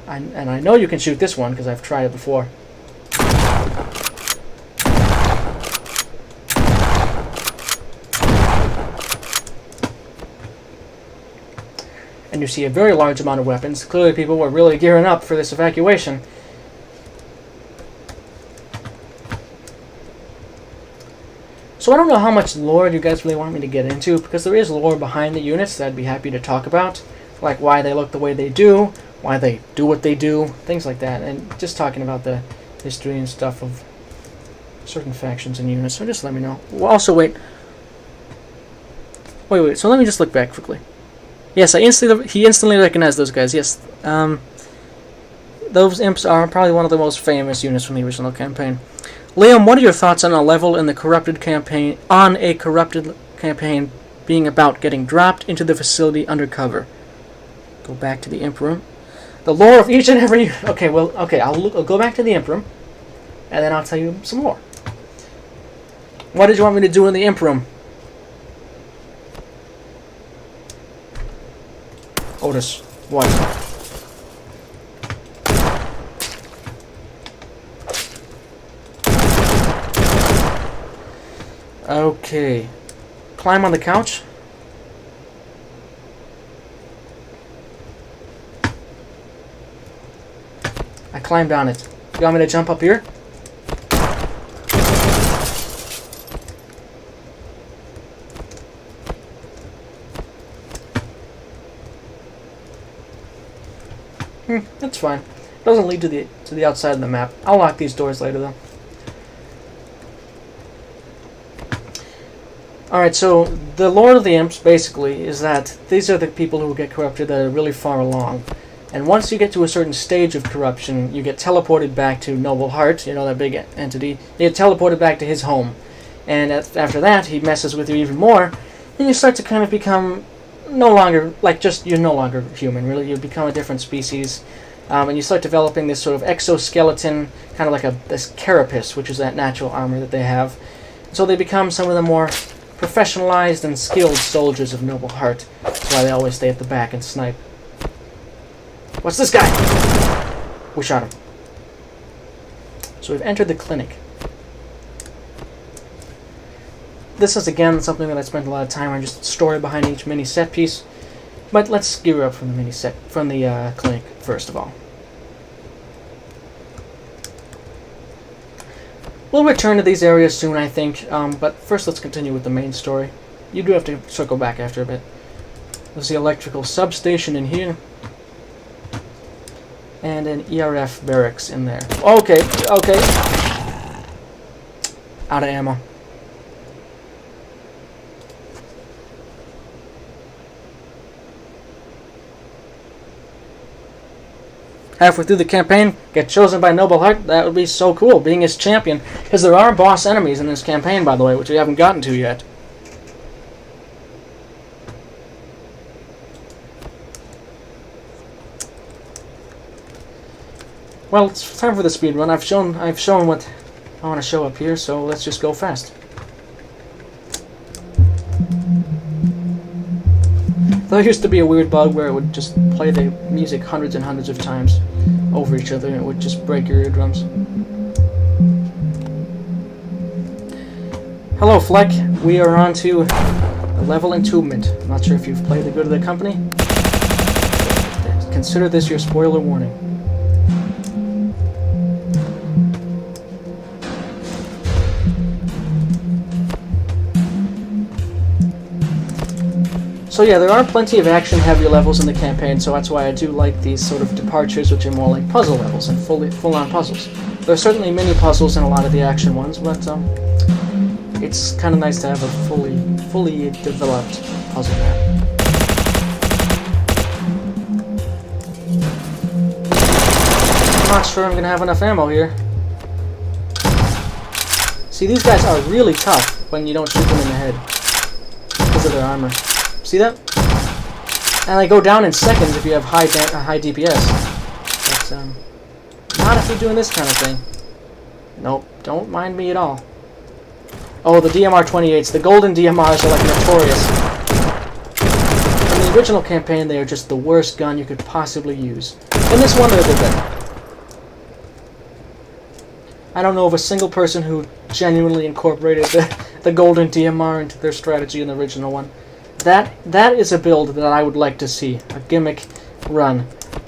And I know you can shoot this one, because I've tried it before. And you see a very large amount of weapons. Clearly people were really gearing up for this evacuation. So I don't know how much lore you guys really want me to get into, because there is lore behind the units that I'd be happy to talk about. Like why they look the way they do, why they do what they do, things like that. And just talking about the history and stuff of certain factions and units. So just let me know. Well, also, wait, so let me just look back quickly. Yes, he instantly recognized those guys, yes. Those imps are probably one of the most famous units from the original campaign. Liam, what are your thoughts on a level in the Corrupted campaign, being about getting dropped into the facility undercover? Go back to the imp room. The lore of each and every... I'll go back to the imp room, and then I'll tell you some more. What did you want me to do in the imp room? Otis, what? Okay. Climb on the couch. I climbed on it. You want me to jump up here? That's fine. It doesn't lead to the outside of the map. I'll lock these doors later though. Alright, so the Lord of the Imps basically is that these are the people who get corrupted that are really far along. And once you get to a certain stage of corruption, you get teleported back to Noble Hart, you know, that big entity. You get teleported back to his home. And after that, he messes with you even more, and you start to kind of become no longer, you're no longer human, really. You become a different species. And you start developing this sort of exoskeleton, kind of like this carapace, which is that natural armor that they have. So they become some of the more professionalized and skilled soldiers of Noble Hart. That's why they always stay at the back and snipe. What's this guy? We shot him. So we've entered the clinic. This is again something that I spent a lot of time on, just story behind each mini set piece. But let's gear up from the clinic first of all. We'll return to these areas soon, I think, but first let's continue with the main story. You do have to circle back after a bit. There's the electrical substation in here. And an ERF barracks in there. Okay. Out of ammo. Halfway through the campaign, get chosen by Noble Hart. That would be so cool, being his champion. Because there are boss enemies in this campaign, by the way, which we haven't gotten to yet. Well, it's time for the speed run. I've shown what I want to show up here, so let's just go fast. There used to be a weird bug where it would just play the music hundreds and hundreds of times over each other, and it would just break your eardrums. Hello, Fleck. We are on to level Entombment. I'm not sure if you've played The Good of the Company. Consider this your spoiler warning. So yeah, there are plenty of action-heavy levels in the campaign, so that's why I do like these sort of departures, which are more like puzzle levels and full-on puzzles. There are certainly mini puzzles in a lot of the action ones, but it's kind of nice to have a fully developed puzzle map. I'm not sure I'm gonna have enough ammo here. See, these guys are really tough when you don't shoot them in the head because of their armor. See that? And they go down in seconds if you have high DPS. But not if you're doing this kind of thing. Nope, don't mind me at all. Oh, the DMR-28s. The golden DMRs are like notorious. In the original campaign, they are just the worst gun you could possibly use. In this one, they're good. I don't know of a single person who genuinely incorporated the golden DMR into their strategy in the original one. That is a build that I would like to see. A gimmick run.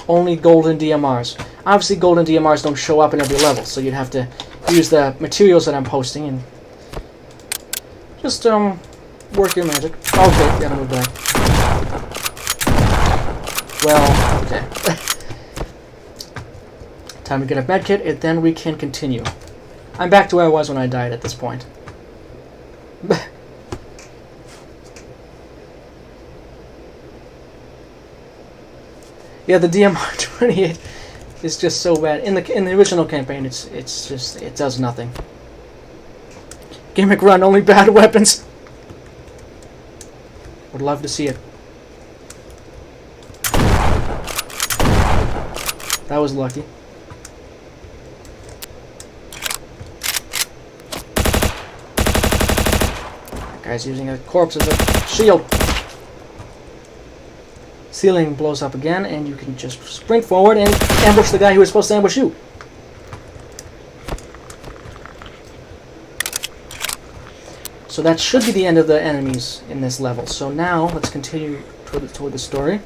Only golden DMRs. Obviously, golden DMRs don't show up in every level, so you'd have to use the materials that I'm posting and just work your magic. Okay, gotta move back. Well, okay. Time to get a medkit, and then we can continue. I'm back to where I was when I died at this point. Yeah, the DMR-28 is just so bad. In the original campaign, it does nothing. Gimmick run, only bad weapons. Would love to see it. That was lucky. That guy's using a corpse as a shield. Ceiling blows up again, and you can just sprint forward and ambush the guy who was supposed to ambush you. So that should be the end of the enemies in this level. So now, let's continue toward the story.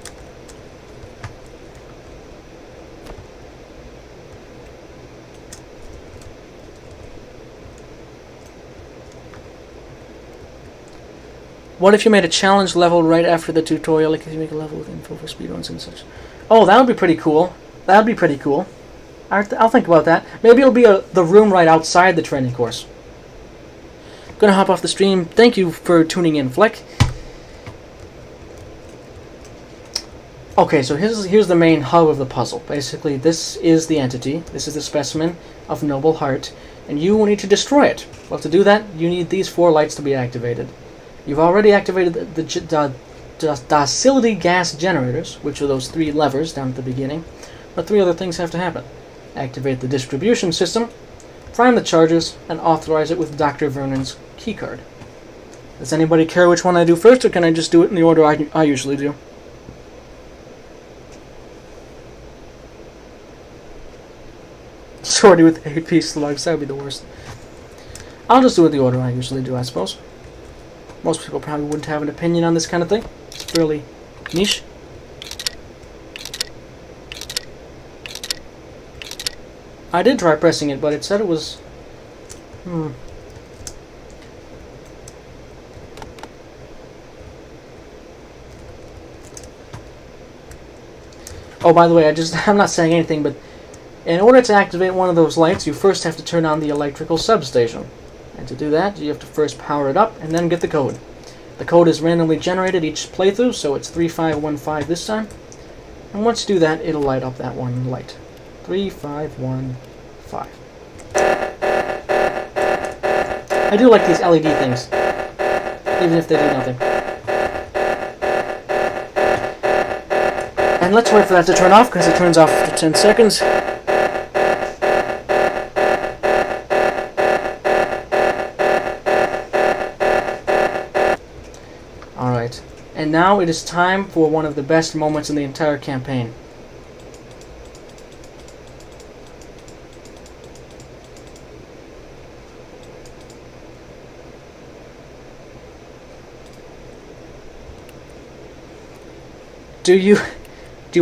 What if you made a challenge level right after the tutorial? Like if you make a level with info for speedruns and such. Oh, that would be pretty cool. That would be pretty cool. I'll think about that. Maybe it'll be the room right outside the training course. Gonna hop off the stream. Thank you for tuning in, Fleck. Okay, so here's the main hub of the puzzle. Basically, this is the entity. This is the specimen of Noble Hart, and you will need to destroy it. Well, to do that, you need these 4 lights to be activated. You've already activated the docility gas generators, which are those 3 levers down at the beginning, but 3 other things have to happen. Activate the distribution system, prime the charges, and authorize it with Dr. Vernon's keycard. Does anybody care which one I do first, or can I just do it in the order I usually do? Shorty with 8 piece slugs, that would be the worst. I'll just do it the order I usually do, I suppose. Most people probably wouldn't have an opinion on this kind of thing. It's fairly niche. I did try pressing it, but it said it was... Oh, by the way, I'm not saying anything, but in order to activate one of those lights, you first have to turn on the electrical substation. And to do that, you have to first power it up and then get the code. The code is randomly generated each playthrough, so it's 3515 this time. And once you do that, it'll light up that one light. 3515. I do like these LED things, even if they do nothing. And let's wait for that to turn off, because it turns off after 10 seconds. Alright, and now it is time for one of the best moments in the entire campaign. Do you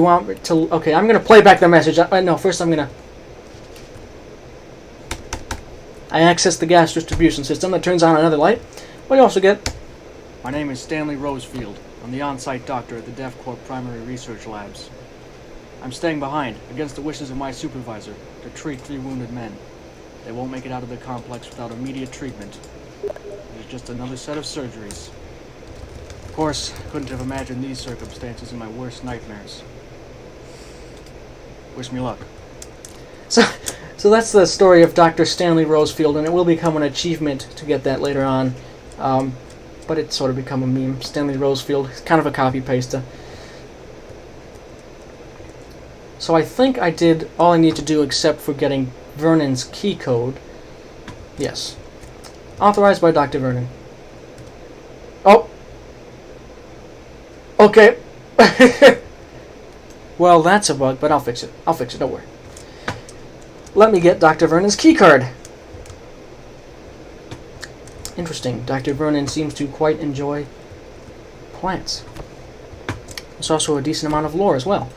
want me to... Okay, I'm going to play back the message. No, first I'm going to... I access the gas distribution system that turns on another light. What do you also get? My name is Stanley Rosefield. I'm the on-site doctor at the DevCorp Primary Research Labs. I'm staying behind, against the wishes of my supervisor, to treat 3 wounded men. They won't make it out of the complex without immediate treatment. It's just another set of surgeries. Of course, couldn't have imagined these circumstances in my worst nightmares. Wish me luck. So that's the story of Dr. Stanley Rosefield, and it will become an achievement to get that later on. But it's sort of become a meme. Stanley Rosefield, it's kind of a copy-paste. So I think I did all I need to do except for getting Vernon's key code. Yes. Authorized by Dr. Vernon. Oh! Okay. Well, that's a bug, but I'll fix it. Don't worry. Let me get Dr. Vernon's key card. Interesting. Dr. Vernon seems to quite enjoy plants. There's also a decent amount of lore as well.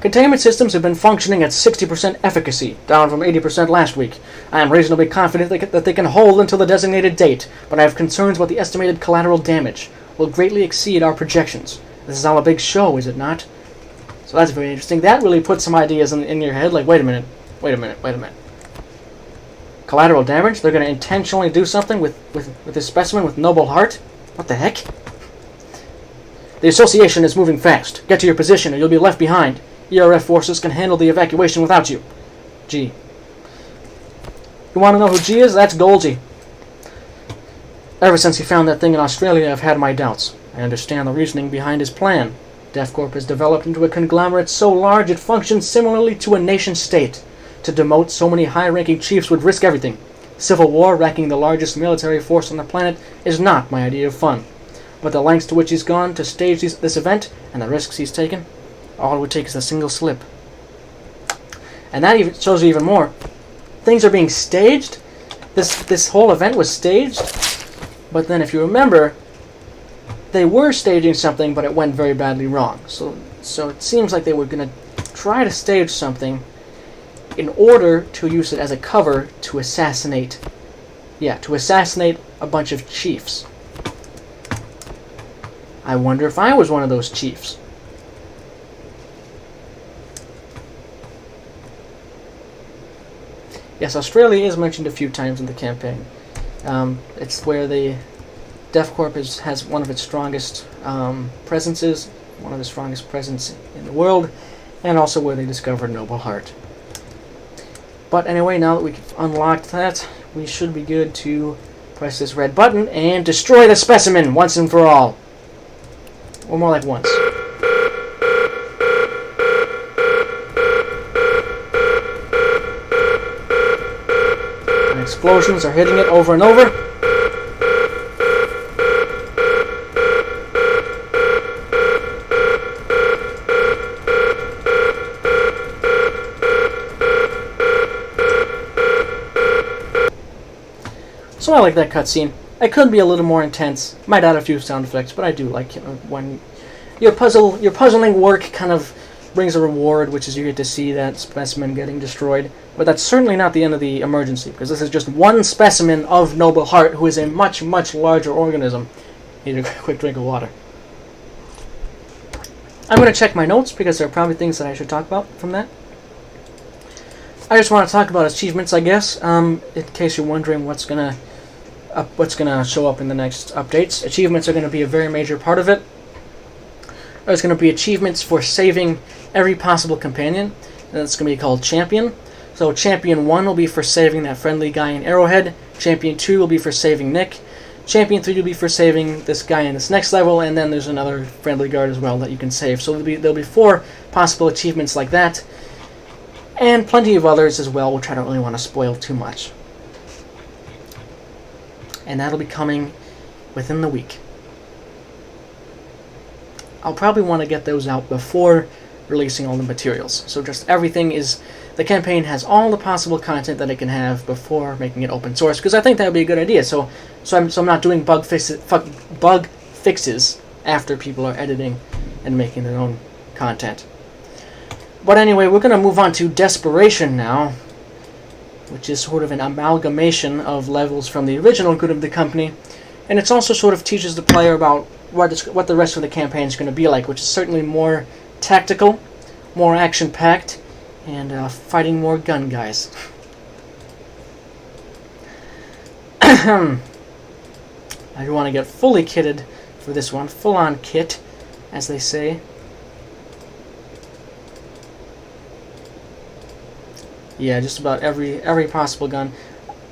Containment systems have been functioning at 60% efficacy, down from 80% last week. I am reasonably confident that they can hold until the designated date, but I have concerns about the estimated collateral damage. Will greatly exceed our projections. This is all a big show, is it not? So that's very interesting. That really puts some ideas in your head, like, wait a minute. Collateral damage? They're going to intentionally do something with this specimen with Noble Hart? What the heck? The association is moving fast. Get to your position or you'll be left behind. ERF forces can handle the evacuation without you. G. You want to know who G is? That's Golgi. Ever since he found that thing in Australia, I've had my doubts. I understand the reasoning behind his plan. DevCorp has developed into a conglomerate so large it functions similarly to a nation-state. To demote so many high-ranking chiefs would risk everything. Civil war, wrecking the largest military force on the planet, is not my idea of fun. But the lengths to which he's gone to stage this event, and the risks he's taken, all it would take is a single slip. And that even shows you even more. Things are being staged. This whole event was staged. But then if you remember, they were staging something, but it went very badly wrong. So it seems like they were going to try to stage something in order to use it as a cover to assassinate a bunch of chiefs. I wonder if I was one of those chiefs. Yes, Australia is mentioned a few times in the campaign. It's where the DevCorp has one of its strongest presences, one of the strongest presence in the world, and also where they discovered Noble Hart. But anyway, now that we've unlocked that, we should be good to press this red button and destroy the specimen once and for all. Or more like once. And explosions are hitting it over and over. So I like that cutscene. It could be a little more intense. Might add a few sound effects, but I do like when your puzzling work kind of brings a reward, which is you get to see that specimen getting destroyed. But that's certainly not the end of the emergency, because this is just one specimen of Noble Hart, who is a much, much larger organism. Need a quick drink of water. I'm going to check my notes, because there are probably things that I should talk about from that. I just want to talk about achievements, I guess, in case you're wondering what's gonna show up in the next updates. Achievements are going to be a very major part of it. There's going to be achievements for saving every possible companion, and that's going to be called Champion. So Champion 1 will be for saving that friendly guy in Arrowhead. Champion 2 will be for saving Nick. Champion 3 will be for saving this guy in this next level, and then there's another friendly guard as well that you can save. So there'll be 4 possible achievements like that, and plenty of others as well, which I don't really want to spoil too much. And that'll be coming within the week. I'll probably want to get those out before releasing all the materials. So just everything is... The campaign has all the possible content that it can have before making it open source, because I think that would be a good idea. So I'm not doing bug fixes after people are editing and making their own content. But anyway, we're going to move on to Desperation now, which is sort of an amalgamation of levels from the original Good of the Company, and it also sort of teaches the player about what the rest of the campaign is going to be like, which is certainly more tactical, more action-packed, and fighting more gun guys. I want to get fully kitted for this one, full-on kit, as they say. Yeah, just about every possible gun.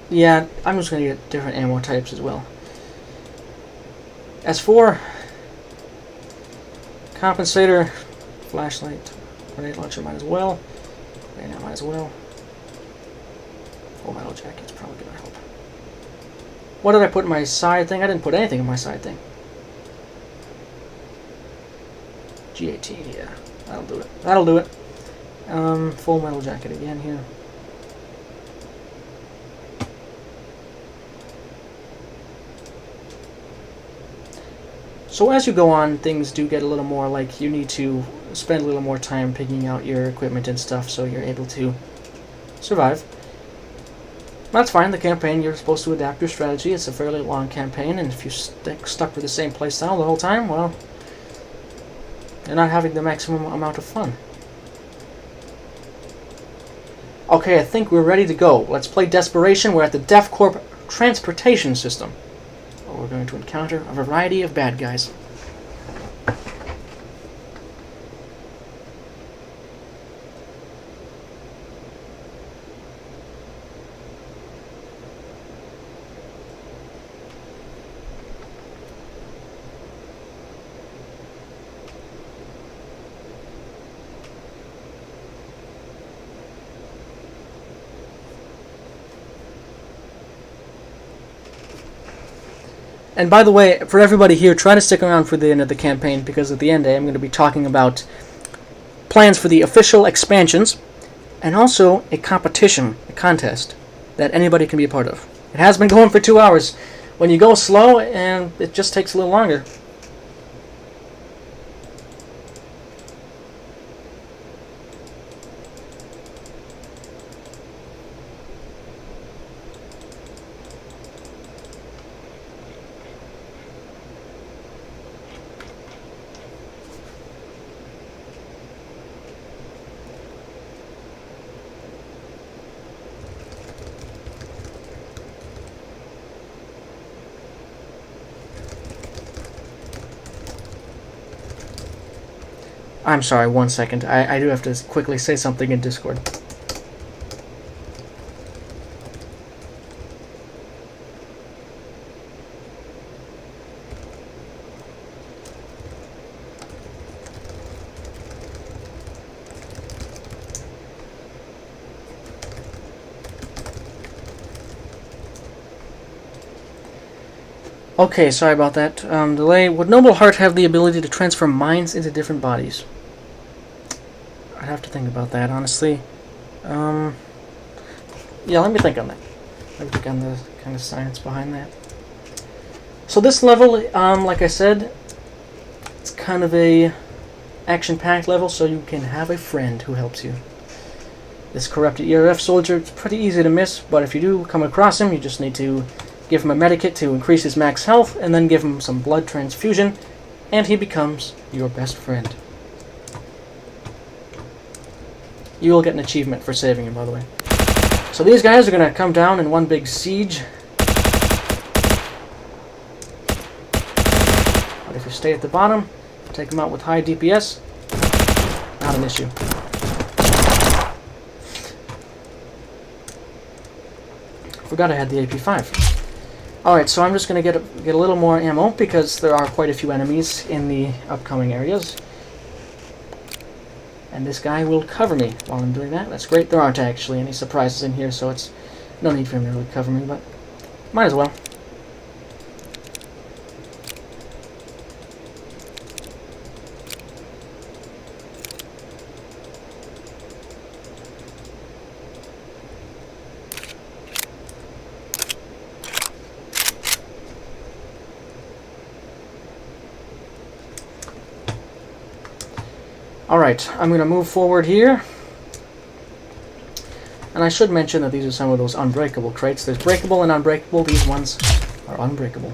Yeah, I'm just going to get different ammo types as well. As for compensator, flashlight, grenade launcher might as well. Grenade might as well. Full metal jacket's probably going to help. What did I put in my side thing? I didn't put anything in my side thing. G18, yeah. That'll do it. That'll do it. Full metal jacket again here. So as you go on, things do get a little more like you need to spend a little more time picking out your equipment and stuff so you're able to survive. That's fine, the campaign, you're supposed to adapt your strategy. It's a fairly long campaign, and if you're stuck with the same playstyle the whole time, well, you're not having the maximum amount of fun. Okay, I think we're ready to go. Let's play Desperation. We're at the DEFCORP transportation system. We're going to encounter a variety of bad guys. And by the way, for everybody here, try to stick around for the end of the campaign, because at the end I'm going to be talking about plans for the official expansions, and also a competition, a contest, that anybody can be a part of. It has been going for 2 hours. When you go slow, and it just takes a little longer. I'm sorry, 1 second. I do have to quickly say something in Discord. Okay, sorry about that delay. Would Noble Hart have the ability to transfer minds into different bodies? I'd have to think about that, honestly. Yeah, let me think on that. Let me think on the kind of science behind that. So this level, like I said, it's kind of a action-packed level, so you can have a friend who helps you. This corrupted ERF soldier, it's pretty easy to miss, but if you do come across him, you just need to give him a medikit to increase his max health, and then give him some blood transfusion, and he becomes your best friend. You will get an achievement for saving him, by the way. So these guys are going to come down in one big siege. But if you stay at the bottom, take them out with high DPS, not an issue. Forgot I had the AP5. Alright, so I'm just going to get a little more ammo, because there are quite a few enemies in the upcoming areas. And this guy will cover me while I'm doing that. That's great. There aren't actually any surprises in here, so it's no need for him to really cover me, but might as well. Alright, I'm going to move forward here. And I should mention that these are some of those unbreakable crates. There's breakable and unbreakable. These ones are unbreakable.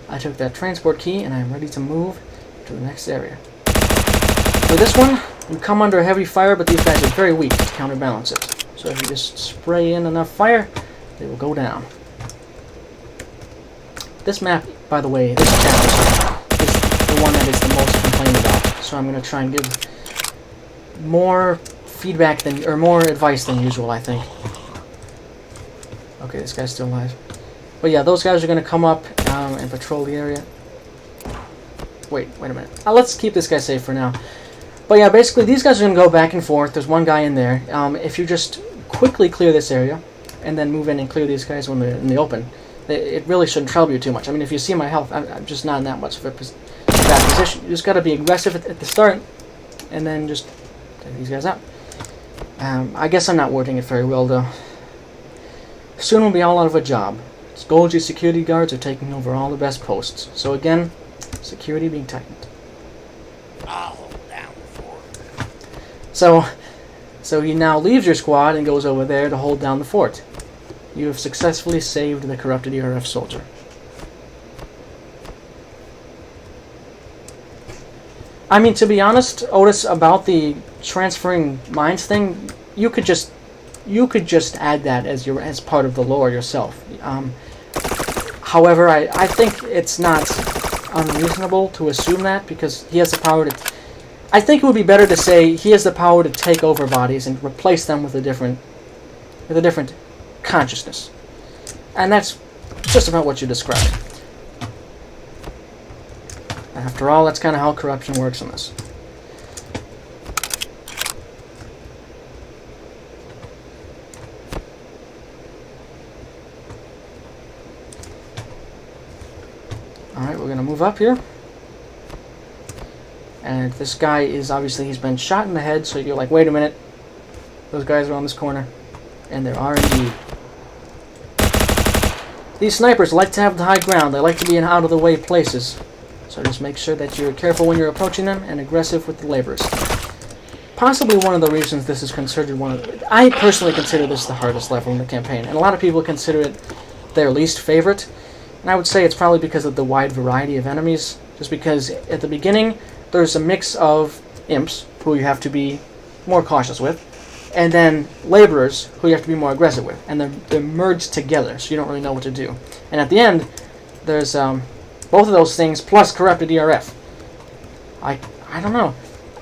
I took that transport key and I'm ready to move to the next area. For this one, you come under heavy fire, but these guys are very weak to counterbalance it. So if you just spray in enough fire, they will go down. This map, by the way, this challenge is the one that is the most complained about. So I'm going to try and give more feedback than, or more advice than usual, I think. Okay, this guy's still alive. But yeah, those guys are going to come up and patrol the area. Wait a minute. Let's keep this guy safe for now. But yeah, basically these guys are going to go back and forth. There's one guy in there. If you just quickly clear this area and then move in and clear these guys when they're in the open, it really shouldn't trouble you too much. I mean, if you see my health, I'm just not in that much of a bad position. You just got to be aggressive at the start and then just take these guys out. I guess I'm not wording it very well, though. Soon we'll be all out of a job. Golgi security guards are taking over all the best posts. So again, security being tightened. I'll hold down the fort. So he now leaves your squad and goes over there to hold down the fort. You have successfully saved the corrupted ERF soldier. I mean, to be honest, Otis, about the transferring minds thing, you could just add that as part of the lore yourself. However, I think it's not unreasonable to assume that, because he has the power to... I think it would be better to say he has the power to take over bodies and replace them with a different consciousness. And that's just about what you described. After all, that's kind of how corruption works in this. Alright, we're going to move up here. And this guy is obviously, he's been shot in the head, so you're like, wait a minute. Those guys are on this corner. And there are indeed. These snipers like to have the high ground. They like to be in out-of-the-way places. So just make sure that you're careful when you're approaching them and aggressive with the laborers. Possibly one of the reasons this is considered I personally consider this the hardest level in the campaign. And a lot of people consider it their least favorite. And I would say it's probably because of the wide variety of enemies. Just because at the beginning, there's a mix of imps, who you have to be more cautious with, and then laborers, who you have to be more aggressive with. And they're merged together, so you don't really know what to do. And at the end, there's both of those things, plus corrupted ERF. I don't know.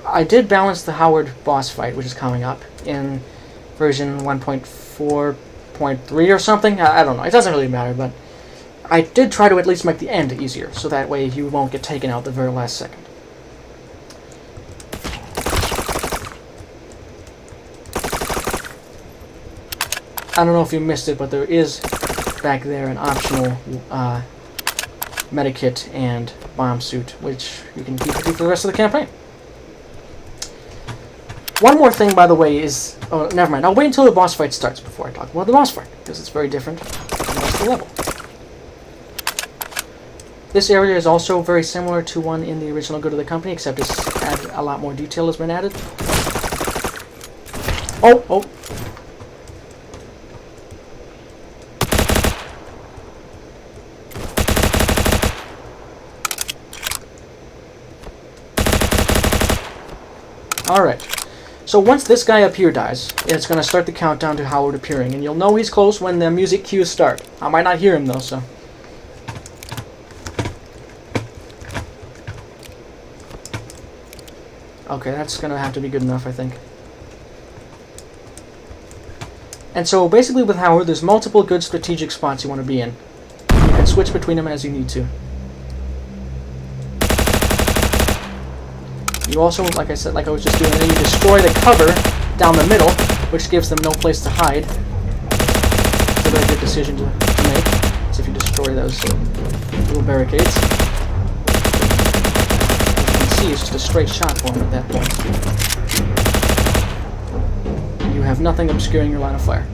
I did balance the Howard boss fight, which is coming up, in version 1.4.3 or something. I don't know. It doesn't really matter, but I did try to at least make the end easier, so that way you won't get taken out the very last second. I don't know if you missed it, but there is back there an optional medikit and bomb suit, which you can keep with you for the rest of the campaign. One more thing, by the way, is... Oh, never mind. I'll wait until the boss fight starts before I talk about the boss fight, because it's very different from the rest of the level. This area is also very similar to one in the original Good of the Company, except a lot more detail has been added. Oh! Alright, so once this guy up here dies, it's going to start the countdown to Howard appearing, and you'll know he's close when the music cues start. I might not hear him though, so... Okay, that's going to have to be good enough, I think. And so basically with Howard, there's multiple good strategic spots you want to be in. You can switch between them as you need to. You also, like I said, like I was just doing, you destroy the cover down the middle, which gives them no place to hide. It's a very good decision to make, so if you destroy those little barricades. As you can see, it's just a straight shot for them at that point. You have nothing obscuring your line of fire.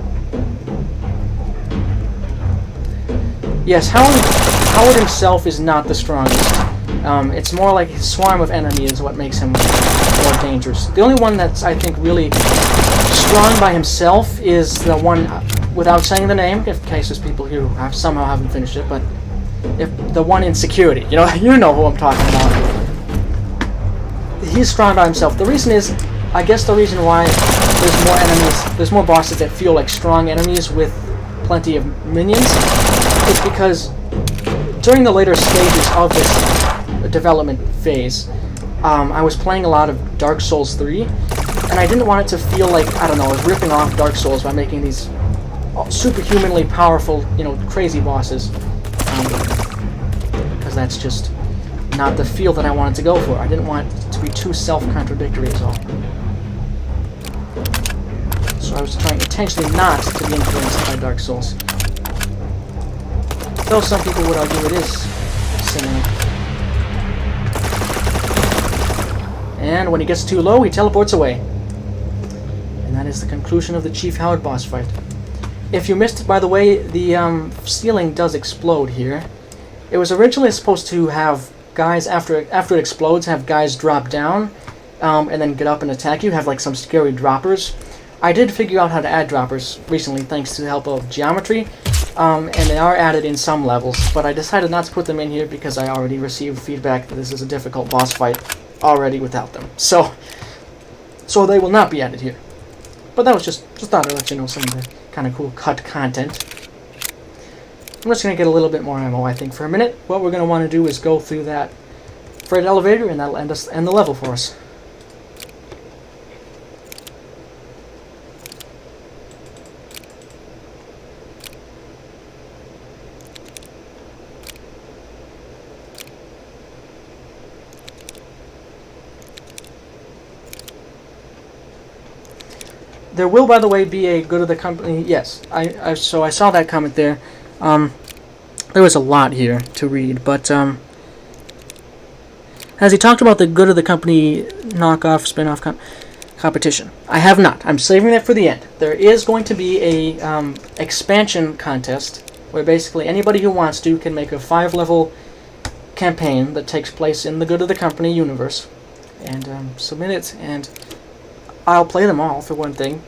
Yes, Howard himself is not the strongest. It's more like a swarm of enemies is what makes him more dangerous. The only one that's, I think, really strong by himself is the one, without saying the name, in case there's people here who somehow haven't finished it, but if the one in security. You know who I'm talking about. He's strong by himself. The reason is, I guess the reason why there's more enemies, there's more bosses that feel like strong enemies with plenty of minions, is because during the later stages of this development phase, I was playing a lot of Dark Souls 3, and I didn't want it to feel like, I don't know, I was ripping off Dark Souls by making these superhumanly powerful, crazy bosses, because that's just not the feel that I wanted to go for. I didn't want it to be too self-contradictory as all. So I was trying intentionally not to be influenced by Dark Souls. Though some people would argue it is similar. And when he gets too low, he teleports away. And that is the conclusion of the Chief Howard boss fight. If you missed it, by the way, the ceiling does explode here. It was originally supposed to have guys, after it explodes, have guys drop down and then get up and attack you, have like some scary droppers. I did figure out how to add droppers recently thanks to the help of geometry, and they are added in some levels, but I decided not to put them in here because I already received feedback that this is a difficult boss fight already without them. So they will not be added here. But that was just thought I'd let you know some of the kind of cool cut content. I'm just going to get a little bit more ammo, I think, for a minute. What we're going to want to do is go through that freight elevator, and that'll end the level for us. There will, by the way, be a good of the company. Yes, so I saw that comment there. There was a lot here to read, but has he talked about the good of the company knockoff, spin-off competition? I have not. I'm saving that for the end. There is going to be a expansion contest where basically anybody who wants to can make a 5-level campaign that takes place in the good of the company universe and submit it, and I'll play them all, for one thing,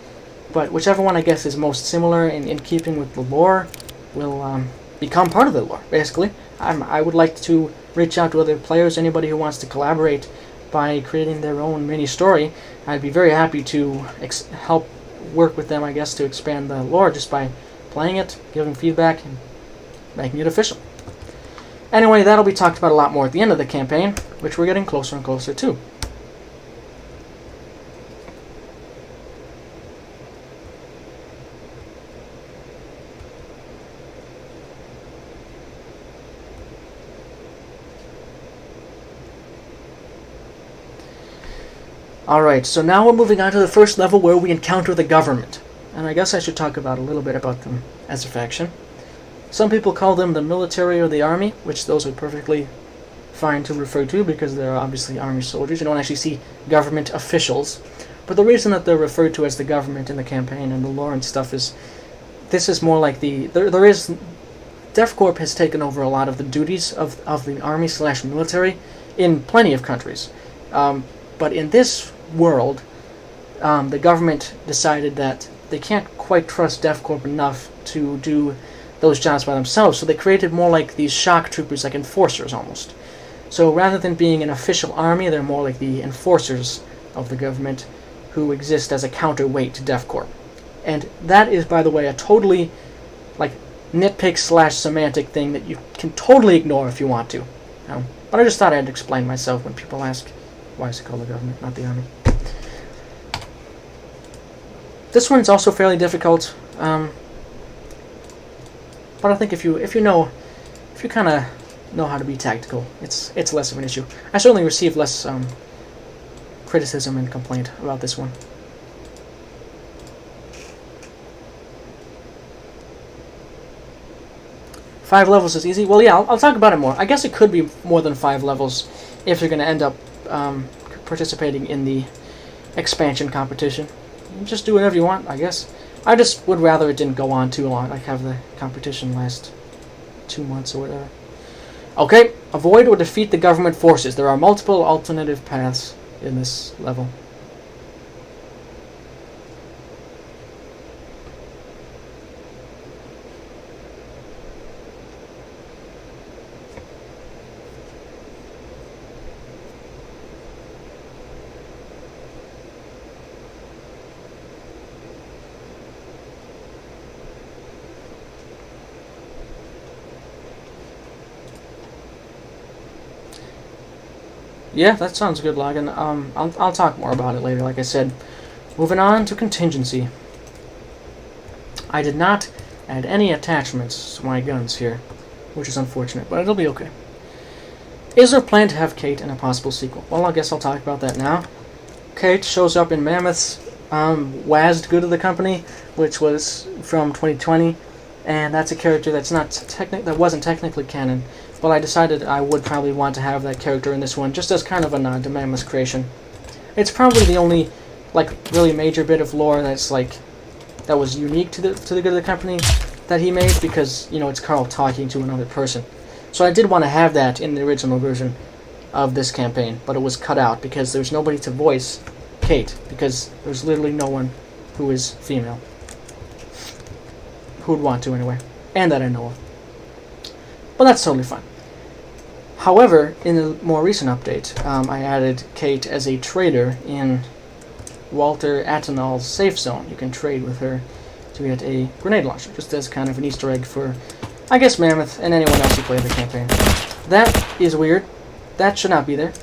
but whichever one I guess is most similar in keeping with the lore will become part of the lore, basically. I would like to reach out to other players, anybody who wants to collaborate by creating their own mini-story. I'd be very happy to help work with them, I guess, to expand the lore just by playing it, giving feedback, and making it official. Anyway, that'll be talked about a lot more at the end of the campaign, which we're getting closer and closer to. Alright, so now we're moving on to the first level where we encounter the government. And I guess I should talk about a little bit about them as a faction. Some people call them the military or the army, which those are perfectly fine to refer to because they're obviously army soldiers. You don't actually see government officials. But the reason that they're referred to as the government in the campaign and the lore and stuff is this is more like the... There is... DevCorp has taken over a lot of the duties of the army/military in plenty of countries. But in this world, the government decided that they can't quite trust DevCorp enough to do those jobs by themselves, so they created more like these shock troopers, like enforcers almost. So rather than being an official army, they're more like the enforcers of the government who exist as a counterweight to DevCorp. And that is, by the way, a totally like nitpick/semantic thing that you can totally ignore if you want to. But I just thought I'd explain myself when people ask, why is it called the government, not the army? This one's also fairly difficult, but I think if you kind of know how to be tactical, it's less of an issue. I certainly received less criticism and complaint about this one. Five levels is easy. Well, yeah, I'll talk about it more. I guess it could be more than 5 levels if you're going to end up participating in the expansion competition. You just do whatever you want, I guess. I just would rather it didn't go on too long, like have the competition last 2 months or whatever. Okay, Avoid or defeat the government forces. There are multiple alternative paths in this level. Yeah, that sounds good, Logan. I'll talk more about it later, like I said. Moving on to Contingency. I did not add any attachments to my guns here, which is unfortunate, but it'll be okay. Is there a plan to have Kate in a possible sequel? Well, I guess I'll talk about that now. Kate shows up in Mammoth's WASD Good of the Company, which was from 2020, and that's a character that's that wasn't technically canon. But I decided I would probably want to have that character in this one, just as kind of a nod to Mammoth's creation. It's probably the only, really major bit of lore that's, that was unique to the Good of the Company that he made, because, it's Carl talking to another person. So I did want to have that in the original version of this campaign, but it was cut out because there's nobody to voice Kate, because there's literally no one who is female. Who would want to, anyway. And that I know of. But that's totally fine. However, in the more recent update, I added Kate as a trader in Walter Atenal's safe zone. You can trade with her to get a grenade launcher, just as kind of an Easter egg for, I guess, Mammoth and anyone else who played the campaign. That is weird. That should not be there.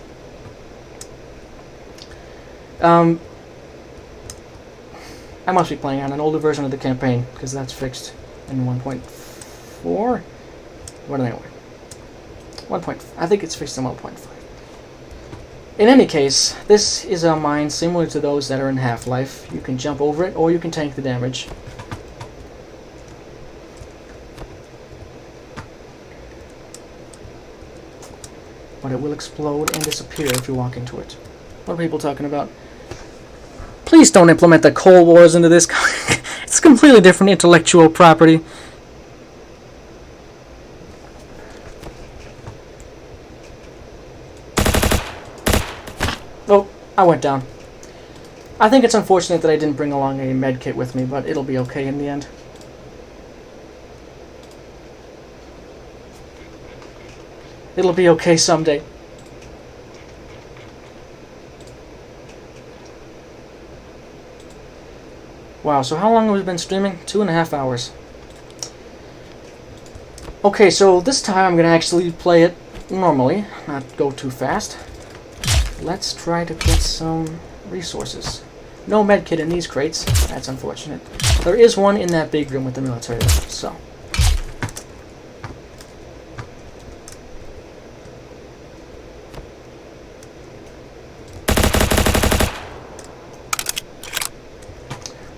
I must be playing on an older version of the campaign, because that's fixed in 1.4. What anyway? 1. I think it's fixed in 1.5. In any case, this is a mine similar to those that are in Half-Life. You can jump over it, or you can tank the damage. But it will explode and disappear if you walk into it. What are people talking about? Please don't implement the Cold Wars into this. It's completely different intellectual property. Oh, I went down. I think it's unfortunate that I didn't bring along a med kit with me, but it'll be okay in the end. It'll be okay someday. Wow, so how long have we been streaming? 2.5 hours. Okay, so this time I'm going to actually play it normally, not go too fast. Let's try to get some resources. No medkit in these crates. That's unfortunate. There is one in that big room with the military though, so.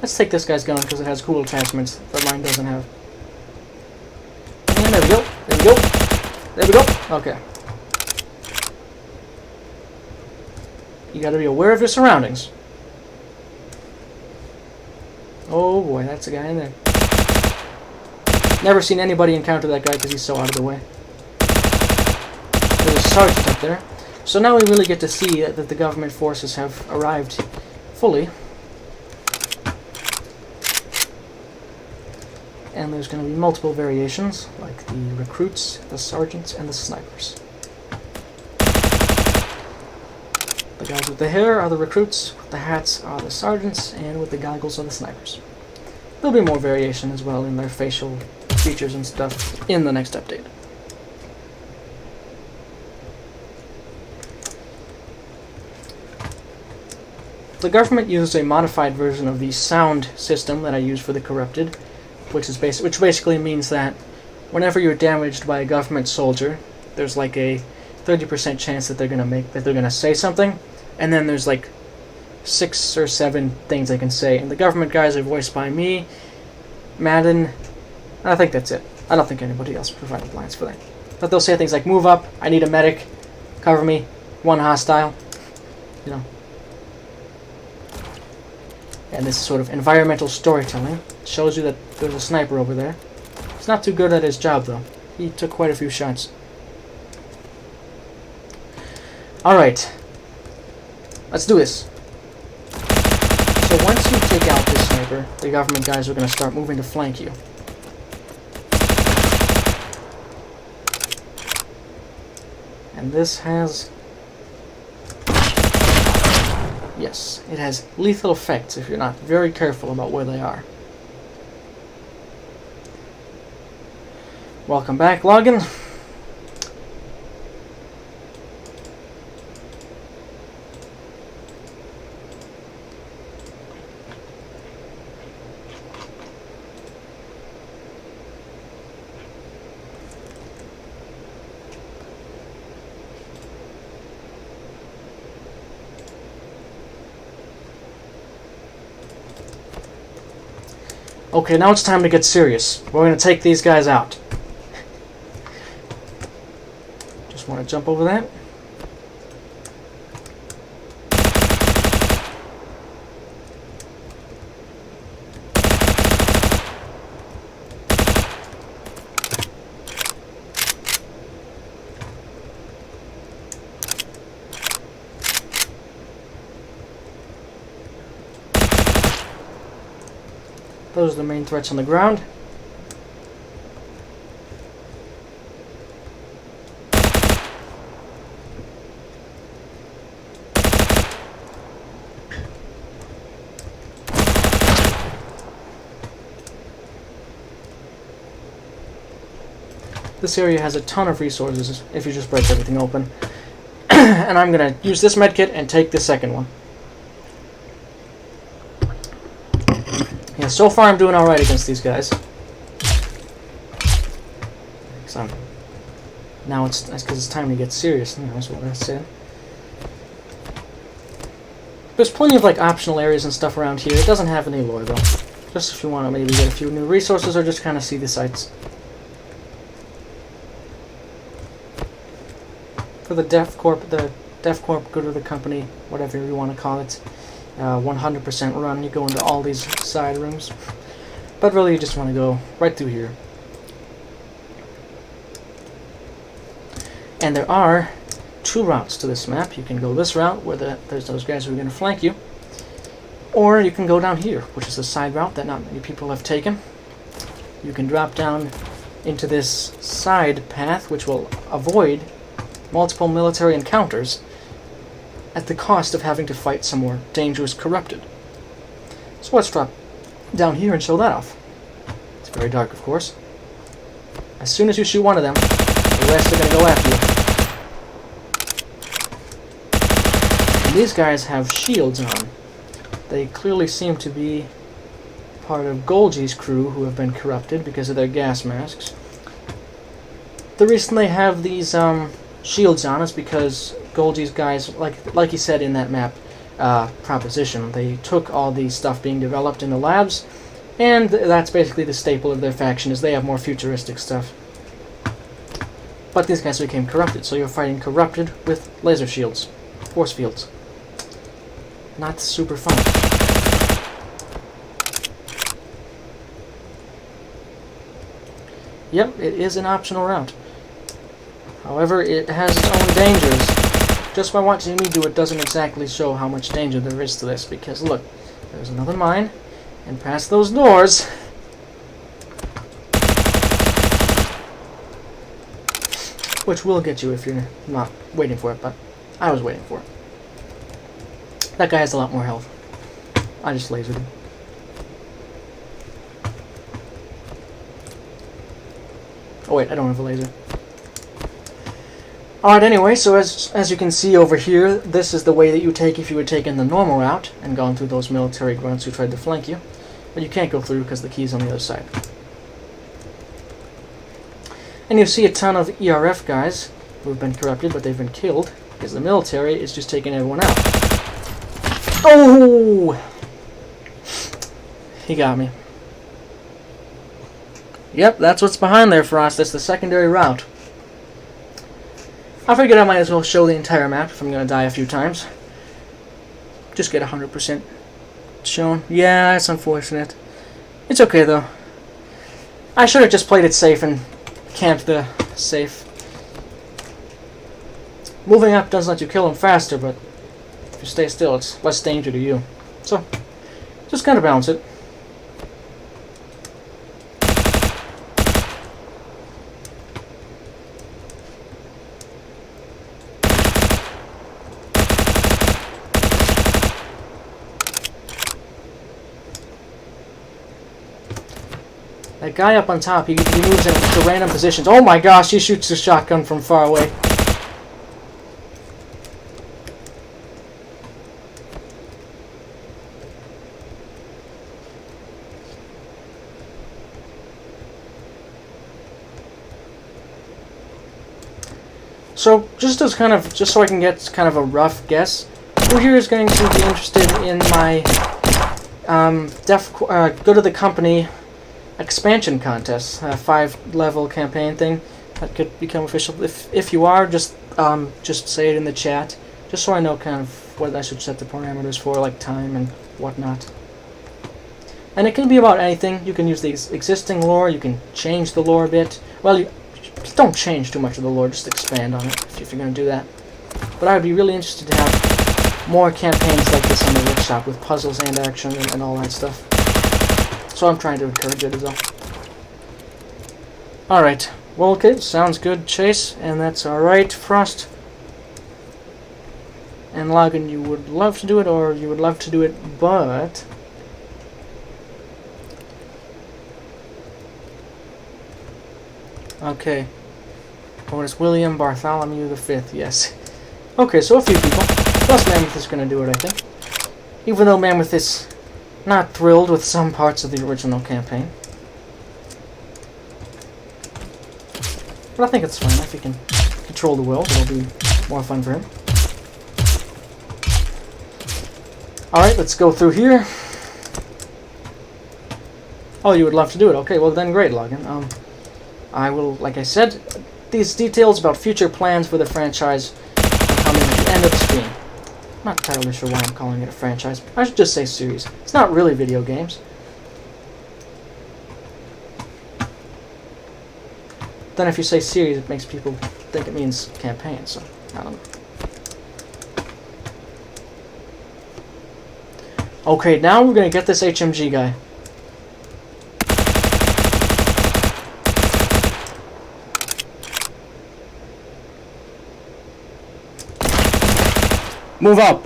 Let's take this guy's gun because it has cool attachments that mine doesn't have. And there we go. There we go. There we go. Okay. You gotta be aware of your surroundings. Oh boy, that's a guy in there. Never seen anybody encounter that guy because he's so out of the way. There's a sergeant up there. So now we really get to see that the government forces have arrived fully. And there's going to be multiple variations, like the recruits, the sergeants, and the snipers. The guys with the hair are the recruits, with the hats are the sergeants, and with the goggles are the snipers. There'll be more variation as well in their facial features and stuff in the next update. The government uses a modified version of the sound system that I use for the corrupted, which basically means that whenever you're damaged by a government soldier, there's like a 30% chance that they're gonna say something, and then there's like 6 or 7 things they can say, and the government guys are voiced by me, Madden. I think that's it. I don't think anybody else provided lines for that. But they'll say things like, "Move up, I need a medic, cover me, 1 hostile," you know. And this sort of environmental storytelling shows you that there's a sniper over there. He's not too good at his job, though. He took quite a few shots. Alright. Let's do this. So once you take out this sniper, the government guys are going to start moving to flank you. And this has... Yes, it has lethal effects if you're not very careful about where they are. Welcome back, Logan. Okay, now it's time to get serious. We're going to take these guys out. Just want to jump over that. Those are the main threats on the ground. This area has a ton of resources if you just break everything open. And I'm going to use this medkit and take the second one. Yeah, so far I'm doing alright against these guys. Now that's because it's time to get serious. That's what I said. There's plenty of like optional areas and stuff around here. It doesn't have any lore though. Just if you want to maybe get a few new resources or just kind of see the sights. For the Death Corp good of the company, whatever you want to call it. 100% run, you go into all these side rooms, but really you just want to go right through here. And there are two routes to this map. You can go this route where there's those guys who are going to flank you, or you can go down here, which is a side route that not many people have taken. You can drop down into this side path, which will avoid multiple military encounters at the cost of having to fight some more dangerous corrupted. So let's drop down here and show that off. It's very dark, of course. As soon as you shoot one of them, the rest are going to go after you. And these guys have shields on. They clearly seem to be part of Golgi's crew who have been corrupted because of their gas masks. The reason they have these shields on is because Golgi's guys, like he said in that map proposition, they took all the stuff being developed in the labs, and that's basically the staple of their faction, is they have more futuristic stuff. But these guys became corrupted, so you're fighting corrupted with laser shields, force fields. Not super fun. Yep, it is an optional route. However, it has its own dangers. Just by watching me do it doesn't exactly show how much danger there is to this, because look, there's another mine, and past those doors, which will get you if you're not waiting for it, but I was waiting for it. That guy has a lot more health. I just lasered him. Oh wait, I don't have a laser. Alright, anyway, so as you can see over here, this is the way that you take if you had taken the normal route and gone through those military grunts who tried to flank you. But you can't go through because the key's on the other side. And you see a ton of ERF guys who have been corrupted, but they've been killed because the military is just taking everyone out. Oh! He got me. Yep, that's what's behind there, Frost. That's the secondary route. I figured I might as well show the entire map if I'm going to die a few times. Just get 100% shown. Yeah, it's unfortunate. It's okay, though. I should have just played it safe and camped the safe. moving up does let you kill them faster, but if you stay still, it's less danger to you. So, just kind of balance it. That guy up on top, he moves into random positions. Oh my gosh, he shoots his shotgun from far away. So, just so I can get kind of a rough guess, who here is going to be interested in my go to the company expansion contest, a 5-level campaign thing that could become official. If you are, just say it in the chat, just so I know kind of what I should set the parameters for, like time and whatnot. And it can be about anything. You can use the existing lore. You can change the lore a bit. Well, you don't change too much of the lore. Just expand on it if you're going to do that. But I would be really interested to have more campaigns like this on the workshop with puzzles and action and all that stuff. So I'm trying to encourage it as well. Alright. Well, okay. Sounds good, Chase. And that's alright, Frost. And Logan, you would love to do it, or you would love to do it, but... Okay. What is William Bartholomew V? Yes. Okay, so a few people. Plus Mammoth is going to do it, I think. Even though Mammoth is not thrilled with some parts of the original campaign. But I think it's fine. If he can control the world, it'll be more fun for him. Alright, let's go through here. Oh, you would love to do it. Okay, well then great, Logan. I will, like I said, these details about future plans for the franchise will come in at the end of the stream. I'm not entirely sure why I'm calling it a franchise. I should just say series. It's not really video games. Then if you say series, it makes people think it means campaign, so I don't know. Okay, now we're going to get this HMG guy. Move up!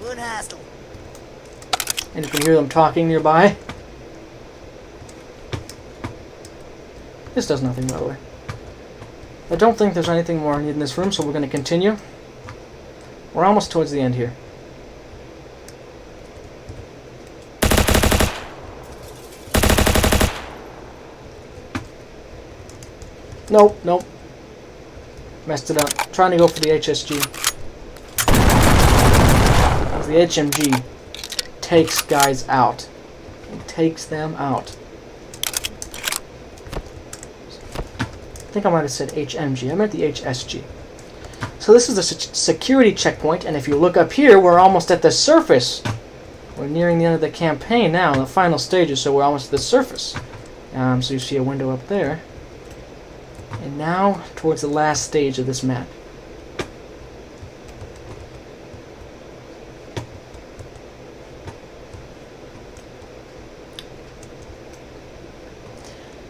Wood hostile. And you can hear them talking nearby. This does nothing, by the way. I don't think there's anything more I need in this room, so we're going to continue. We're almost towards the end here. Nope, nope. Messed it up. Trying to go for the HSG. The HMG takes guys out. It takes them out. I think I might have said HMG. I meant the HSG. So this is a security checkpoint, and if you look up here, we're almost at the surface. We're nearing the end of the campaign now, in the final stages, so we're almost at the surface. So you see a window up there. And now, towards the last stage of this map.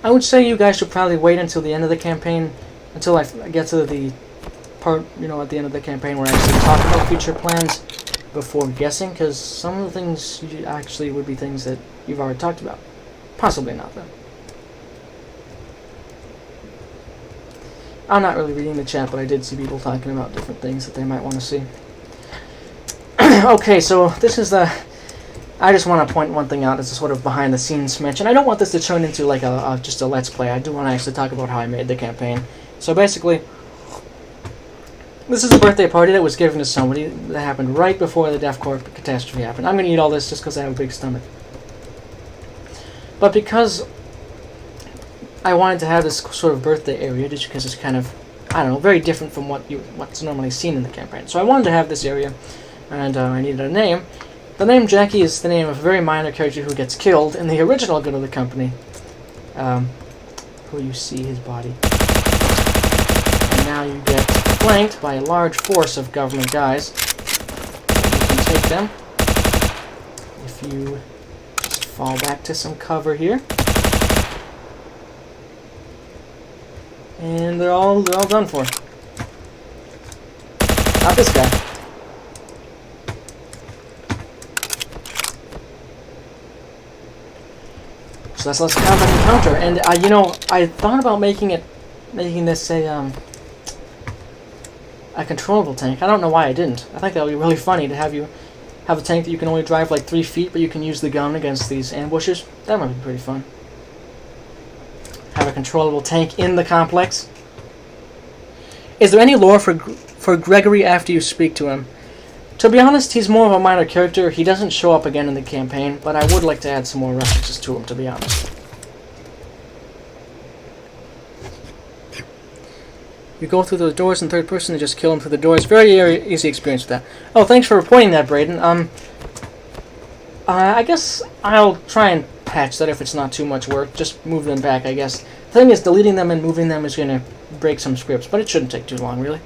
I would say you guys should probably wait until the end of the campaign, until I get to the part, at the end of the campaign where I actually talk about future plans before guessing, because some of the things actually would be things that you've already talked about. Possibly not, though. I'm not really reading the chat, but I did see people talking about different things that they might want to see. Okay, so this is the... I just want to point one thing out as a sort of behind-the-scenes mention. I don't want this to turn into like just a Let's Play. I do want to actually talk about how I made the campaign. So basically, this is a birthday party that was given to somebody that happened right before the DEFCORP catastrophe happened. I'm going to eat all this just because I have a big stomach. But because I wanted to have this sort of birthday area, just because it's kind of, I don't know, very different from what's normally seen in the campaign. So I wanted to have this area, and I needed a name. The name Jackie is the name of a very minor character who gets killed in the original Good of the Company. Who you see his body. now you get flanked by a large force of government guys. You can take them if you just fall back to some cover here. And they're all done for. Not this guy. So that's less combat encounter, and you know, I thought about making this a controllable tank. I don't know why I didn't. I think that would be really funny to have a tank that you can only drive like 3 feet, but you can use the gun against these ambushers. That might be pretty fun. Have a controllable tank in the complex. Is there any lore for Gregory after you speak to him? To be honest, he's more of a minor character. He doesn't show up again in the campaign, but I would like to add some more references to him, to be honest. You go through the doors in third person and just kill him through the doors. Very easy experience with that. Oh, thanks for pointing that, Braden. I guess I'll try and patch that if it's not too much work. Just move them back, I guess. The thing is, deleting them and moving them is going to break some scripts, but it shouldn't take too long, really.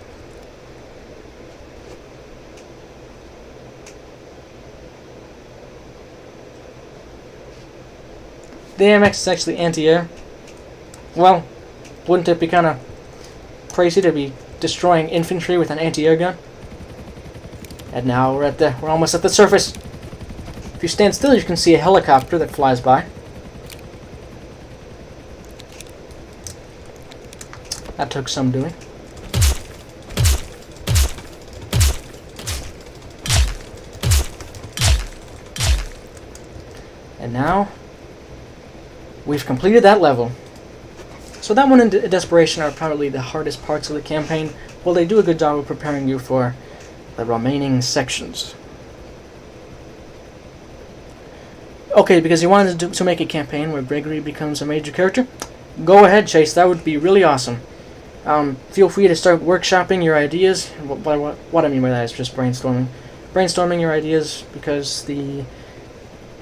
The AMX is actually anti-air. Well, wouldn't it be kind of crazy to be destroying infantry with an anti-air gun? And now we're almost at the surface. If you stand still, you can see a helicopter that flies by. That took some doing. And now we've completed that level. So that one and Desperation are probably the hardest parts of the campaign. Well, they do a good job of preparing you for the remaining sections. Okay, because you wanted to make a campaign where Gregory becomes a major character, go ahead, Chase. That would be really awesome. Feel free to start workshopping your ideas. What I mean by that is just brainstorming. Brainstorming your ideas, because the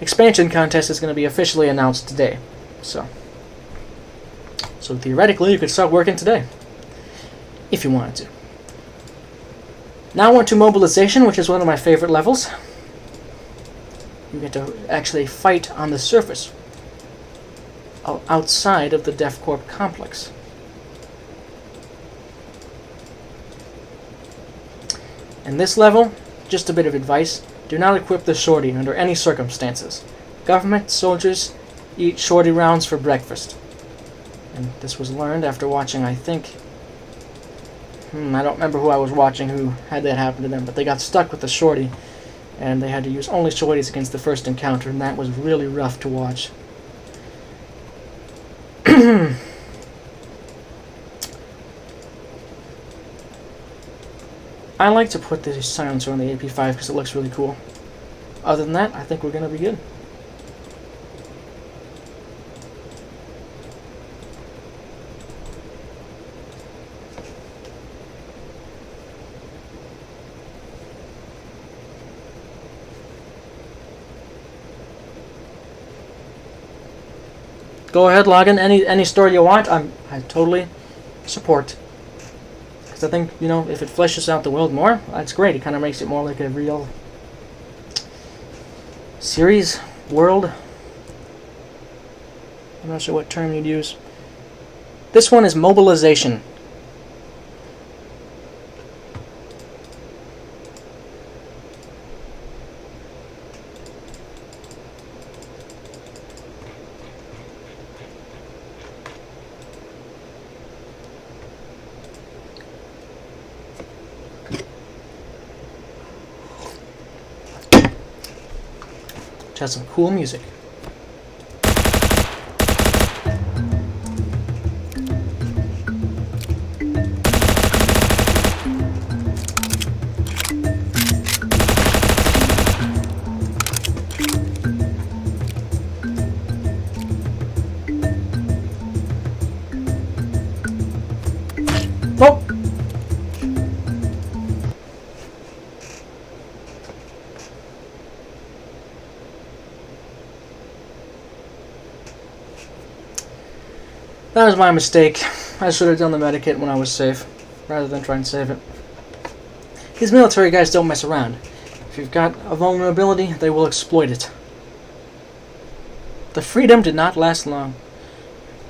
expansion contest is going to be officially announced today. So theoretically, you could start working today, if you wanted to. Now on to Mobilization, which is one of my favorite levels. You get to actually fight on the surface, outside of the DevCorp complex. In this level, just a bit of advice, do not equip the shorty under any circumstances. Government soldiers eat shorty rounds for breakfast. And this was learned after watching, I think, I don't remember who I was watching who had that happen to them, but they got stuck with the shorty, and they had to use only shorties against the first encounter, and that was really rough to watch. I like to put the silencer on the AP5 because it looks really cool. Other than that, I think we're going to be good. Go ahead, log in any story you want. I totally support. Because I think, you know, if it fleshes out the world more, that's great. It kind of makes it more like a real series, world. I'm not sure what term you'd use. This one is Mobilization. Has some cool music. Oh! That was my mistake. I should have done the medikit when I was safe. rather than try and save it. These military guys don't mess around. If you've got a vulnerability, they will exploit it. The freedom did not last long.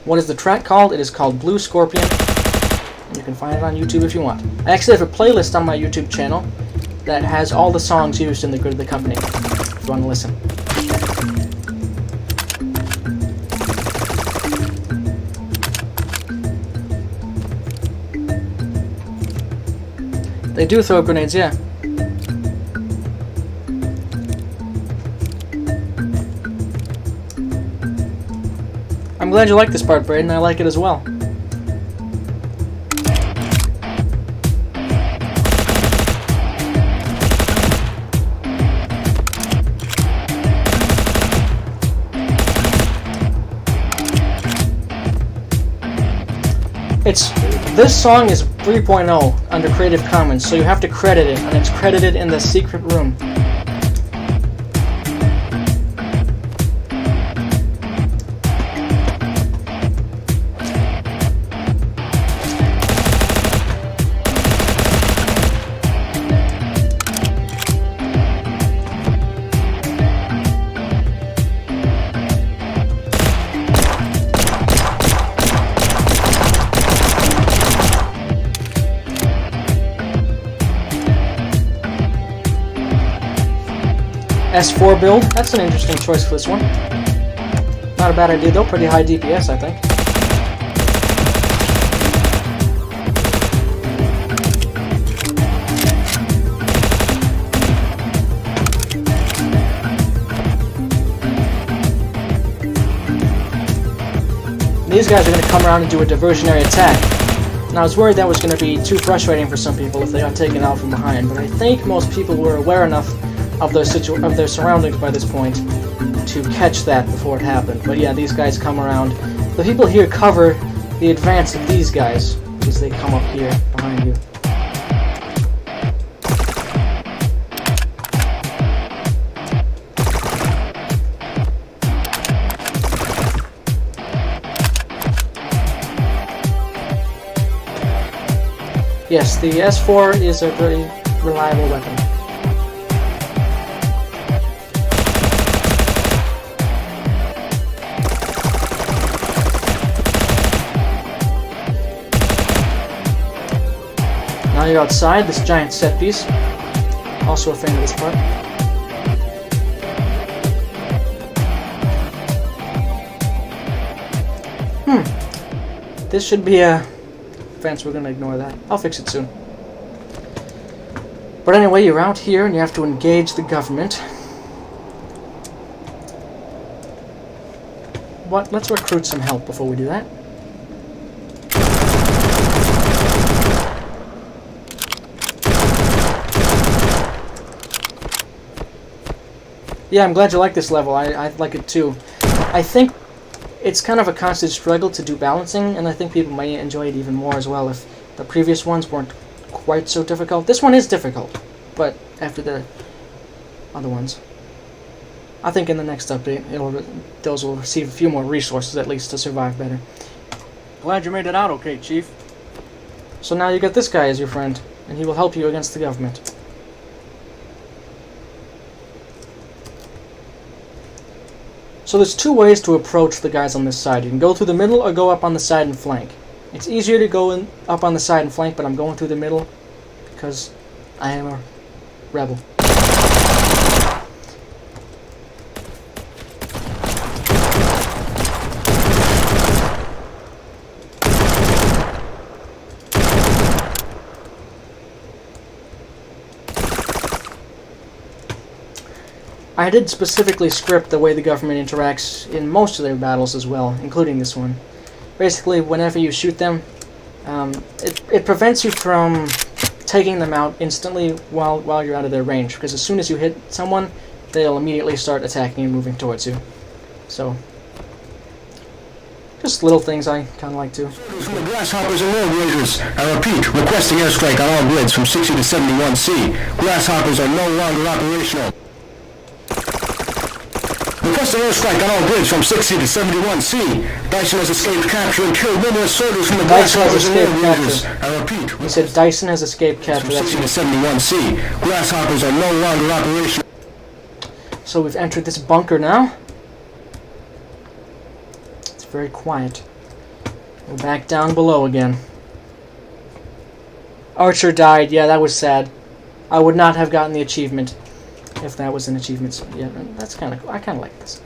What is the track called? It is called Blue Scorpion. You can find it on YouTube if you want. I actually have a playlist on my YouTube channel that has all the songs used in The Good of the Company, if you want to listen. They do throw grenades, yeah. I'm glad you like this part, Braden. I like it as well. This song is 3.0 under Creative Commons, so you have to credit it, and it's credited in the secret room. S4 build, that's an interesting choice for this one. Not a bad idea though, pretty high DPS I think. These guys are going to come around and do a diversionary attack. And I was worried that was going to be too frustrating for some people if they got taken out from behind, but I think most people were aware enough of their surroundings by this point to catch that before it happened. But yeah, these guys come around. The people here cover the advance of these guys as they come up here behind you. Yes, the S4 is a very reliable weapon. Now you're outside, this giant set piece. Also a fan of this part. This should be a fence, we're gonna ignore that. I'll fix it soon. But anyway, you're out here and you have to engage the government. What? Let's recruit some help before we do that. Yeah, I'm glad you like this level. I like it too. I think it's kind of a constant struggle to do balancing, and I think people might enjoy it even more as well if the previous ones weren't quite so difficult. This one is difficult, but after the other ones. I think in the next update, those will receive a few more resources at least to survive better. Glad you made it out okay, Chief. So now you got this guy as your friend, and he will help you against the government. So there's two ways to approach the guys on this side. You can go through the middle or go up on the side and flank. It's easier to go up on the side and flank, but I'm going through the middle because I am a rebel. I did specifically script the way the government interacts in most of their battles as well, including this one. Basically, whenever you shoot them, it prevents you from taking them out instantly while you're out of their range, because as soon as you hit someone, they'll immediately start attacking and moving towards you. So, just little things I kind of like to. From the Grasshoppers and Road Raiders, I repeat, requesting airstrike on all grids from 60 to 71C. Grasshoppers are no longer operational. Requesting airstrike on all grids from 60 to 71C. Dyson has escaped capture and killed numerous soldiers from the glass Dyson has hoppers and escaped air capture. I repeat. He said Dyson has escaped capture. From That's 60 to 71C. Grasshoppers are no longer operational. So we've entered this bunker now. It's very quiet. We're back down below again. Archer died. Yeah, that was sad. I would not have gotten the achievement if that was an achievement. So yeah, that's kind of cool. I kind of like this.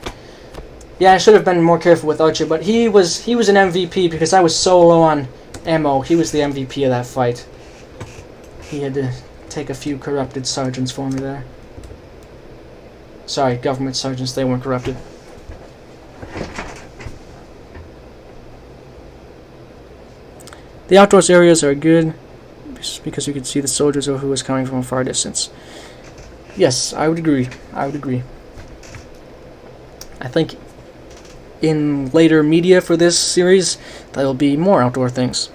Yeah, I should have been more careful with Archer, but he was an MVP because I was so low on ammo. He was the MVP of that fight. He had to take a few corrupted sergeants for me there. Sorry, government sergeants, they weren't corrupted. The outdoors areas are good because you can see the soldiers or who is coming from a far distance. Yes, I would agree. I would agree. I think in later media for this series, there will be more outdoor things.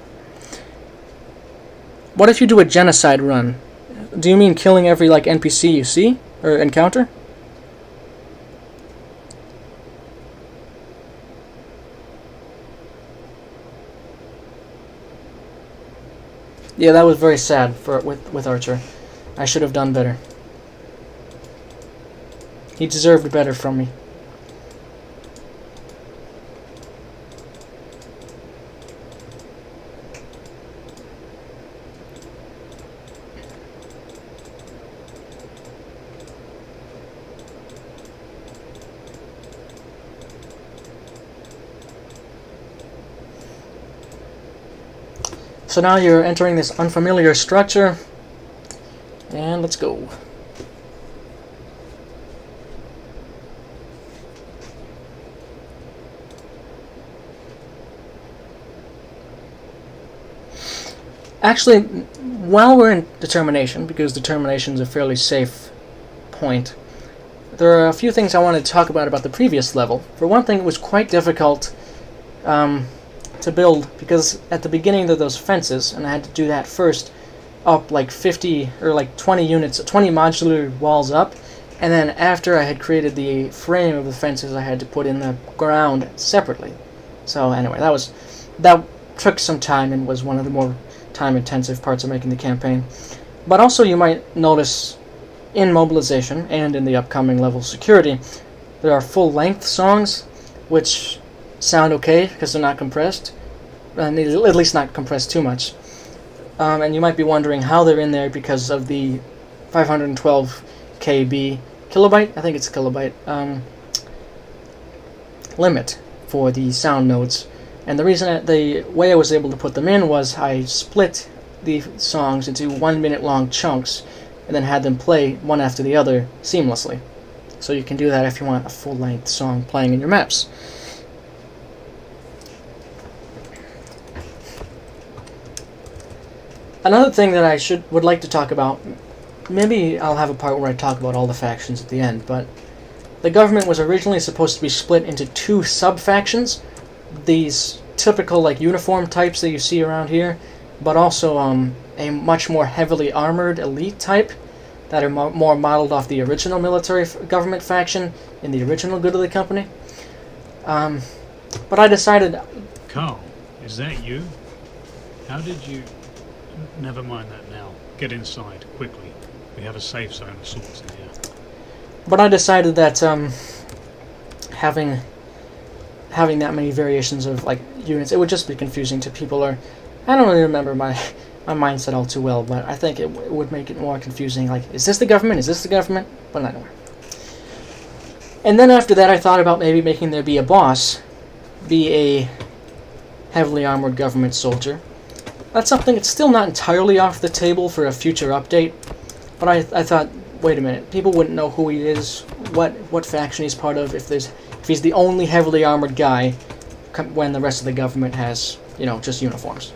What if you do a genocide run? Do you mean killing every NPC you see or encounter? Yeah, that was very sad with Archer. I should have done better. He deserved better from me. So now you're entering this unfamiliar structure, and let's go. Actually, while we're in Determination, because Determination is a fairly safe point, there are a few things I wanted to talk about the previous level. For one thing, it was quite difficult to build, because at the beginning there were those fences, and I had to do that first, up 50 or 20 units, 20 modular walls up, and then after I had created the frame of the fences, I had to put in the ground separately. So anyway, that took some time and was one of the more time-intensive parts of making the campaign. But also you might notice in Mobilization and in the upcoming level Security, there are full-length songs, which sound okay because they're not compressed, and at least not compressed too much. And you might be wondering how they're in there because of the 512 kilobyte, I think it's kilobyte, limit for the sound nodes. And the reason the way I was able to put them in was I split the songs into 1 minute long chunks and then had them play one after the other seamlessly. So you can do that if you want a full-length song playing in your maps. Another thing that I would like to talk about, maybe I'll have a part where I talk about all the factions at the end, but the government was originally supposed to be split into 2 sub-factions, these typical uniform types that you see around here, but also a much more heavily armored elite type that are more modeled off the original military government faction in the original Good of the Company. But I decided... Carl, is that you? How did you... Never mind that now. Get inside, quickly. We have a safe zone of sorts in here. But I decided that having that many variations of units, it would just be confusing to people, or I don't really remember my mindset all too well, but I think it would make it more confusing, is this the government? Is this the government? But anyway. And then after that I thought about maybe making there be a boss, be a heavily armored government soldier. That's something that's still not entirely off the table for a future update, but I thought, wait a minute, people wouldn't know who he is, what faction he's part of, if he's the only heavily armored guy when the rest of the government has, just uniforms.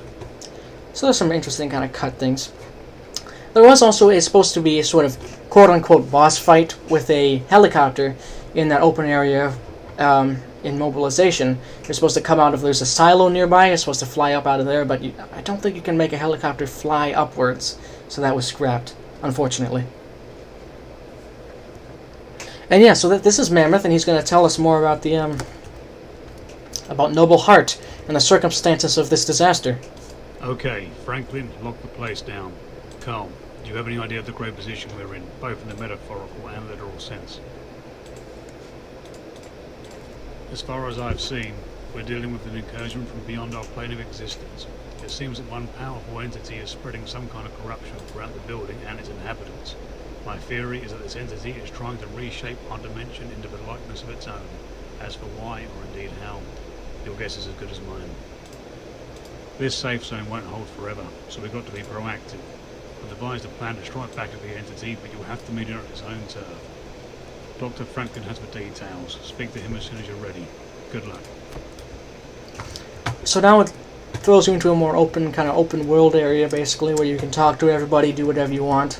So there's some interesting kind of cut things. There was also supposed to be a sort of quote-unquote boss fight with a helicopter in that open area in Mobilization. You're supposed to come out of, there's a silo nearby, you're supposed to fly up out of there, but I don't think you can make a helicopter fly upwards, so that was scrapped, unfortunately. And yeah, so this is Mammoth, and he's going to tell us more about the about Noble Hart and the circumstances of this disaster. Okay, Franklin, lock the place down. Carl, do you have any idea of the great position we're in, both in the metaphorical and literal sense? As far as I've seen, we're dealing with an incursion from beyond our plane of existence. It seems that one powerful entity is spreading some kind of corruption throughout the building and its inhabitants. My theory is that this entity is trying to reshape our dimension into the likeness of its own. As for why, or indeed how, your guess is as good as mine. This safe zone won't hold forever, so we've got to be proactive. I've devised a plan to strike back at the entity, but you'll have to meet it on its own turf. Dr. Franklin has the details. Speak to him as soon as you're ready. Good luck. So now it throws you into a more open, kind of open world area, basically, where you can talk to everybody, do whatever you want.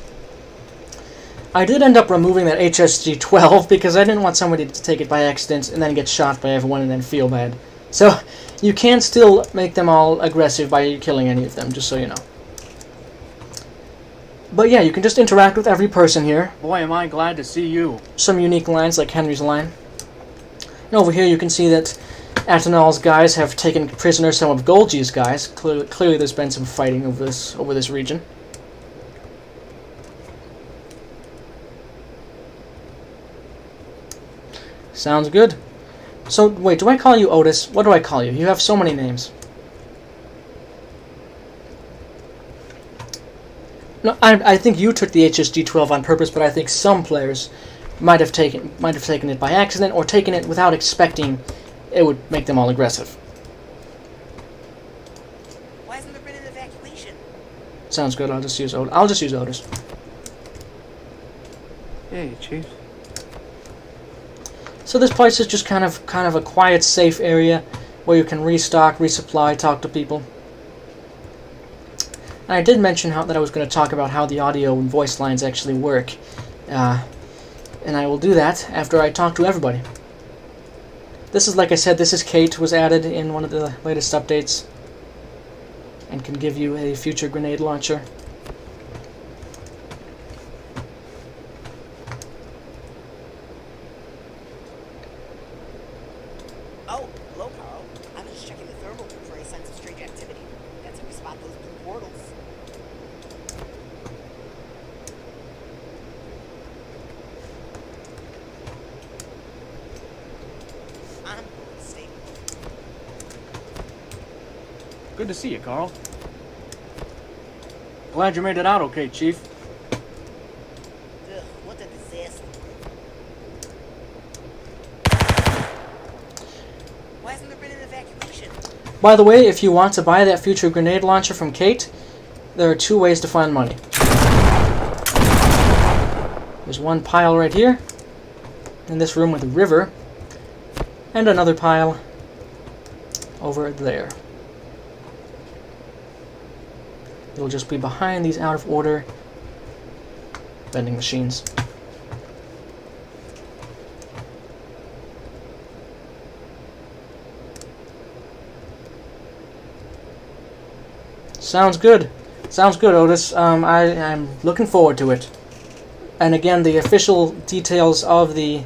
I did end up removing that HSG-12 because I didn't want somebody to take it by accident and then get shot by everyone and then feel bad. So you can still make them all aggressive by killing any of them, just so you know. But yeah, you can just interact with every person here. Boy, am I glad to see you. Some unique lines, like Henry's line. And over here you can see that Atanal's guys have taken prisoner some of Golgi's guys. Clearly there's been some fighting over this region. Sounds good. So, wait, do I call you Otis? What do I call you? You have so many names. No, I think you took the HSG-12 on purpose, but I think some players might have taken it by accident or taken it without expecting it would make them all aggressive. Why hasn't there been an evacuation? Sounds good. I'll just use Otis. Hey, Chief. So this place is just kind of a quiet, safe area where you can restock, resupply, talk to people. And I did mention that I was going to talk about how the audio and voice lines actually work. And I will do that after I talk to everybody. This is, like I said, this is Kate, was added in one of the latest updates. And can give you a future grenade launcher. Oh, hello, Carl. I'm just checking the thermal for any signs of strange activity. That's how we spot those blue portals. I'm going to stay. Good to see you, Carl. Glad you made it out okay, Chief. Ugh, what a disaster. Why hasn't there been an evacuation? By the way, if you want to buy that future grenade launcher from Kate, there are 2 ways to find money. There's one pile right here, in this room with a river, and another pile over there. It'll just be behind these out of order vending machines. Sounds good. Sounds good, Otis. I'm looking forward to it. And again, the official details of the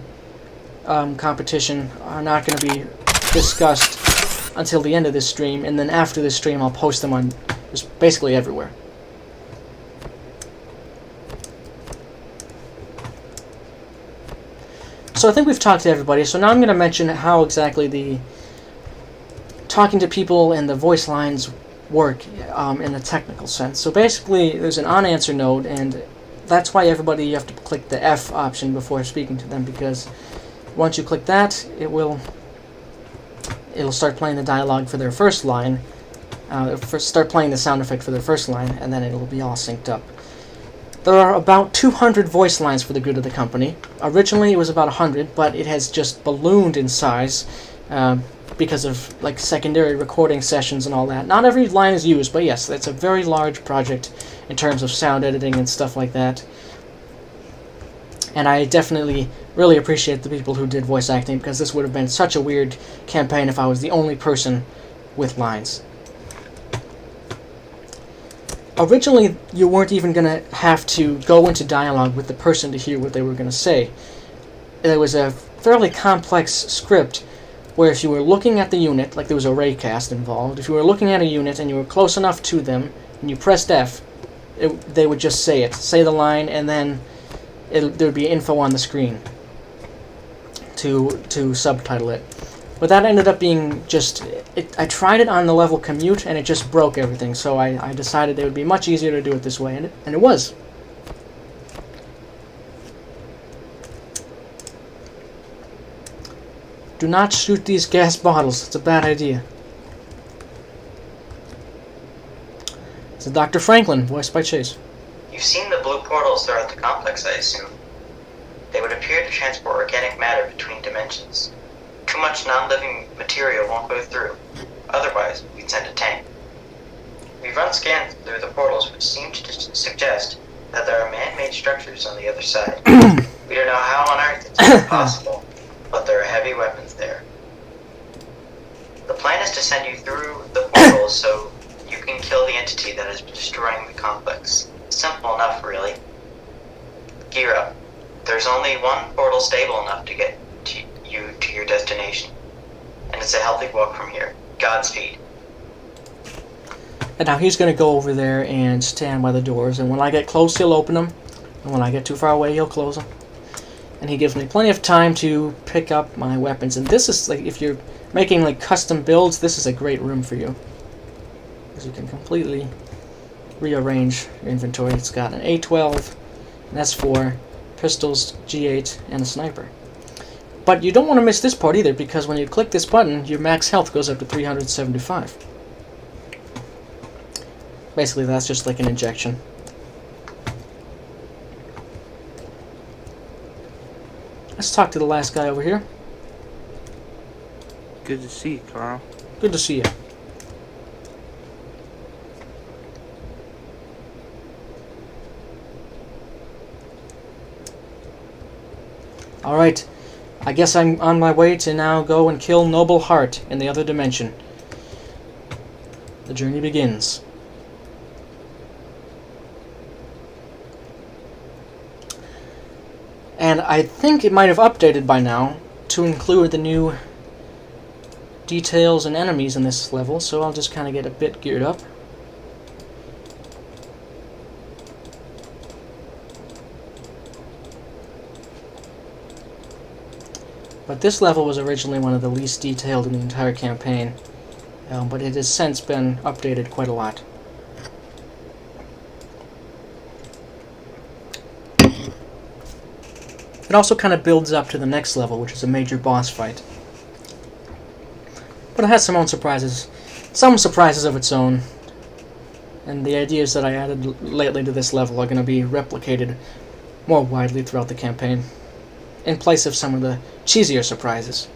competition are not going to be discussed until the end of this stream, and then after this stream I'll post them on just basically everywhere. So I think we've talked to everybody, so now I'm going to mention how exactly the talking to people and the voice lines work in a technical sense. So basically there's an on-answer node, and that's why you have to click the F option before speaking to them, because once you click that, it'll start playing the dialogue for their first line, start playing the sound effect for their first line, and then it'll be all synced up. There are about 200 voice lines for the good of the company. Originally it was about 100, but it has just ballooned in size because of like secondary recording sessions and all that. Not every line is used, but yes, it's a very large project in terms of sound editing and stuff like that. And I definitely really appreciate the people who did voice acting, because this would have been such a weird campaign if I was the only person with lines. Originally, you weren't even going to have to go into dialogue with the person to hear what they were going to say. there was a fairly complex script where if you were looking at the unit, like there was a raycast involved, if you were looking at a unit and you were close enough to them and you pressed F, they would just say the line, and then there would be info on the screen to subtitle it. But that ended up being just... I tried it on the level Commute, and it just broke everything, so I decided it would be much easier to do it this way, and it was. Do not shoot these gas bottles. It's a bad idea. It's Dr. Franklin, voiced by Chase. You've seen the blue portals throughout the complex, I assume. They would appear to transport organic matter between dimensions. Too much non-living material won't go through. Otherwise, we'd send a tank. We've run scans through the portals which seem to suggest that there are man-made structures on the other side. We don't know how on earth it's even possible, but there are heavy weapons there. The plan is to send you through the portals so you can kill the entity that is destroying the complex. Simple enough, really. Gear up. There's only one portal stable enough to get you to your destination, and it's a healthy walk from here. Godspeed. And now he's going to go over there and stand by the doors, and when I get close, he'll open them, and when I get too far away, he'll close them. And he gives me plenty of time to pick up my weapons, and this is, like, if you're making, like, custom builds, this is a great room for you, because you can completely rearrange your inventory. It's got an A12, an S4, pistols, G8, and a sniper. But you don't want to miss this part either, because when you click this button, your max health goes up to 375. Basically, that's just like an injection. Let's talk to the last guy over here. Good to see you, Carl. Good to see you. Alright, I guess I'm on my way to now go and kill Noble Hart in the other dimension. The journey begins. And I think it might have updated by now to include the new details and enemies in this level, so I'll just kind of get a bit geared up. But this level was originally one of the least detailed in the entire campaign, but it has since been updated quite a lot. It also kind of builds up to the next level, which is a major boss fight. But it has some surprises of its own, and the ideas that I added lately to this level are going to be replicated more widely throughout the campaign, in place of some of the cheesier surprises.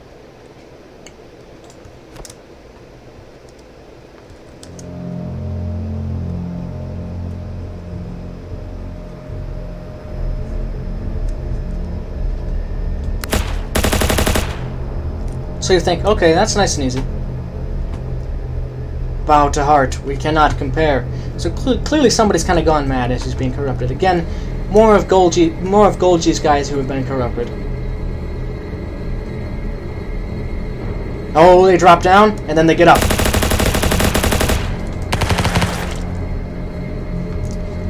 So you think, okay, that's nice and easy. Bow to Hart, we cannot compare. So clearly somebody's kind of gone mad as he's being corrupted. Again, more of Golgi's guys who have been corrupted. Oh, they drop down, and then they get up.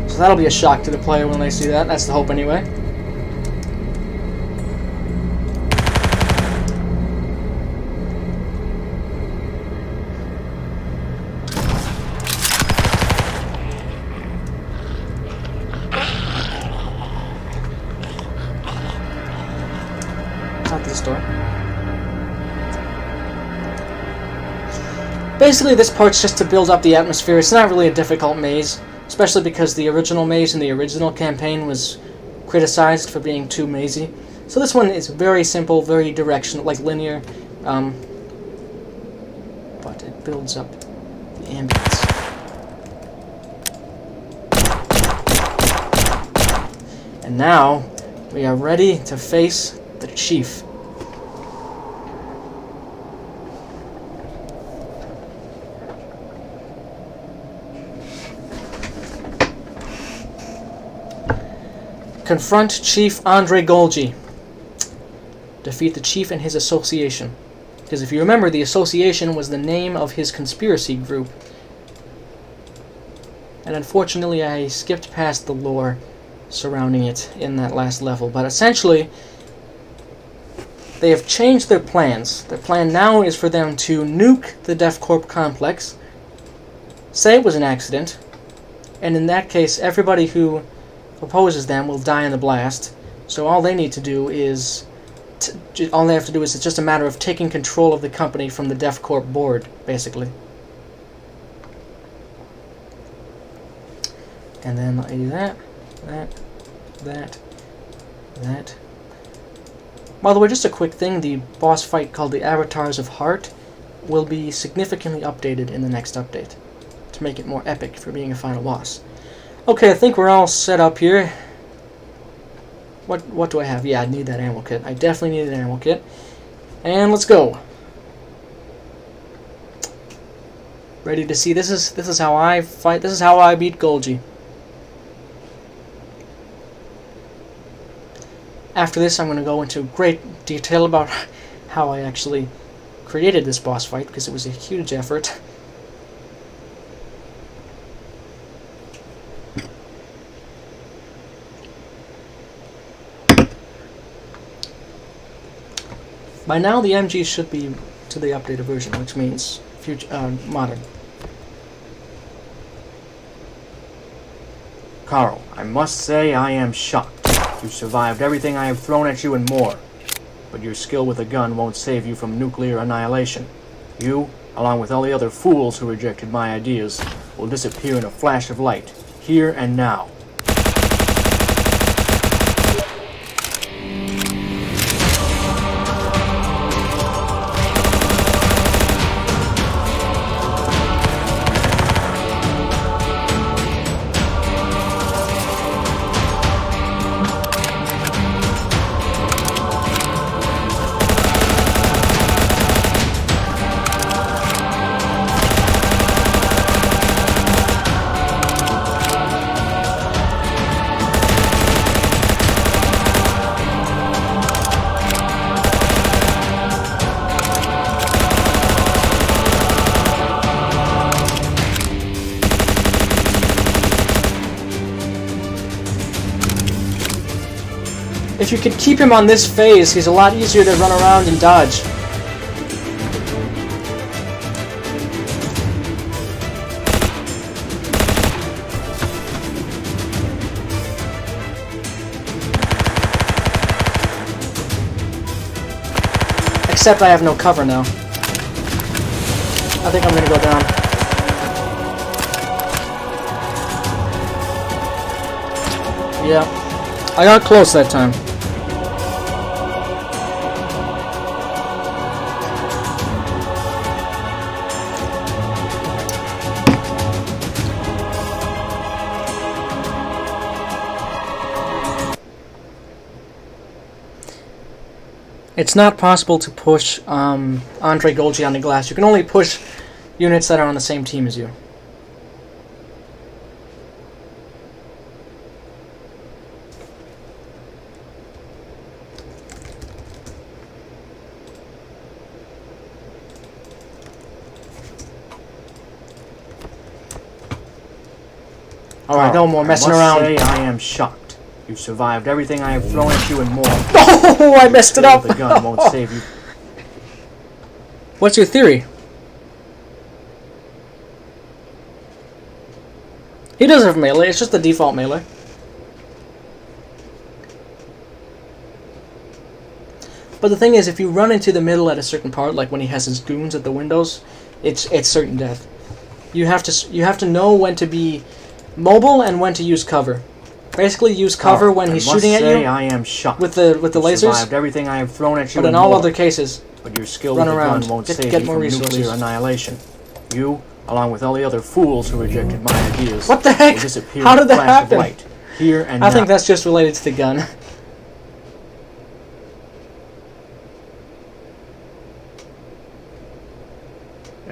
So that'll be a shock to the player when they see that. That's the hope anyway. Out this door. Basically, this part's just to build up the atmosphere. It's not really a difficult maze, especially because the original maze in the original campaign was criticized for being too mazy. So this one is very simple, very directional, like linear, but it builds up the ambience. And now, we are ready to face the Chief. Confront Chief Andre Golgi. Defeat the chief and his association. Because if you remember, the association was the name of his conspiracy group. And unfortunately, I skipped past the lore surrounding it in that last level. But essentially, they have changed their plans. Their plan now is for them to nuke the DevCorp complex, say it was an accident, and in that case, everybody who opposes them will die in the blast. So all they need to do is, all they have to do is, it's just a matter of taking control of the company from the DevCorp board, basically. And then I do that. By the way, just a quick thing, the boss fight called the Avatars of Hart will be significantly updated in the next update to make it more epic for being a final boss. Okay, I think we're all set up here. What do I have? Yeah, I need that ammo kit. I definitely need an ammo kit. And let's go. Ready to see? This is how I fight. This is how I beat Golgi. After this, I'm going to go into great detail about how I actually created this boss fight, because it was a huge effort. By now, the MG should be to the updated version, which means modern. Carl, I must say I am shocked. You survived everything I have thrown at you and more. But your skill with a gun won't save you from nuclear annihilation. You, along with all the other fools who rejected my ideas, will disappear in a flash of light, here and now. If you could keep him on this phase, he's a lot easier to run around and dodge. Except I have no cover now. I think I'm gonna go down. Yeah, I got close that time. It's not possible to push Andre Golgi on the glass. You can only push units that are on the same team as you. Alright, no more messing around. I must say I am shocked. You survived everything I have thrown at you and more. Oh, I messed it up! The gun won't save you. What's your theory? He does have melee, it's just the default melee. But the thing is, if you run into the middle at a certain part, like when he has his goons at the windows, it's certain death. You have to know when to be mobile and when to use cover. Basically, use cover when he's shooting at you. I am shocked. With the lasers. Survived everything I have thrown at you. But in all other cases, but your skill run with the around. gun won't save Get you more from resources. nuclear annihilation. You, along with all the other fools who rejected my ideas, what the heck? will disappear How in did a that flash happen? of light, here and I now. think that's just related to the gun.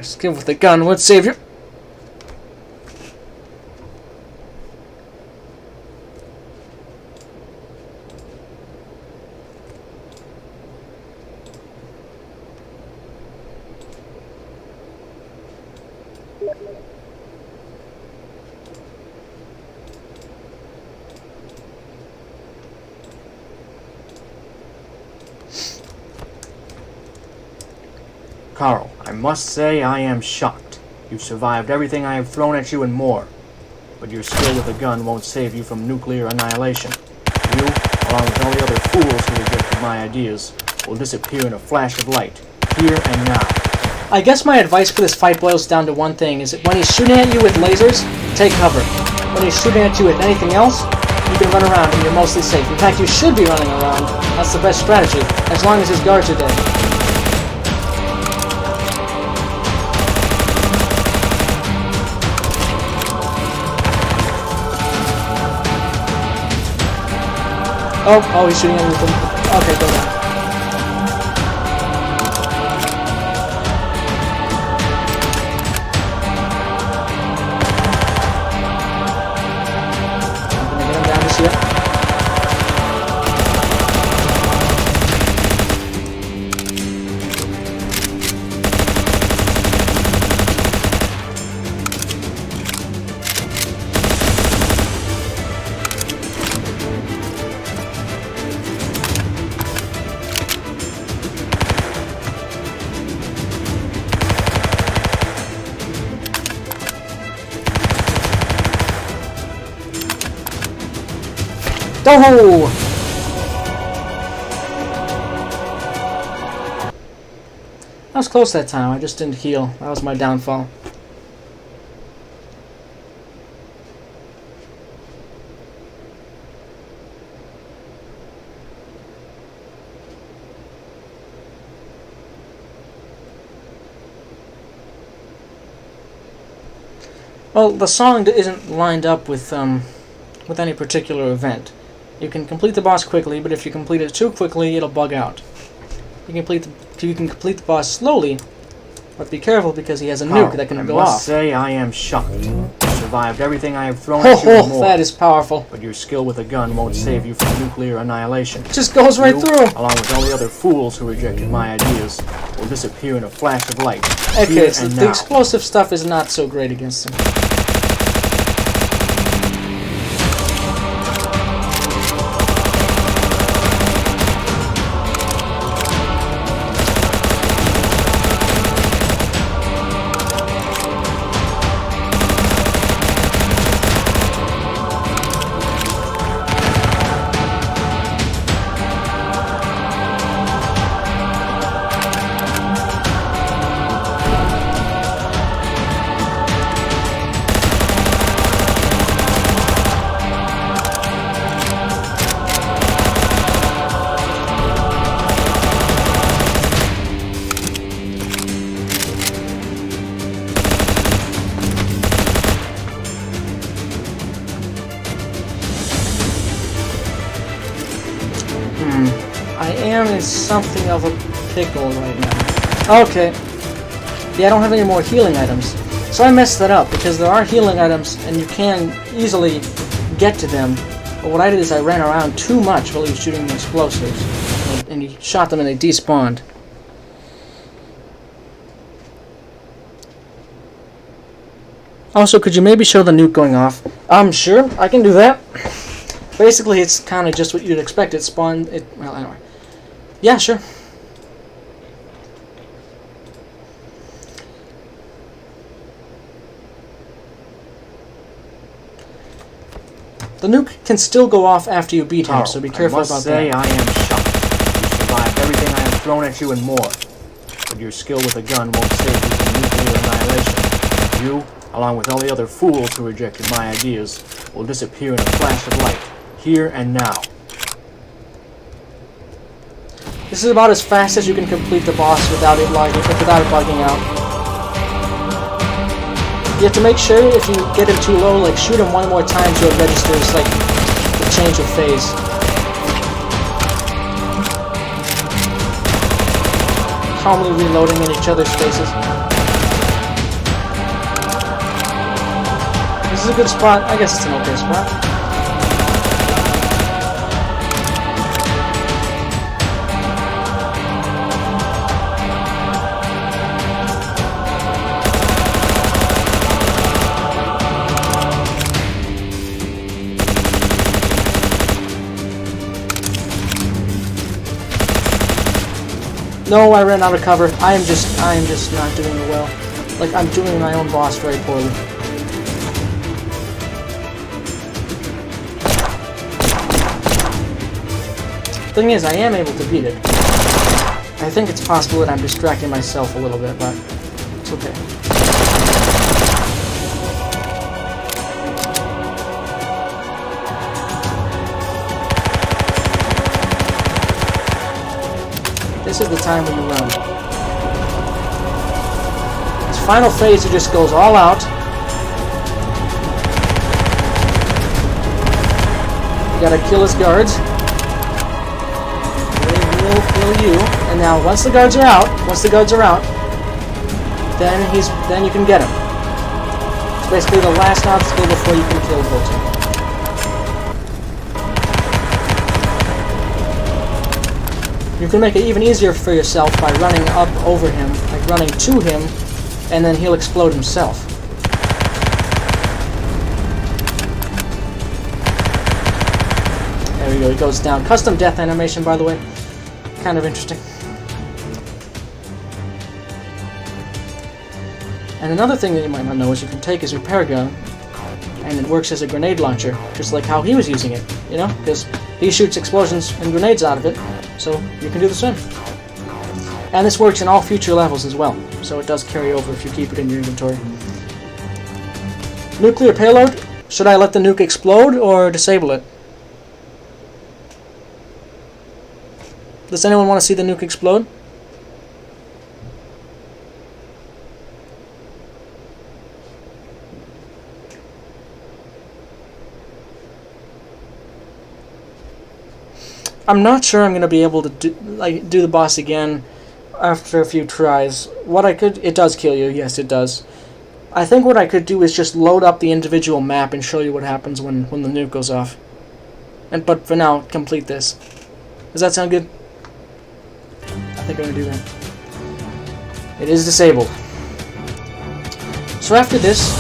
Skill with the gun would save you. Carl, I must say I am shocked. You've survived everything I have thrown at you and more. But your skill with a gun won't save you from nuclear annihilation. You, along with all the other fools who rejected my ideas, will disappear in a flash of light, here and now. I guess my advice for this fight boils down to one thing, is that when he's shooting at you with lasers, take cover. When he's shooting at you with anything else, you can run around and you're mostly safe. In fact, you should be running around. That's the best strategy, as long as his guards are dead. Oh, he's shooting at me with them. Okay, go down. I'm gonna get him down this here. Doho! I was close that time, I just didn't heal. That was my downfall. Well, the song isn't lined up with any particular event. You can complete the boss quickly, but if you complete it too quickly, it'll bug out. You can complete the boss slowly, but be careful because he has a nuke that can go off. I must say I am shocked. You survived everything I have thrown at you and more. That is powerful. But your skill with a gun won't save you from nuclear annihilation. It just goes right through. Along with all the other fools who rejected my ideas, will disappear in a flash of light. Okay, so the explosive stuff is not so great against him. I am in something of a pickle right now. Okay. Yeah, I don't have any more healing items. So I messed that up, because there are healing items, and you can easily get to them. But what I did is I ran around too much while he was shooting the explosives. And he shot them and they despawned. Also, could you maybe show the nuke going off? Sure, I can do that. Basically, it's kind of just what you'd expect. It spawned... well, anyway. Yeah, sure. The nuke can still go off after you beat him, so be careful about that. I must say I am shocked. You survived everything I have thrown at you and more. But your skill with a gun won't save you from nuclear annihilation. You, along with all the other fools who rejected my ideas, will disappear in a flash of light, here and now. This is about as fast as you can complete the boss without it bugging out. You have to make sure if you get him too low, like shoot him one more time so it registers like the change of phase. Calmly reloading in each other's faces. This is a good spot. I guess it's an okay spot. No, I ran out of cover. I am just not doing it well. Like, I'm doing my own boss very poorly. Thing is, I am able to beat it. I think it's possible that I'm distracting myself a little bit, but it's okay. This is the time when you run. This final phase, it just goes all out. You gotta kill his guards. They will kill you. And now, once the guards are out, then you can get him. It's basically the last obstacle before you can kill Bolton. You can make it even easier for yourself by running up over him, like running to him, and then he'll explode himself. There we go, he goes down. Custom death animation, by the way. Kind of interesting. And another thing that you might not know is you can take his repair gun, and it works as a grenade launcher, just like how he was using it, you know? Because he shoots explosions and grenades out of it. So you can do the same. And this works in all future levels as well, so it does carry over if you keep it in your inventory. Nuclear payload. Should I let the nuke explode or disable it? Does anyone want to see the nuke explode? I'm not sure I'm going to be able to do the boss again after a few tries. It does kill you, yes it does. I think what I could do is just load up the individual map and show you what happens when the nuke goes off. But for now, complete this. Does that sound good? I think I'm going to do that. It is disabled. So after this,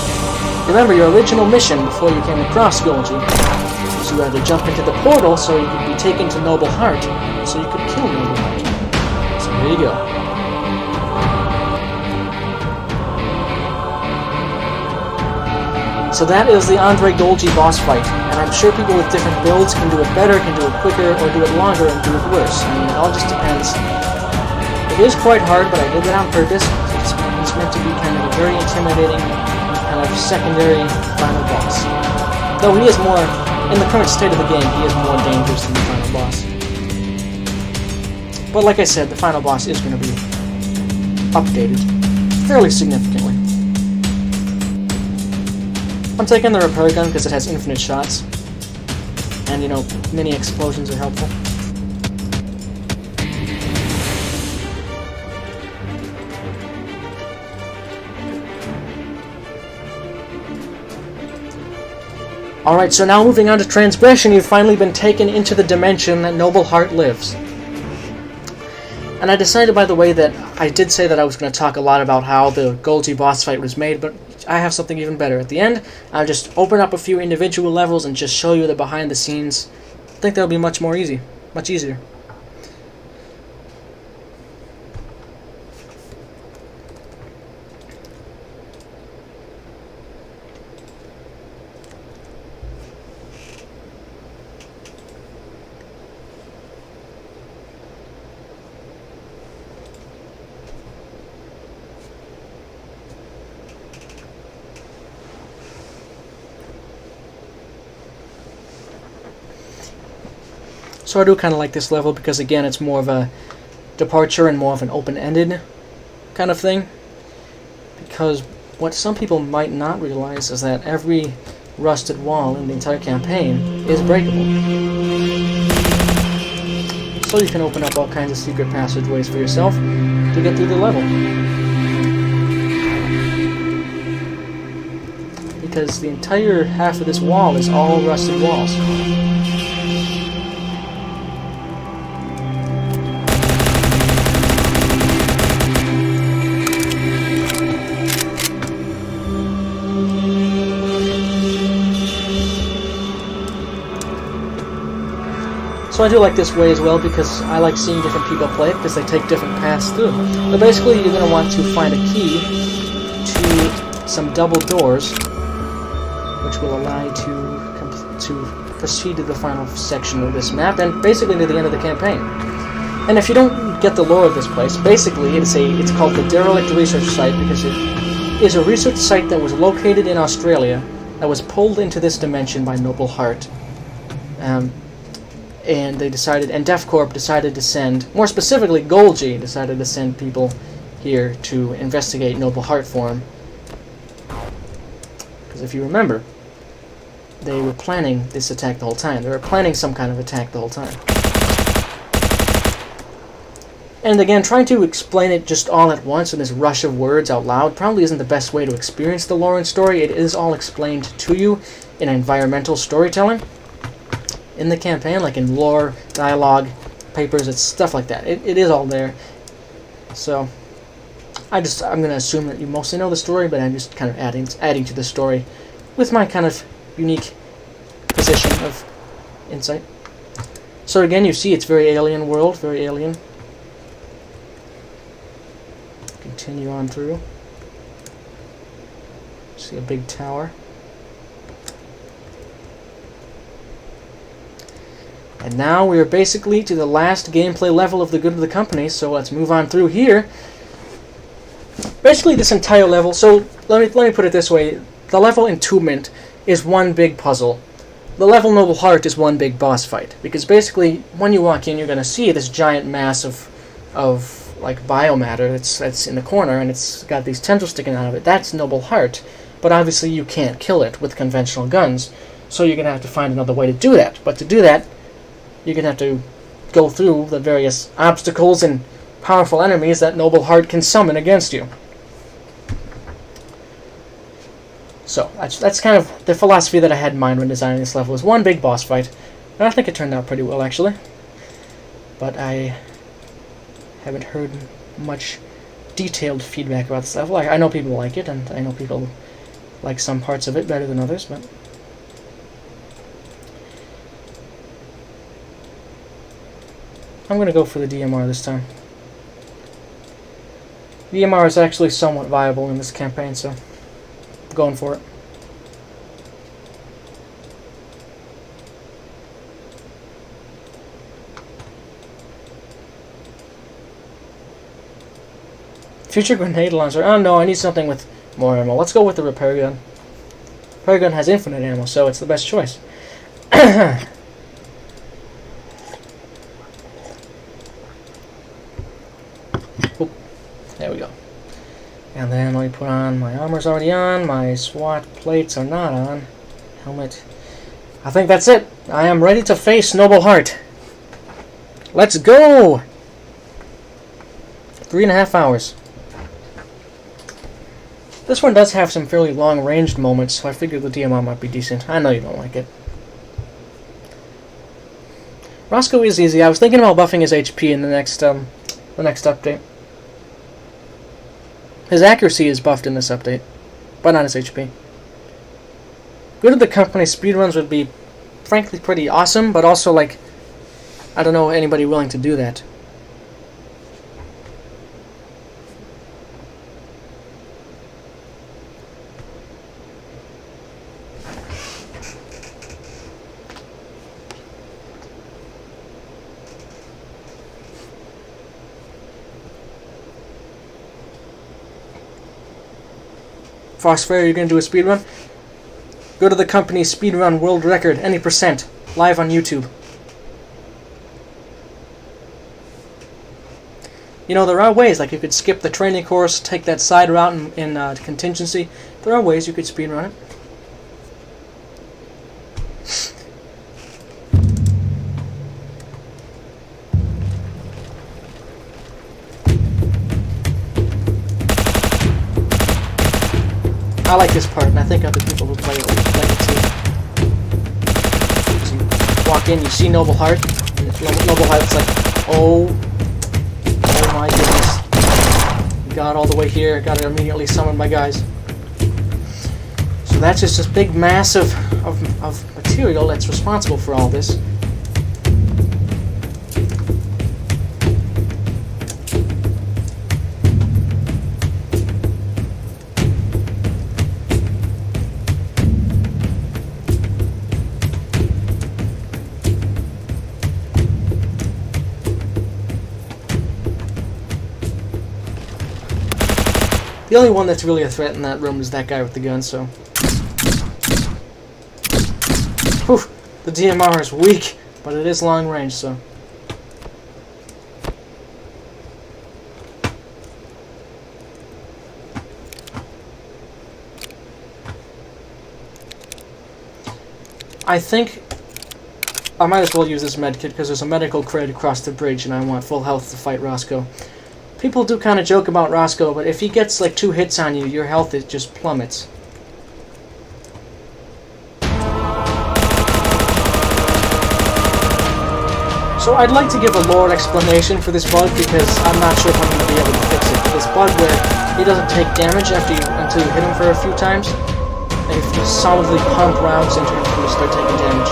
remember your original mission before you came across Golgi. So you had to jump into the portal so you could be taken to Noble Hart, so you could kill Noble Hart. So there you go. So that is the Andre Golgi boss fight, and I'm sure people with different builds can do it better, can do it quicker, or do it longer and do it worse. I mean, it all just depends. It is quite hard, but I did that on purpose. It's meant to be kind of a very intimidating, kind of secondary final boss. Though he is more... In the current state of the game, he is more dangerous than the final boss. But like I said, the final boss is going to be updated fairly significantly. I'm taking the repair gun because it has infinite shots. And, you know, mini explosions are helpful. Alright, so now moving on to Transgression, you've finally been taken into the dimension that Noble Hart lives. And I decided, by the way, that I did say that I was going to talk a lot about how the Golgi boss fight was made, but I have something even better. At the end, I'll just open up a few individual levels and just show you the behind the scenes. I think that'll be much easier. So I do kind of like this level because, again, it's more of a departure and more of an open-ended kind of thing. Because what some people might not realize is that every rusted wall in the entire campaign is breakable. So you can open up all kinds of secret passageways for yourself to get through the level. Because the entire half of this wall is all rusted walls. So So I do like this way as well because I like seeing different people play it because they take different paths through. But basically you're going to want to find a key to some double doors which will allow you to proceed to the final section of this map and basically to the end of the campaign. And if you don't get the lore of this place, basically it's called the Derelict Research Site because it is a research site that was located in Australia that was pulled into this dimension by Noble Hart. And they decided, and DEFCorp decided to send, more specifically Golgi decided to send people here to investigate Noble Hart for him. Because if you remember, they were planning this attack the whole time. They were planning some kind of attack the whole time. And again, trying to explain it just all at once in this rush of words out loud probably isn't the best way to experience the lore and story. It is all explained to you in environmental storytelling in the campaign, like in lore, dialogue, papers, it's stuff like that. It is all there. So I'm going to assume that you mostly know the story, but I'm just kind of adding to the story with my kind of unique position of insight. So again, you see it's very alien world, very alien. Continue on through. See a big tower. And now we are basically to the last gameplay level of the Good of the Company, so let's move on through here. Basically this entire level, so let me put it this way, the level Entombment is one big puzzle. The level Noble Hart is one big boss fight, because basically when you walk in you're going to see this giant mass of like biomatter that's in the corner, and it's got these tendrils sticking out of it. That's Noble Hart, but obviously you can't kill it with conventional guns, so you're going to have to find another way to do that. But to do that, you're going to have to go through the various obstacles and powerful enemies that Noble Hart can summon against you. So that's kind of the philosophy that I had in mind when designing this level, is one big boss fight. And I think it turned out pretty well, actually. But I haven't heard much detailed feedback about this level. I know people like it, and I know people like some parts of it better than others, but I'm going to go for the DMR this time. DMR is actually somewhat viable in this campaign, so I'm going for it. Future grenade launcher. Oh no, I need something with more ammo. Let's go with the repair gun. Repair gun has infinite ammo, so it's the best choice. There we go. And then let me put on, my armor's already on, my SWAT plates are not on. Helmet. I think that's it. I am ready to face Noble Hart. Let's go! 3.5 hours. This one does have some fairly long-ranged moments, so I figured the DMR might be decent. I know you don't like it. Roscoe is easy. I was thinking about buffing his HP in the next update. His accuracy is buffed in this update, but not his HP. Good of the Company speedruns would be, frankly, pretty awesome, but also, like, I don't know anybody willing to do that. Frostfire, you're going to do a speedrun? Go to the Company speedrun world record, any percent, live on YouTube. You know, there are ways, like you could skip the training course, take that side route in Contingency. There are ways you could speedrun it. I like this part, and I think other people who play it will like it too. So you walk in, you see Noble Hart, and it's Noble Hart's like, oh my goodness. Got all the way here, got to immediately summon my guys. So that's just this big mass of material that's responsible for all this. The only one that's really a threat in that room is that guy with the gun, so... Whew, the DMR is weak, but it is long range, so... I think I might as well use this medkit because there's a medical crate across the bridge and I want full health to fight Roscoe. People do kind of joke about Roscoe, but if he gets like 2 hits on you, your health just plummets. So I'd like to give a lore explanation for this bug because I'm not sure if I'm going to be able to fix it. This bug where he doesn't take damage until you hit him for a few times. If you solidly pump rounds into him, he'll start taking damage.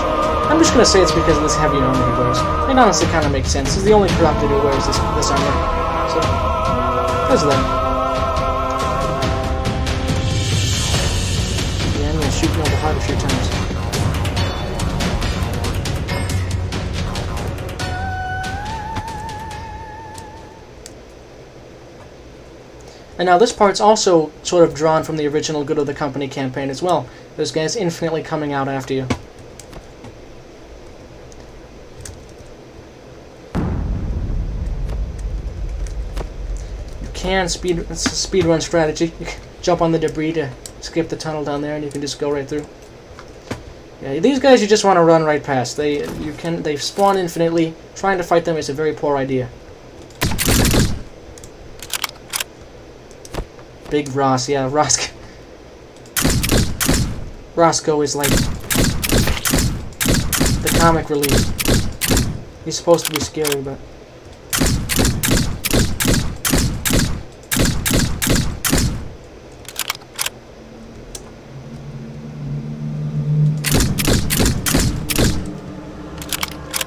I'm just going to say it's because of this heavy armor he wears. It honestly kind of makes sense. He's the only corrupted who wears this armor. So, there's that. Yeah, I'm going to shoot Noble Hart a few times. And now this part's also sort of drawn from the original Good of the Company campaign as well. There's guys infinitely coming out after you. You can it's a speedrun strategy. You can jump on the debris to skip the tunnel down there and you can just go right through. Yeah, these guys you just want to run right past. They spawn infinitely. Trying to fight them is a very poor idea. Big Ross, yeah, Roscoe is like the comic relief. He's supposed to be scary, but...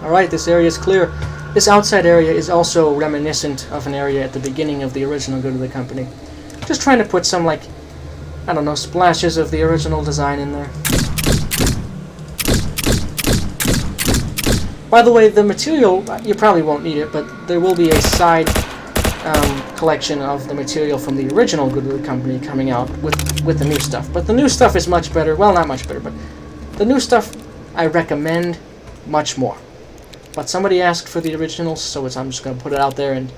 Alright, this area is clear. This outside area is also reminiscent of an area at the beginning of the original Good of the Company. Just trying to put some, like, I don't know, splashes of the original design in there. By the way, the material, you probably won't need it, but there will be a side collection of the material from the original Good of the Company coming out with the new stuff. But the new stuff is much better. Well, not much better, but the new stuff I recommend much more. But somebody asked for the originals, so I'm just going to put it out there, and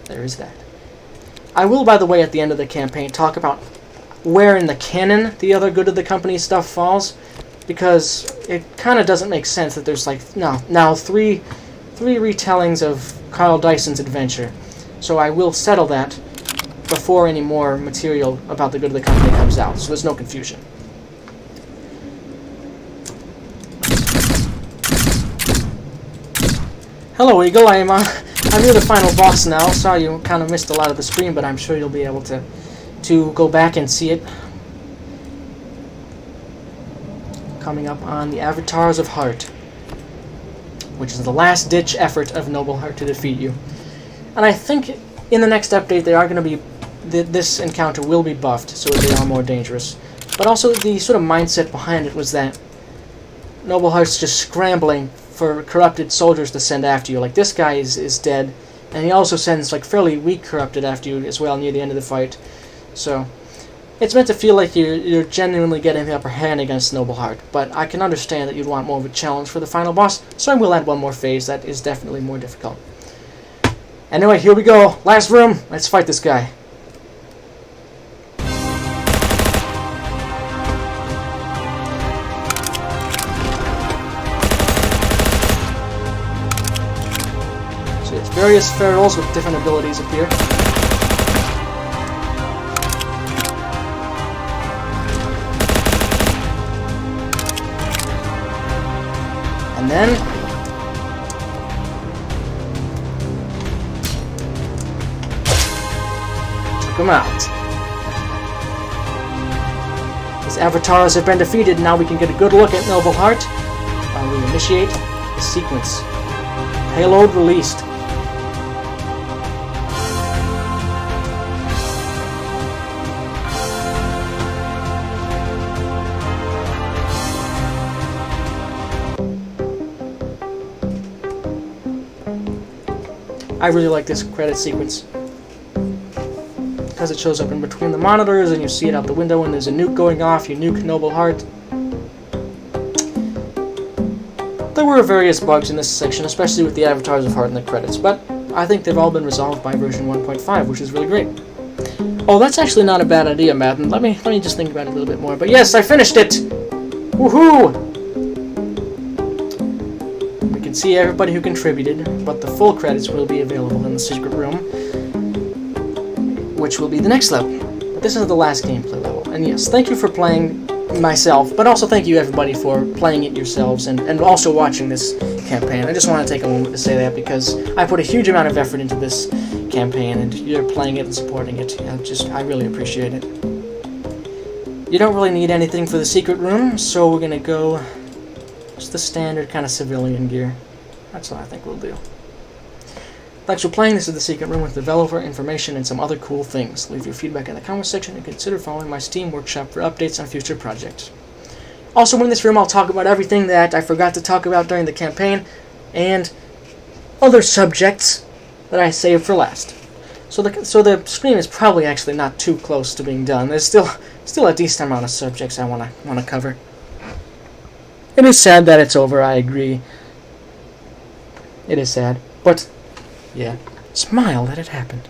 there is that. I will, by the way, at the end of the campaign, talk about where in the canon the other Good of the Company stuff falls, because it kind of doesn't make sense that there's, like, now three retellings of Carl Dyson's adventure. So I will settle that before any more material about the Good of the Company comes out, so there's no confusion. Hello, Eagle. I'm near the final boss now. Sorry you kind of missed a lot of the stream, but I'm sure you'll be able to go back and see it. Coming up on the Avatars of Hart, which is the last-ditch effort of Noble Hart to defeat you. And I think in the next update they are going to be... this encounter will be buffed, so they are more dangerous. But also the sort of mindset behind it was that Noble Hart's just scrambling for corrupted soldiers to send after you. Like, this guy is dead, and he also sends, like, fairly weak corrupted after you as well near the end of the fight. So, it's meant to feel like you're genuinely getting the upper hand against Noble Hart, but I can understand that you'd want more of a challenge for the final boss, so I will add one more phase that is definitely more difficult. Anyway, here we go. Last room. Let's fight this guy. Various ferals with different abilities appear. And then... took him out. His avatars have been defeated, now we can get a good look at Noble Hart while we initiate the sequence. Payload released. I really like this credit sequence because it shows up in between the monitors and you see it out the window when there's a nuke going off, you nuke Noble Hart. There were various bugs in this section, especially with the avatars of Hart in the credits, but I think they've all been resolved by version 1.5, which is really great. Oh, that's actually not a bad idea, Madden. Let me just think about it a little bit more. But yes, I finished it! Woohoo! We can see everybody who contributed, but the full credits will be available in the secret room, which will be the next level. But this is the last gameplay level. And yes, thank you for playing myself, but also thank you everybody for playing it yourselves and also watching this campaign. I just want to take a moment to say that because I put a huge amount of effort into this campaign and you're playing it and supporting it. I really appreciate it. You don't really need anything for the secret room, so we're gonna go just the standard kind of civilian gear. That's what I think we'll do. Thanks for playing. This is the secret room with developer information and some other cool things. Leave your feedback in the comment section and consider following my Steam workshop for updates on future projects. Also, in this room, I'll talk about everything that I forgot to talk about during the campaign and other subjects that I saved for last. So the screen is probably actually not too close to being done. There's still a decent amount of subjects I want to cover. It is sad that it's over. I agree. It is sad, but yeah, smile that it happened.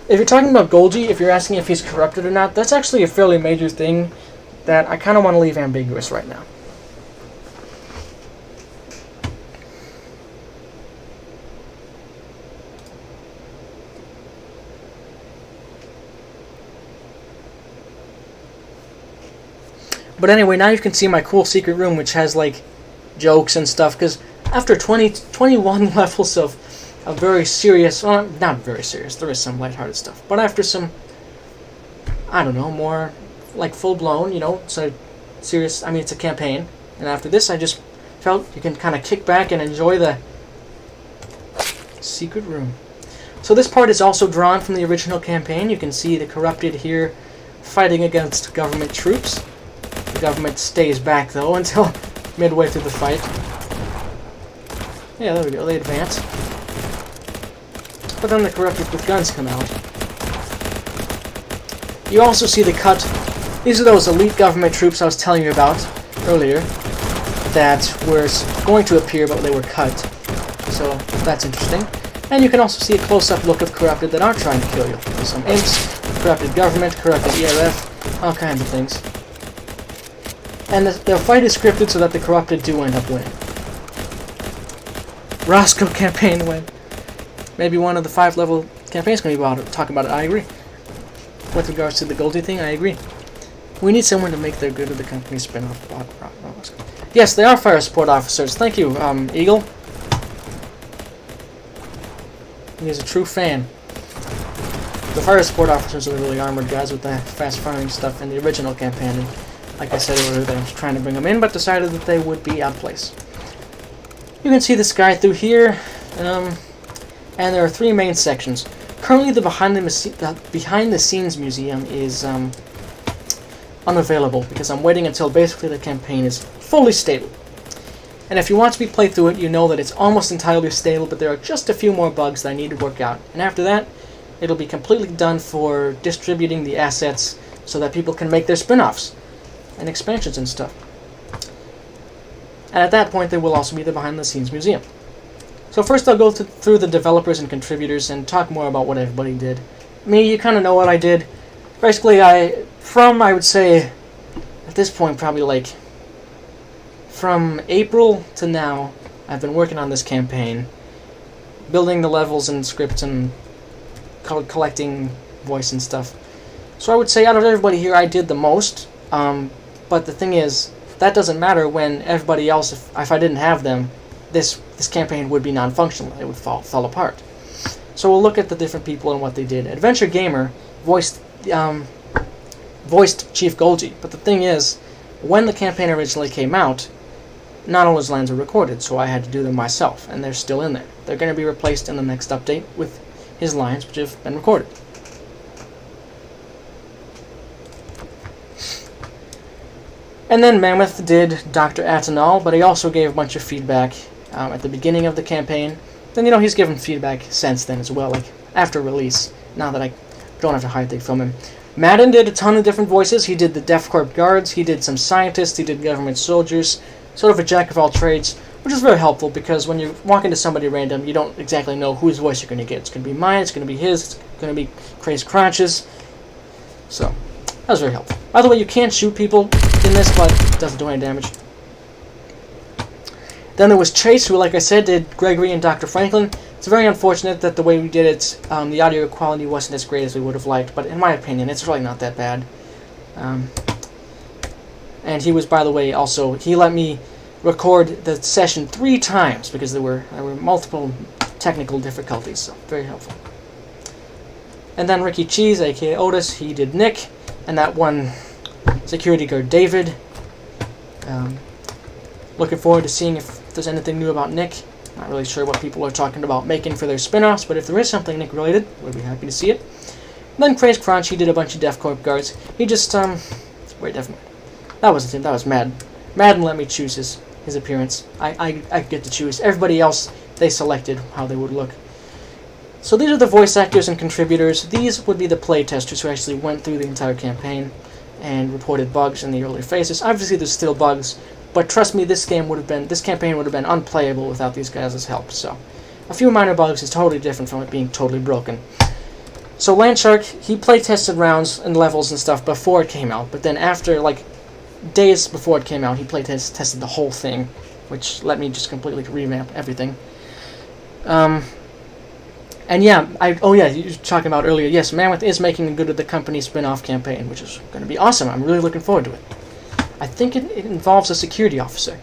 If you're talking about Golgi, if you're asking if he's corrupted or not, that's actually a fairly major thing that I kind of want to leave ambiguous right now. But anyway, now you can see my cool secret room, which has, like, jokes and stuff, because after 21 levels of very serious, well, not very serious, there is some lighthearted stuff, but after some, I don't know, more, like, full-blown, you know, so serious, I mean, it's a campaign, and after this, I just felt you can kind of kick back and enjoy the secret room. So this part is also drawn from the original campaign. You can see the corrupted here fighting against government troops. The government stays back, though, until midway through the fight. Yeah, there we go, they advance. But then the corrupted with guns come out. You also see the cut. These are those elite government troops I was telling you about earlier that were going to appear, but they were cut. So that's interesting. And you can also see a close-up look of corrupted that are trying to kill you. There's some imps, corrupted government, corrupted ERF, all kinds of things. And the fight is scripted so that the corrupted do end up winning. Roscoe campaign win. Maybe one of the 5-level campaigns can be talk about it. I agree. With regards to the Goldie thing, I agree. We need someone to make their good of the company spin-off. Yes, they are fire support officers. Thank you, Eagle. He is a true fan. The fire support officers are the really armored guys with the fast-firing stuff in the original campaign. And like I said earlier, they were trying to bring them in, but decided that they would be out of place. You can see the sky through here, and there are 3 main sections. Currently, the behind-the-scenes museum is unavailable because I'm waiting until basically the campaign is fully stable. And if you want to be played through it, you know that it's almost entirely stable, but there are just a few more bugs that I need to work out. And after that, it'll be completely done for distributing the assets so that people can make their spin-offs and expansions and stuff. And at that point, there will also be the behind-the-scenes museum. So first I'll go through the developers and contributors and talk more about what everybody did. Me, you kind of know what I did. Basically, I would say, at this point, probably like, from April to now, I've been working on this campaign, building the levels and scripts and collecting voice and stuff. So I would say out of everybody here, I did the most. But the thing is, that doesn't matter when everybody else, if I didn't have them, this campaign would be non-functional. It would fall apart. So we'll look at the different people and what they did. Adventure Gamer voiced Chief Golgi, but the thing is, when the campaign originally came out, not all his lines were recorded, so I had to do them myself, and they're still in there. They're going to be replaced in the next update with his lines, which have been recorded. And then Mammoth did Dr. Atenal, but he also gave a bunch of feedback at the beginning of the campaign. Then, he's given feedback since then as well, like after release, now that I don't have to hide things from him. Madden did a ton of different voices. He did the DEFCORP guards, he did some scientists, he did government soldiers, sort of a jack of all trades, which is very helpful because when you walk into somebody random, you don't exactly know whose voice you're going to get. It's going to be mine, it's going to be his, it's going to be Crazy Crunch's. So, that was very helpful. By the way, you can't shoot people in this, but it doesn't do any damage. Then there was Chase, who, like I said, did Gregory and Dr. Franklin. It's very unfortunate that the way we did it, the audio quality wasn't as great as we would have liked, but in my opinion, it's really not that bad. And he was, by the way, also, he let me record the session 3 times because there were multiple technical difficulties, so very helpful. And then Ricky Cheese, aka Otis, he did Nick, and that one security guard David. Looking forward to seeing if there's anything new about Nick. Not really sure what people are talking about making for their spin-offs, but if there is something Nick related, we'd be happy to see it. And then Crazy Crunch, he did a bunch of DEFCORP guards. He just, wait, never mind. That wasn't him, that was Madden. Madden let me choose his appearance. I get to choose. Everybody else, they selected how they would look. So these are the voice actors and contributors. These would be the playtesters who actually went through the entire campaign and reported bugs in the early phases. Obviously there's still bugs, but trust me, this campaign would have been unplayable without these guys' help. So a few minor bugs is totally different from it being totally broken. So Landshark, he playtested rounds and levels and stuff before it came out, but then after, like, days before it came out, he playtested the whole thing, which let me just completely revamp everything. And yeah, you were talking about earlier, yes, Mammoth is making a Good of the Company spin-off campaign, which is going to be awesome. I'm really looking forward to it. I think it involves a security officer.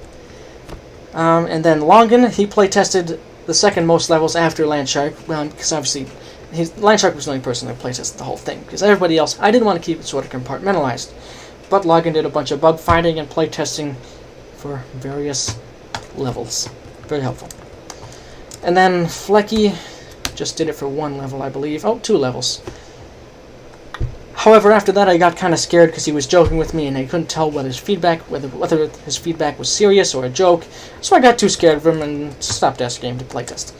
And then Longan, he playtested the second most levels after Landshark, because obviously Landshark was the only person that playtested the whole thing, because everybody else, I didn't want to keep it sort of compartmentalized. But Logan did a bunch of bug finding and playtesting for various levels. Very helpful. And then Flecky just did it for 1 level, I believe. Oh, 2 levels. However, after that I got kind of scared because he was joking with me and I couldn't tell whether his feedback was serious or a joke. So I got too scared of him and stopped asking him to playtest.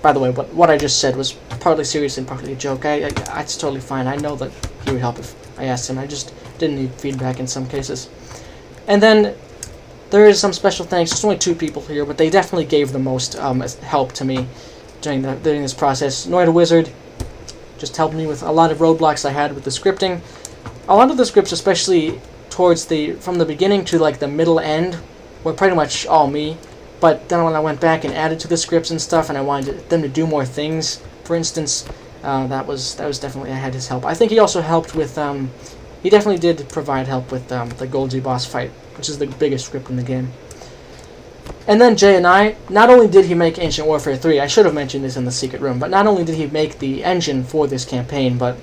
By the way, what I just said was partly serious and partly a joke. It's totally fine. I know that he would help if I asked him. I just didn't need feedback in some cases. And then there is some special thanks. There's only 2 people here, but they definitely gave the most help to me during this process. Noida Wizard just helped me with a lot of roadblocks I had with the scripting. A lot of the scripts, especially towards from the beginning to like the middle end, were pretty much all me. But then when I went back and added to the scripts and stuff, and I wanted them to do more things, for instance, that was definitely, I had his help. I think he also helped with he definitely did provide help with the Golgi boss fight, which is the biggest script in the game. And then Jay and I, not only did he make Ancient Warfare 3, I should have mentioned this in the secret room, but not only did he make the engine for this campaign, but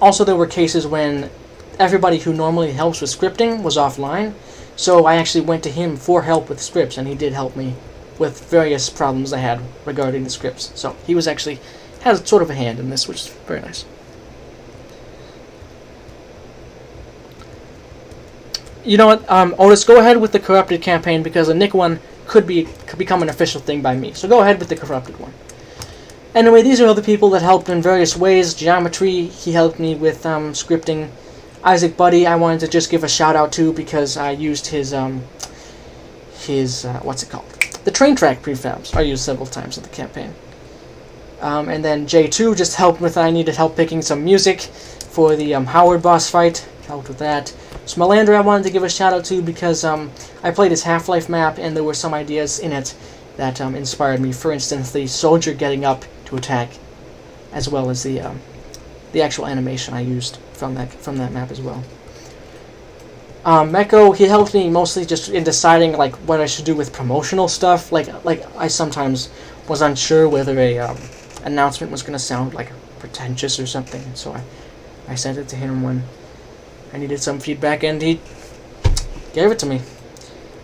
also there were cases when everybody who normally helps with scripting was offline, so I actually went to him for help with scripts, and he did help me with various problems I had regarding the scripts. So he was actually, has sort of a hand in this, which is very nice. You know what, Otis, go ahead with the Corrupted campaign, because the Nick one could become an official thing by me. So go ahead with the Corrupted one. Anyway, these are all the people that helped in various ways. Geometry, he helped me with scripting. Isaac Buddy, I wanted to just give a shout out to, because I used his what's it called? The train track prefabs I used several times in the campaign. And then J2 just helped with, I needed help picking some music for the Howard boss fight. Helped with that. Smalander I wanted to give a shout out to because I played his Half-Life map and there were some ideas in it that inspired me. For instance, the soldier getting up to attack, as well as the actual animation I used from that map as well. Meko, he helped me mostly just in deciding like what I should do with promotional stuff. Like I sometimes was unsure whether a announcement was going to sound like pretentious or something, so I sent it to him when I needed some feedback, and he gave it to me.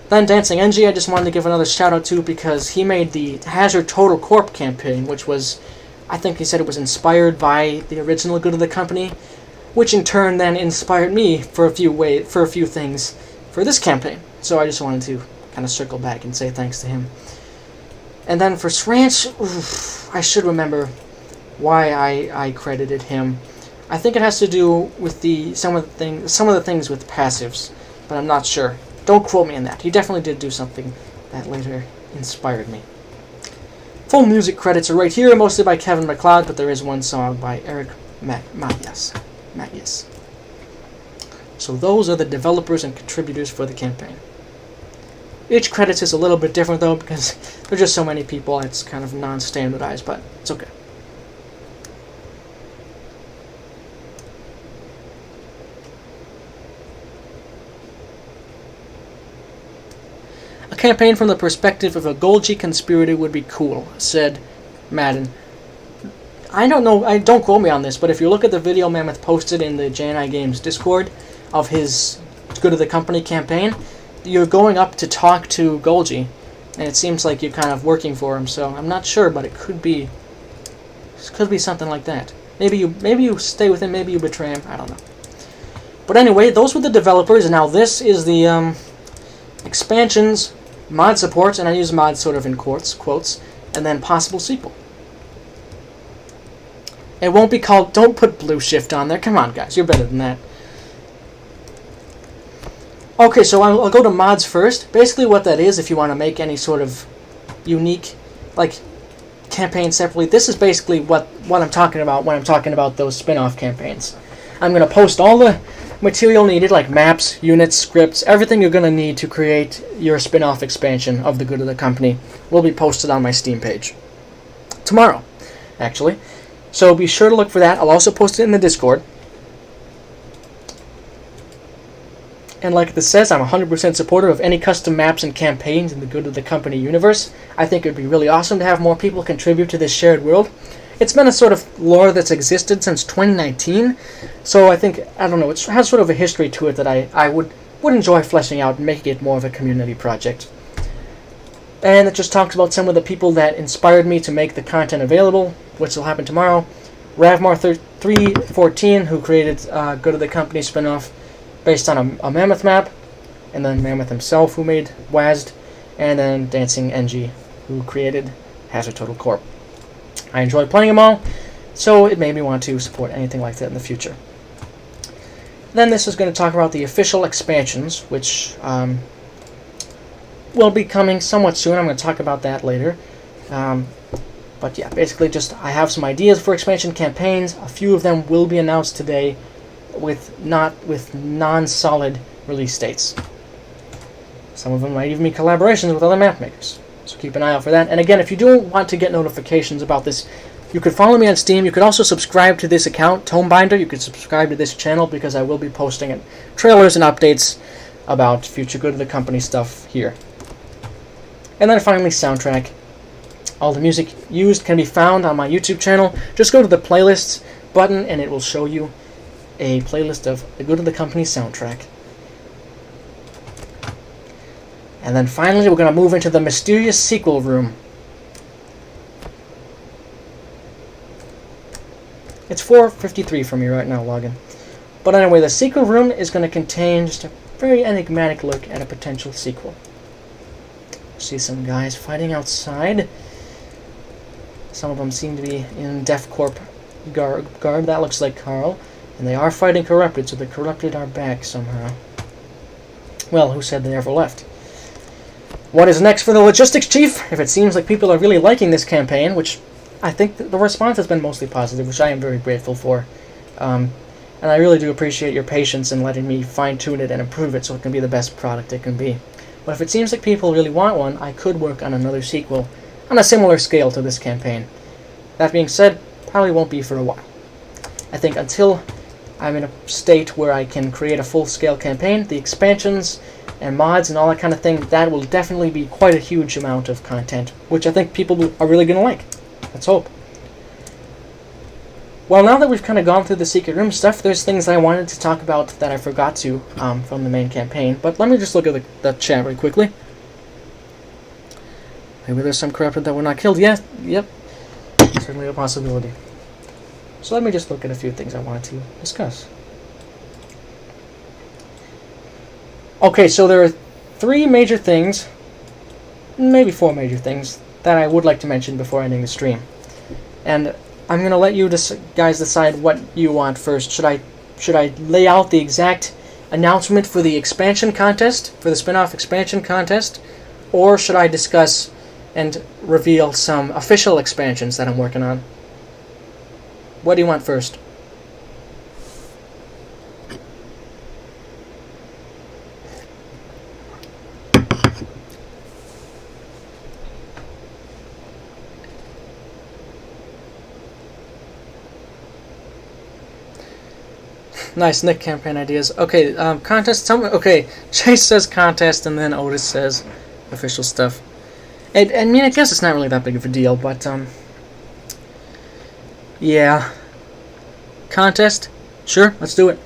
Then Dancing NG, I just wanted to give another shout out to because he made the Hazard Total Corp campaign, which was, I think he said it was inspired by the original Good of the Company, which in turn then inspired me for a few things for this campaign. So I just wanted to kind of circle back and say thanks to him. And then for Sranch, I should remember why I credited him. I think it has to do with some of the things with passives, but I'm not sure. Don't quote me on that. He definitely did do something that later inspired me. Full music credits are right here, mostly by Kevin MacLeod, but there is one song by Eric Matyas. So those are the developers and contributors for the campaign. Each credits is a little bit different though, because there's just so many people, it's kind of non-standardized, but it's okay. A campaign from the perspective of a Golgi conspirator would be cool, said Madden. I don't know, don't quote me on this, but if you look at the video Mammoth posted in the JNI Games Discord of his Good of the Company campaign, you're going up to talk to Golgi, and it seems like you're kind of working for him, so I'm not sure, but it could be something like that. Maybe you stay with him, maybe you betray him, I don't know. But anyway, those were the developers, and now this is the expansions, mod support, and I use mod sort of in quotes, and then possible sequel. It won't be called, don't put Blue Shift on there, come on guys, you're better than that. Okay, so I'll go to mods first. Basically what that is, if you want to make any sort of unique, like, campaign separately, this is basically what I'm talking about when I'm talking about those spin-off campaigns. I'm going to post all the material needed, like maps, units, scripts, everything you're going to need to create your spin-off expansion of the Good of the Company will be posted on my Steam page. Tomorrow, actually. So be sure to look for that. I'll also post it in the Discord. And like this says, I'm 100% supporter of any custom maps and campaigns in the Good of the Company universe. I think it would be really awesome to have more people contribute to this shared world. It's been a sort of lore that's existed since 2019, so I think, I don't know, it has sort of a history to it that I would enjoy fleshing out and making it more of a community project. And it just talks about some of the people that inspired me to make the content available, which will happen tomorrow. Ravmar314, who created Good of the Company spinoff, based on a Mammoth map, and then Mammoth himself, who made WASD, and then Dancing NG, who created Hazard Total Corp. I enjoy playing them all, so it made me want to support anything like that in the future. Then this is going to talk about the official expansions, which will be coming somewhat soon. I'm going to talk about that later. But yeah, basically I have some ideas for expansion campaigns. A few of them will be announced today, with non-solid release dates. Some of them might even be collaborations with other map makers, so keep an eye out for that. And again, if you do want to get notifications about this, you could follow me on Steam. You could also subscribe to this account, Tomebinder. You could subscribe to this channel, because I will be posting trailers and updates about future Good of the Company stuff here. And then finally, soundtrack. All the music used can be found on my YouTube channel. Just go to the playlists button and it will show you a playlist of the Good of the Company soundtrack. And then finally, we're going to move into the mysterious sequel room. It's 4:53 for me right now, login. But anyway, the sequel room is going to contain just a very enigmatic look at a potential sequel. See some guys fighting outside. Some of them seem to be in Def Corp garb. That looks like Carl. And they are fighting Corrupted, so the Corrupted are back somehow. Well, who said they ever left? What is next for the Logistics Chief? If it seems like people are really liking this campaign, which I think the response has been mostly positive, which I am very grateful for. And I really do appreciate your patience in letting me fine-tune it and improve it so it can be the best product it can be. But if it seems like people really want one, I could work on another sequel on a similar scale to this campaign. That being said, probably won't be for a while. I think until I'm in a state where I can create a full-scale campaign, the expansions and mods and all that kind of thing, that will definitely be quite a huge amount of content, which I think people are really going to like. Let's hope. Well, now that we've kind of gone through the Secret Room stuff, there's things I wanted to talk about that I forgot to from the main campaign, but let me just look at the chat really quickly. Maybe there's some Corrupted that were not killed yet. Yep. Certainly a possibility. So let me just look at a few things I wanted to discuss. Okay, so there are 3 major things, maybe 4 major things, that I would like to mention before ending the stream. And I'm going to let you guys decide what you want first. Should I lay out the exact announcement for the expansion contest, for the spin-off expansion contest, or should I discuss and reveal some official expansions that I'm working on? What do you want first? Nice, Nick campaign ideas. Okay, contest. Okay, Chase says contest, and then Otis says official stuff. I mean, I guess it's not really that big of a deal, but yeah, contest. Sure, let's do it.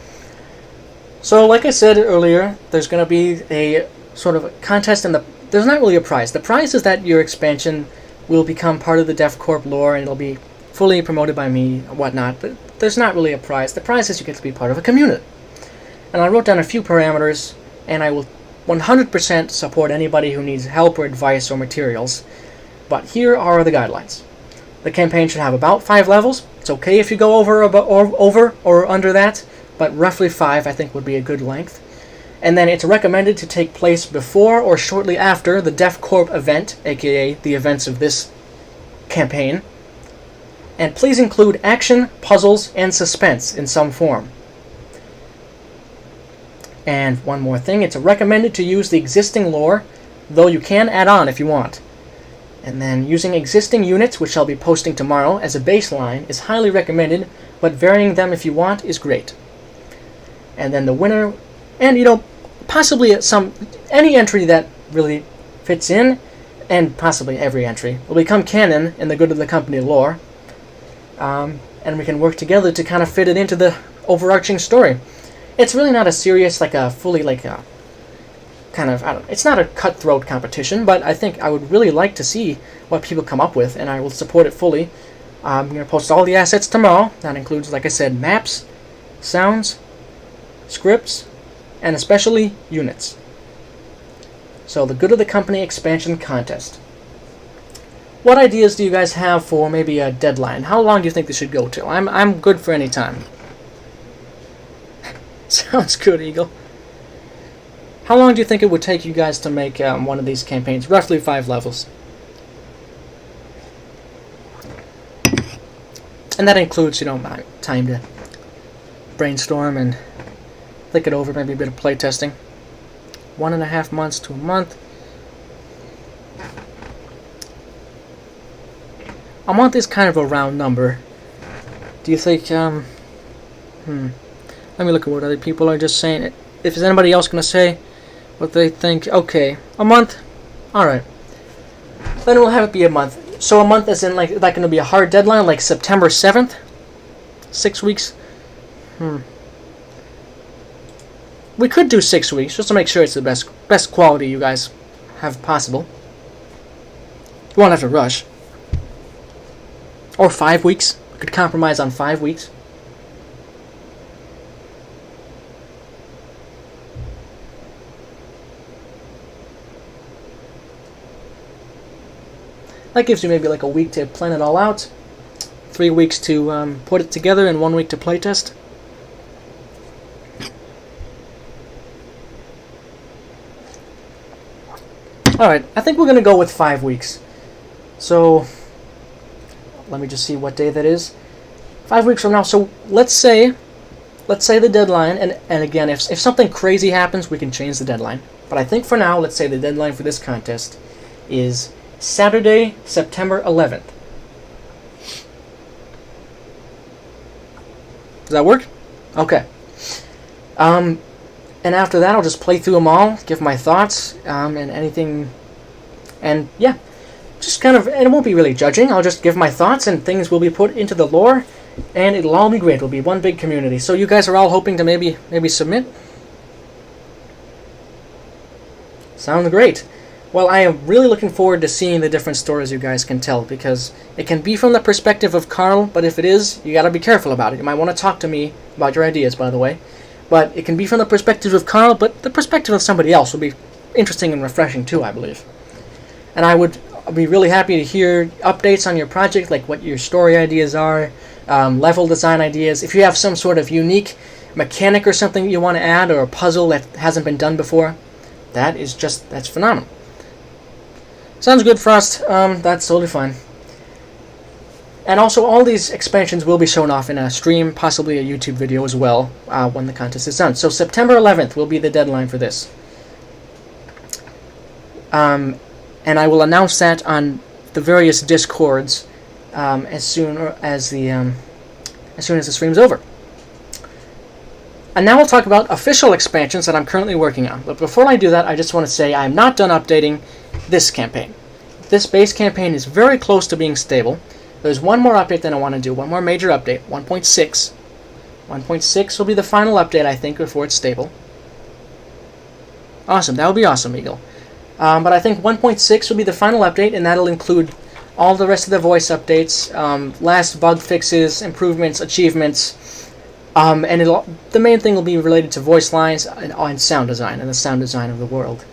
So, like I said earlier, there's going to be a sort of a contest, and there's not really a prize. The prize is that your expansion will become part of the DevCorp lore, and it'll be fully promoted by me and whatnot, but there's not really a prize. The prize is you get to be part of a community. And I wrote down a few parameters, and I will 100% support anybody who needs help or advice or materials. But here are the guidelines. The campaign should have about 5 levels. It's okay if you go over or under that, but roughly 5 I think would be a good length. And then it's recommended to take place before or shortly after the DevCorp event, aka the events of this campaign. And please include action, puzzles, and suspense in some form. And one more thing, it's recommended to use the existing lore, though you can add on if you want. And then using existing units, which I'll be posting tomorrow, as a baseline is highly recommended, but varying them if you want is great. And then the winner, and possibly any entry that really fits in, and possibly every entry, will become canon in the good of the company lore. And we can work together to kind of fit it into the overarching story. It's really not a serious, it's not a cutthroat competition, but I think I would really like to see what people come up with, and I will support it fully. I'm going to post all the assets tomorrow. That includes, like I said, maps, sounds, scripts, and especially units. So, the Good of the Company expansion contest. What ideas do you guys have for maybe a deadline? How long do you think this should go till? I'm good for any time. Sounds good, Eagle. How long do you think it would take you guys to make one of these campaigns? Roughly 5 levels. And that includes, my time to brainstorm and think it over, maybe a bit of playtesting. 1.5 months to a month. A month is kind of a round number. Do you think, let me look at what other people are just saying. If there's anybody else going to say what they think, okay, a month? Alright. Then we'll have it be a month. So a month is in, that going to be a hard deadline, like September 7th? 6 weeks? We could do 6 weeks, just to make sure it's the best quality you guys have possible. You won't have to rush. Or 5 weeks. We could compromise on 5 weeks. That gives you maybe like a week to plan it all out. 3 weeks to put it together, and 1 week to playtest. Alright, I think we're going to go with 5 weeks. So, let me just see what day that is. 5 weeks from now. So let's say the deadline, and again, if something crazy happens, we can change the deadline. But I think for now, let's say the deadline for this contest is Saturday, September 11th. Does that work? Okay. And after that, I'll just play through them all, give my thoughts, and anything, and yeah. Just kind of, and it won't be really judging, I'll just give my thoughts, and things will be put into the lore, and it'll all be great. It'll be one big community. So you guys are all hoping to maybe submit? Sounds great. Well, I am really looking forward to seeing the different stories you guys can tell, because it can be from the perspective of Carl, but if it is, you gotta be careful about it. You might want to talk to me about your ideas, by the way. But it can be from the perspective of Carl, but the perspective of somebody else will be interesting and refreshing too, I believe. And I would I'll be really happy to hear updates on your project, like what your story ideas are, level design ideas. If you have some sort of unique mechanic or something you want to add, or a puzzle that hasn't been done before, that's phenomenal. Sounds good, Frost. That's totally fine. And also, all these expansions will be shown off in a stream, possibly a YouTube video as well, when the contest is done. So September 11th will be the deadline for this. And I will announce that on the various Discords as soon as the stream's over. And now we'll talk about official expansions that I'm currently working on. But before I do that, I just want to say I'm not done updating this campaign. This base campaign is very close to being stable. There's one more update that I want to do, one more major update, 1.6. 1.6 will be the final update, I think, before it's stable. Awesome, that would be awesome, Eagle. But I think 1.6 will be the final update, and that'll include all the rest of the voice updates, last bug fixes, improvements, achievements, and the main thing will be related to voice lines and sound design, and the sound design of the world.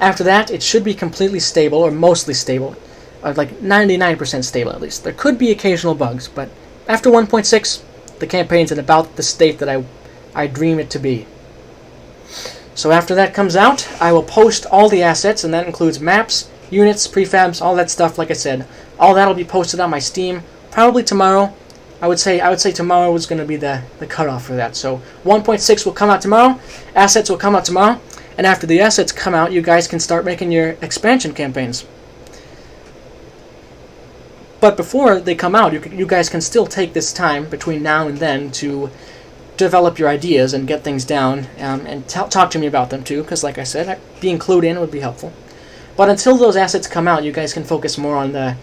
After that, it should be completely stable, or mostly stable, like 99% stable at least. There could be occasional bugs, but after 1.6, the campaign's in about the state that I dream it to be. So after that comes out, I will post all the assets, and that includes maps, units, prefabs, all that stuff. Like I said, all that'll be posted on my Steam probably tomorrow. I would say tomorrow was going to be the cutoff for that. So 1.6 will come out tomorrow, assets will come out tomorrow, and after the assets come out, you guys can start making your expansion campaigns. But before they come out, you guys can still take this time between now and then to develop your ideas and get things down, and talk to me about them too, because like I said, being clued in would be helpful. But until those assets come out, you guys can focus more on the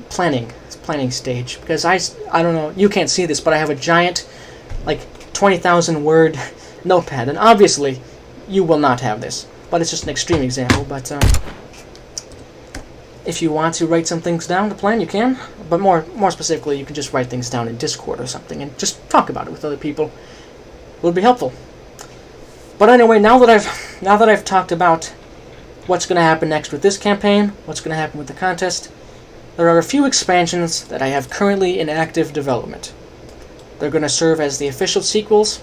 planning stage, because I don't know, you can't see this, but I have a giant, like 20,000 word notepad, and obviously you will not have this, but it's just an extreme example. But if you want to write some things down to plan, you can, but more specifically, you can just write things down in Discord or something and just talk about it with other people. It would be helpful. But anyway, now that I've talked about what's going to happen next with this campaign, what's going to happen with the contest, there are a few expansions that I have currently in active development. They're going to serve as the official sequels,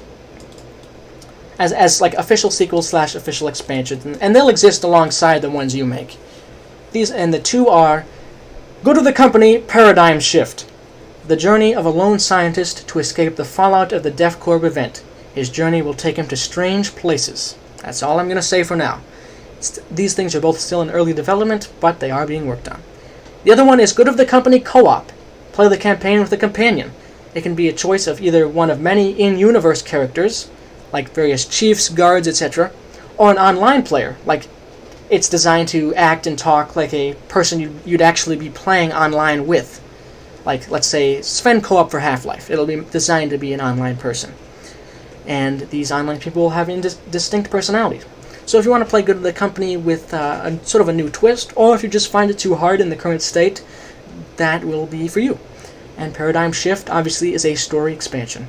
as like official sequels / official expansions, and they'll exist alongside the ones you make. These, and the two are Go to the Company Paradigm Shift, the journey of a lone scientist to escape the fallout of the DEFCORP event. His journey will take him to strange places. That's all I'm going to say for now. These things are both still in early development, but they are being worked on. The other one is Good of the Company Co-op. Play the campaign with a companion. It can be a choice of either one of many in-universe characters, like various chiefs, guards, etc., or an online player, like it's designed to act and talk like a person you'd actually be playing online with. Like, let's say, Sven Co-op for Half-Life. It'll be designed to be an online person. And these online people will have distinct personalities. So if you want to play Good of the Company with a sort of a new twist, or if you just find it too hard in the current state, that will be for you. And Paradigm Shift, obviously, is a story expansion.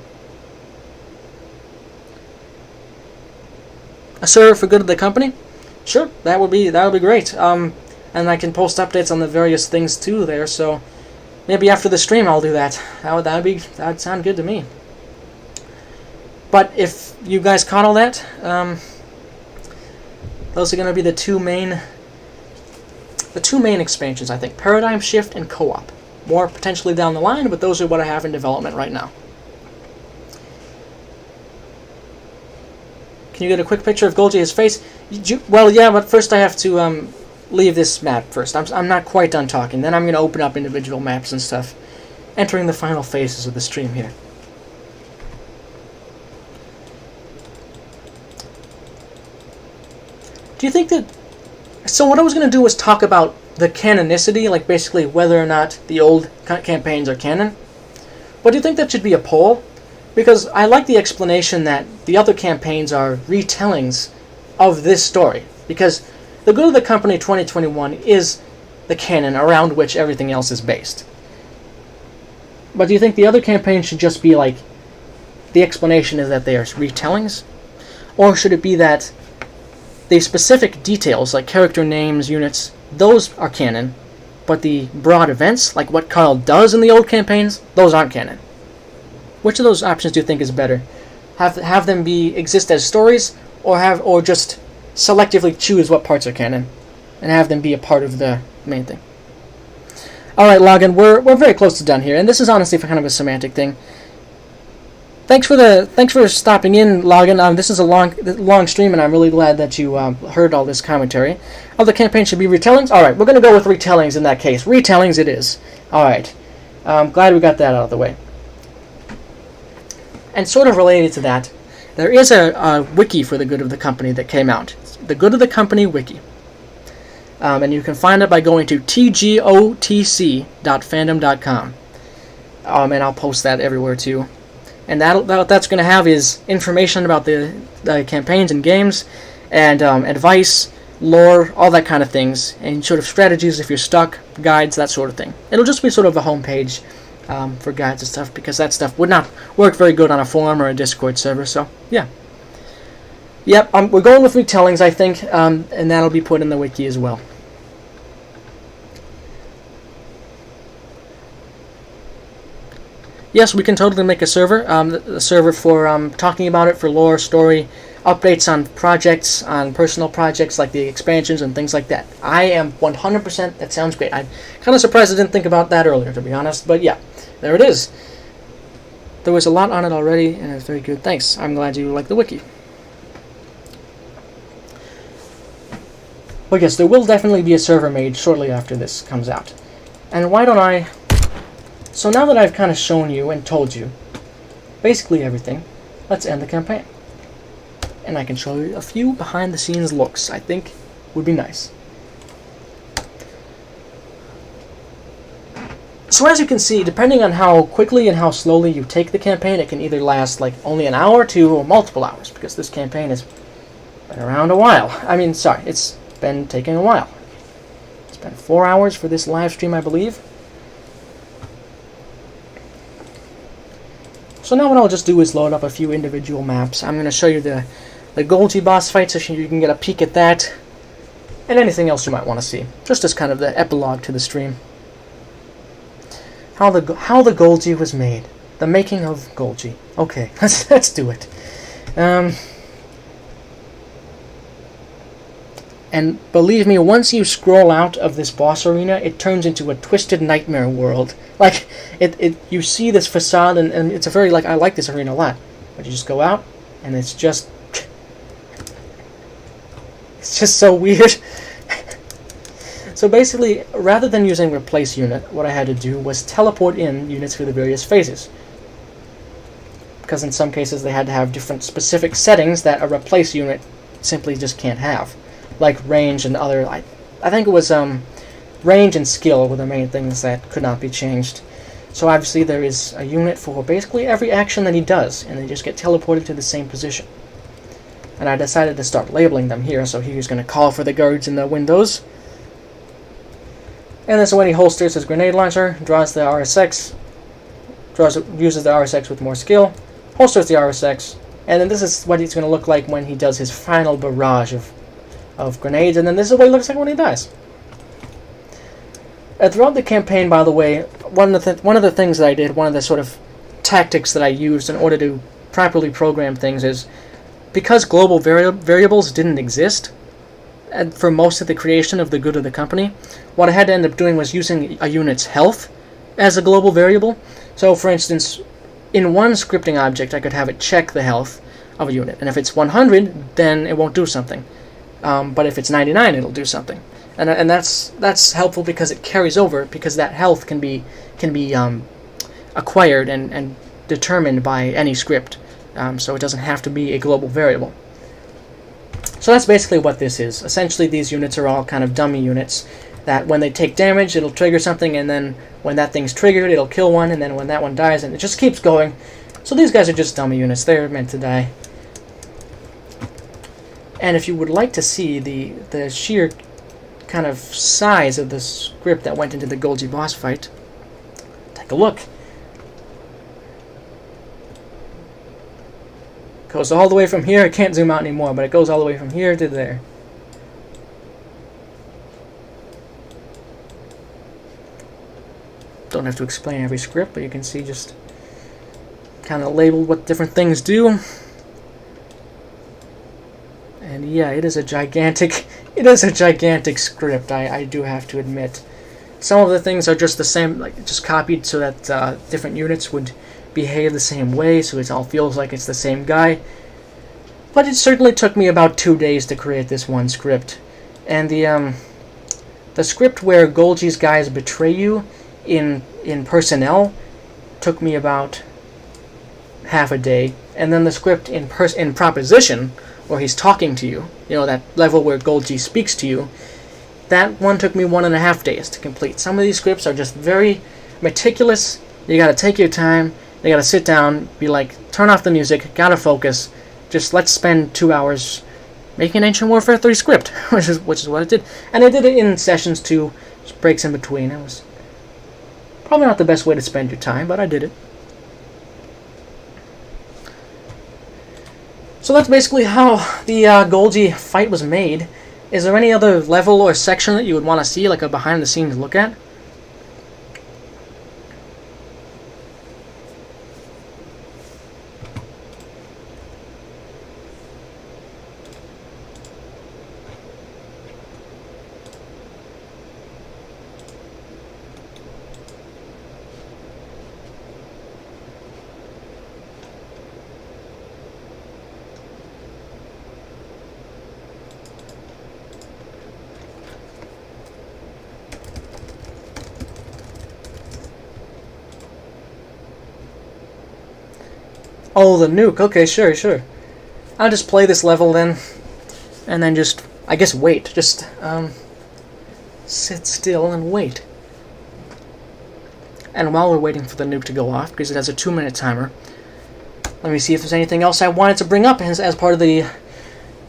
A server for Good of the Company? Sure, that would be great. And I can post updates on the various things too there, so maybe after the stream I'll do that. That'd sound good to me. But if you guys caught all that, those are going to be the two main expansions, I think. Paradigm Shift and Co-op. More potentially down the line, but those are what I have in development right now. Can you get a quick picture of Golgia's face? Well, yeah, but first I have to leave this map first. I'm not quite done talking. Then I'm going to open up individual maps and stuff, entering the final phases of the stream here. Do you think that... So what I was going to do was talk about the canonicity, like basically whether or not the old campaigns are canon. But do you think that should be a poll? Because I like the explanation that the other campaigns are retellings of this story. Because the Good of the Company 2021 is the canon around which everything else is based. But do you think the other campaigns should just be like, the explanation is that they are retellings? Or should it be that the specific details, like character names, units, those are canon, but the broad events, like what Carl does in the old campaigns, those aren't canon. Which of those options do you think is better? Have them exist as stories, or just selectively choose what parts are canon, and have them be a part of the main thing? Alright, Logan, we're very close to done here, and this is honestly kind of a semantic thing. Thanks for stopping in, Logan. This is a long stream, and I'm really glad that you heard all this commentary. Oh, the campaign should be retellings? Alright, we're going to go with retellings in that case. Retellings it is. Alright. I'm glad we got that out of the way. And sort of related to that, there is a wiki for the Good of the Company that came out. It's the Good of the Company wiki. And you can find it by going to tgotc.fandom.com. And I'll post that everywhere too. And what that's going to have is information about the campaigns and games, and advice, lore, all that kind of things, and sort of strategies if you're stuck, guides, that sort of thing. It'll just be sort of a homepage for guides and stuff, because that stuff would not work very good on a forum or a Discord server, so yeah. Yep, we're going with retellings, I think, and that'll be put in the wiki as well. Yes, we can totally make a server, the server for talking about it, for lore, story, updates on projects, on personal projects like the expansions and things like that. I am 100%, that sounds great. I'm kind of surprised I didn't think about that earlier, to be honest, but yeah, there it is. There was a lot on it already, and it's very good. Thanks, I'm glad you like the wiki. But yes, there will definitely be a server made shortly after this comes out. And why don't I... So now that I've kind of shown you and told you basically everything, let's end the campaign. And I can show you a few behind the scenes looks I think would be nice. So as you can see, depending on how quickly and how slowly you take the campaign, it can either last like only an hour to multiple hours, because this campaign has been around a while. I mean, sorry, it's been taking a while. It's been 4 hours for this live stream, I believe. So now what I'll just do is load up a few individual maps. I'm going to show you the Golgi boss fight so you can get a peek at that, and anything else you might want to see, just as kind of the epilogue to the stream. How the Golgi was made. The making of Golgi. Okay, let's do it. And believe me, once you scroll out of this boss arena, it turns into a twisted nightmare world. Like, you see this facade, and it's a very, like, I like this arena a lot. But you just go out, and it's just so weird. So basically, rather than using replace unit, what I had to do was teleport in units for the various phases. Because in some cases they had to have different specific settings that a replace unit simply just can't have. Like range and other, I think it was range and skill were the main things that could not be changed. So obviously there is a unit for basically every action that he does, and they just get teleported to the same position. And I decided to start labeling them here, so he was going to call for the guards in the windows. And then so when he holsters his grenade launcher, draws the RSX, uses the RSX with more skill, holsters the RSX, and then this is what it's going to look like when he does his final barrage of grenades, and then this is what he looks like when he dies. Throughout the campaign, by the way, one of the things that I did, one of the sort of tactics that I used in order to properly program things is, because global variables didn't exist, and for most of the creation of the Good of the Company, what I had to end up doing was using a unit's health as a global variable. So, for instance, in one scripting object, I could have it check the health of a unit, and if it's 100, then it won't do something. But if it's 99, it'll do something, and that's helpful because it carries over, because that health can be acquired and determined by any script, so it doesn't have to be a global variable. So that's basically what this is. Essentially, these units are all kind of dummy units that when they take damage, it'll trigger something, and then when that thing's triggered, it'll kill one, and then when that one dies, and it just keeps going. So these guys are just dummy units. They're meant to die. And if you would like to see the sheer kind of size of the script that went into the Golgi boss fight, take a look. Goes all the way from here. I can't zoom out anymore, but it goes all the way from here to there. Don't have to explain every script, but you can see just kind of labeled what different things do. And yeah, it is a gigantic script, I do have to admit. Some of the things are just the same, like just copied so that different units would behave the same way, so it all feels like it's the same guy. But it certainly took me about 2 days to create this one script. And the script where Golgi's guys betray you in personnel took me about half a day. And then the script in proposition, where he's talking to you, that level where Golgi speaks to you, that one took me 1.5 days to complete. Some of these scripts are just very meticulous. You gotta take your time. You gotta sit down, be like, turn off the music, gotta focus. Just let's spend 2 hours making an Ancient Warfare 3 script, which is what it did. And I did it in sessions too, just breaks in between. It was probably not the best way to spend your time, but I did it. So that's basically how the Golgi fight was made. Is there any other level or section that you would want to see, like a behind-the-scenes look at? Oh, the nuke. Okay, sure. I'll just play this level then, and then just, I guess, wait. Just, sit still and wait. And while we're waiting for the nuke to go off, because it has a 2-minute timer, let me see if there's anything else I wanted to bring up as part of the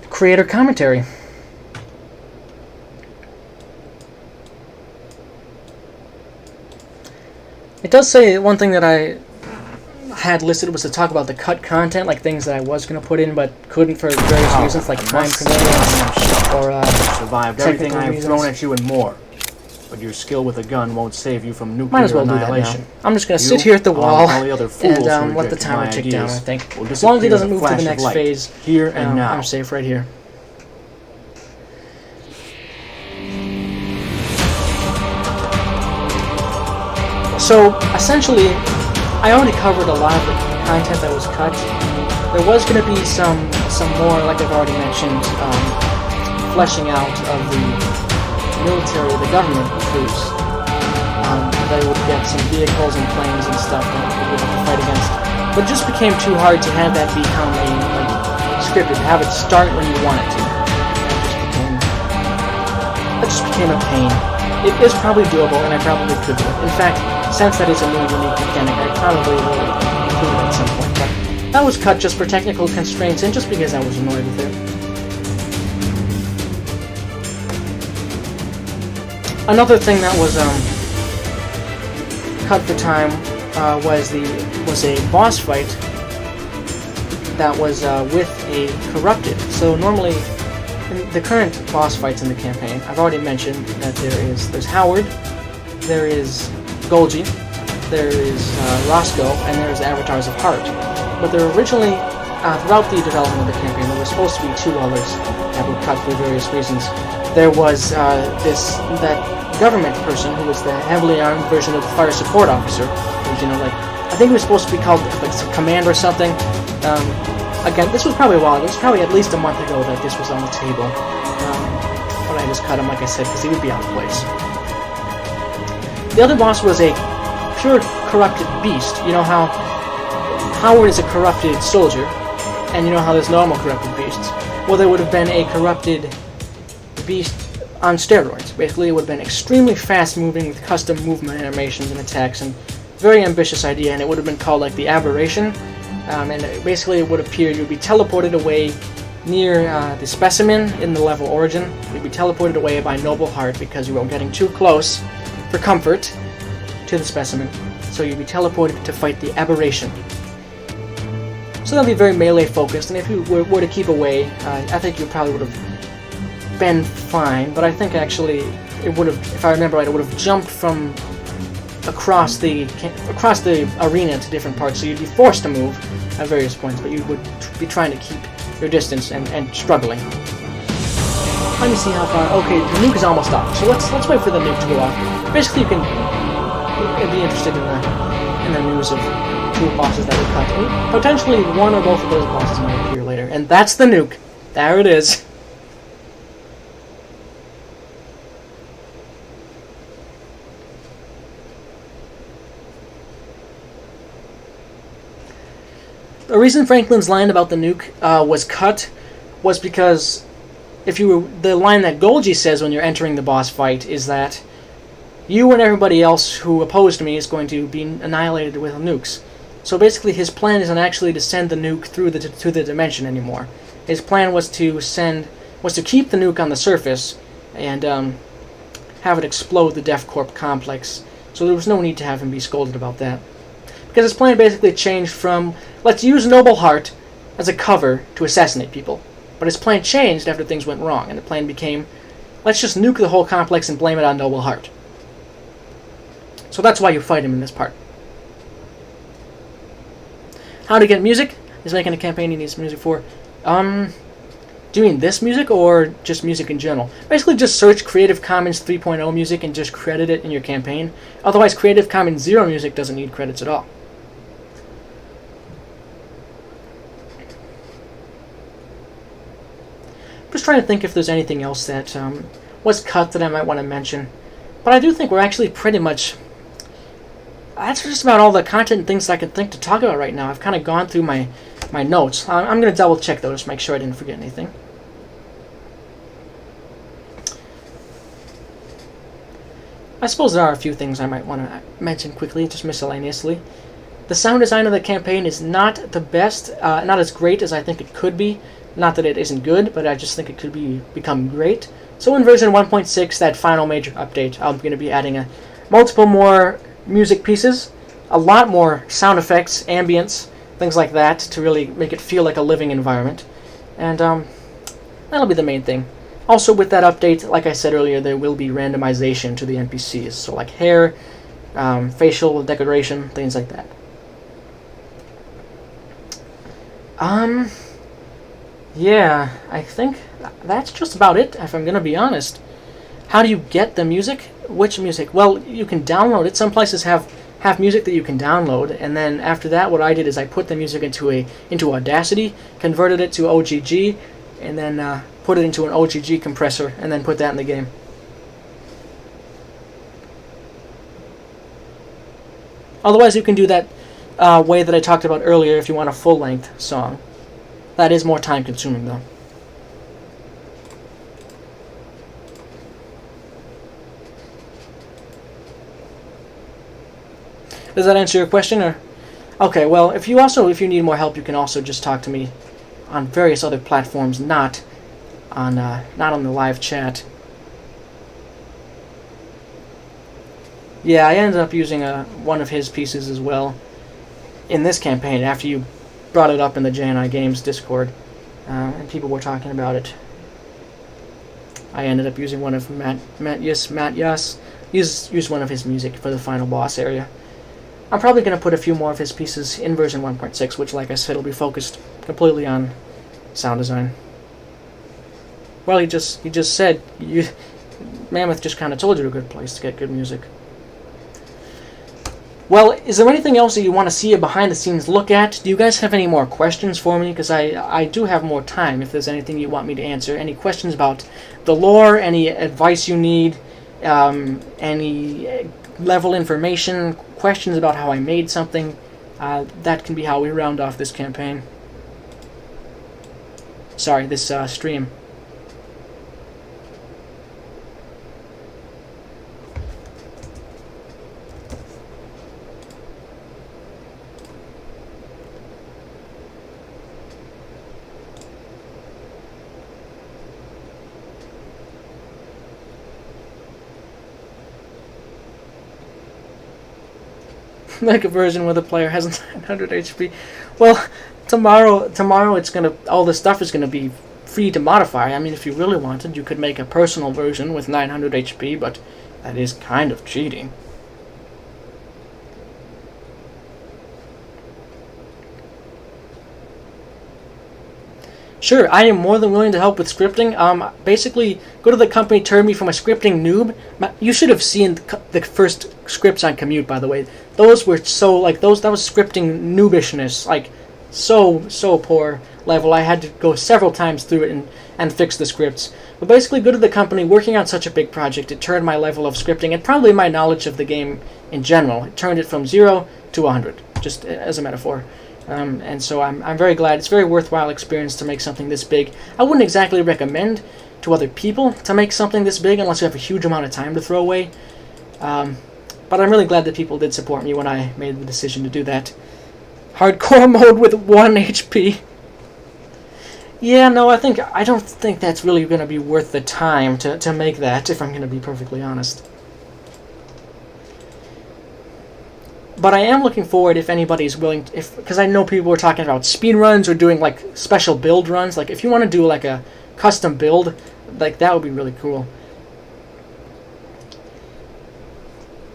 creator commentary. It does say one thing that I had listed was to talk about the cut content, like things that I was going to put in but couldn't for various reasons, like time constraints or survived everything I have thrown at you and more. But your skill with a gun won't save you from nuclear might as well do that now. I'm just going to sit here at the wall and let the timer tick down, I think. As long as he doesn't move to the next phase, here and now. I'm safe right here. So, essentially, I already covered a lot of the content that was cut. There was going to be some more, like I've already mentioned, fleshing out of the military, the government troops. They would get some vehicles and planes and stuff that we would have to fight against. But it just became too hard to have that become scripted, to have it start when you want it to. That just became a pain. It is probably doable, and I probably could do it. In fact, since that is a new unique mechanic, I probably will include it at some point. But that was cut just for technical constraints and just because I was annoyed with it. Another thing that was cut for time was a boss fight that was with a corrupted. So normally, in the current boss fights in the campaign, I've already mentioned that there's Howard, there is Golgi, there is Roscoe, and there's Avatars of Hart. But there were originally, throughout the development of the campaign, there were supposed to be 2 others that were cut for various reasons. There was that government person who was the heavily armed version of the fire support officer. Who was, I think he was supposed to be called like some command or something. Again, this was probably a while ago. It was probably at least a month ago that this was on the table. But I just cut him, like I said, because he would be out of place. The other boss was a pure corrupted beast. You know how Howard is a corrupted soldier, and you know how there's normal corrupted beasts? Well, there would have been a corrupted beast on steroids. Basically, it would have been extremely fast-moving with custom movement animations and attacks, and very ambitious idea, and it would have been called like the Aberration. And basically it would appear you would be teleported away near the specimen in the level origin. You'd be teleported away by Noble Hart because you were getting too close for comfort to the specimen. So you'd be teleported to fight the Aberration. So that'll be very melee focused, and if you were to keep away, I think you probably would have been fine, but I think actually it would have, if I remember right, it would have jumped from across the arena to different parts, so you'd be forced to move at various points, but you would be trying to keep your distance and struggling. Let me see how far. Okay, the nuke is almost off, so let's wait for the nuke to go off. Basically, you can be interested in the news of two bosses that were cut. And potentially, one or both of those bosses might appear later, and that's the nuke. There it is. The reason Franklin's line about the nuke was cut was because the line that Golgi says when you're entering the boss fight is that you and everybody else who opposed me is going to be annihilated with nukes. So basically his plan isn't actually to send the nuke through to the dimension anymore. His plan was to keep the nuke on the surface and have it explode the DevCorp complex. So there was no need to have him be scolded about that. Because his plan basically changed from, let's use Noble Hart as a cover to assassinate people. But his plan changed after things went wrong, and the plan became, let's just nuke the whole complex and blame it on Noble Hart. So that's why you fight him in this part. How to get music? He's making a campaign he needs music for. Do you mean this music, or just music in general? Basically just search Creative Commons 3.0 music and just credit it in your campaign. Otherwise Creative Commons 0 music doesn't need credits at all. Just trying to think if there's anything else that was cut that I might want to mention. But I do think we're actually pretty much... That's just about all the content and things I can think to talk about right now. I've kind of gone through my notes. I'm going to double check those to make sure I didn't forget anything. I suppose there are a few things I might want to mention quickly, just miscellaneously. The sound design of the campaign is not the best, not as great as I think it could be. Not that it isn't good, but I just think it could become great. So in version 1.6, that final major update, I'm going to be adding multiple more music pieces, a lot more sound effects, ambience, things like that, to really make it feel like a living environment. And that'll be the main thing. Also with that update, like I said earlier, there will be randomization to the NPCs, so like hair, facial decoration, things like that. Yeah, I think that's just about it, if I'm gonna be honest. How do you get the music? Which music? Well, you can download it. Some places have music that you can download, and then after that, what I did is I put the music into Audacity, converted it to OGG, and then put it into an OGG compressor, and then put that in the game. Otherwise, you can do that way that I talked about earlier if you want a full-length song. That is more time-consuming, though. Does that answer your question, or? Okay, well, if you need more help, you can also just talk to me on various other platforms, not on the live chat. Yeah, I ended up using one of his pieces as well in this campaign after you brought it up in the JNI Games Discord, and people were talking about it. I ended up using one of Matt Yas used one of his music for the final boss area. I'm probably going to put a few more of his pieces in version 1.6, which, like I said, will be focused completely on sound design. Well, he just said, Mammoth just kind of told you a good place to get good music. Well, is there anything else that you want to see a behind-the-scenes look at? Do you guys have any more questions for me? Because I do have more time if there's anything you want me to answer. Any questions about the lore, any advice you need, any level information, questions about how I made something, that can be how we round off this campaign. Sorry, this stream. Make a version where the player has 900 HP. Well, tomorrow it's all this stuff is gonna be free to modify. I mean, if you really wanted, you could make a personal version with 900 HP, but that is kind of cheating. Sure, I am more than willing to help with scripting. Basically, go to the company turned me from a scripting noob. You should have seen the first scripts on Commute, by the way. Those were so, like, that was scripting noobishness, like, so poor level. I had to go several times through it and fix the scripts. But basically, go to the company, working on such a big project, it turned my level of scripting, and probably my knowledge of the game in general. It turned it from 0 to 100, just as a metaphor. And so I'm very glad. It's a very worthwhile experience to make something this big. I wouldn't exactly recommend to other people to make something this big unless you have a huge amount of time to throw away. But I'm really glad that people did support me when I made the decision to do that. Hardcore mode with 1 HP. Yeah, no, I don't think that's really going to be worth the time to make that, if I'm going to be perfectly honest. But I am looking forward if anybody's willing, because I know people were talking about speed runs or doing like special build runs. Like if you want to do like a custom build, like that would be really cool.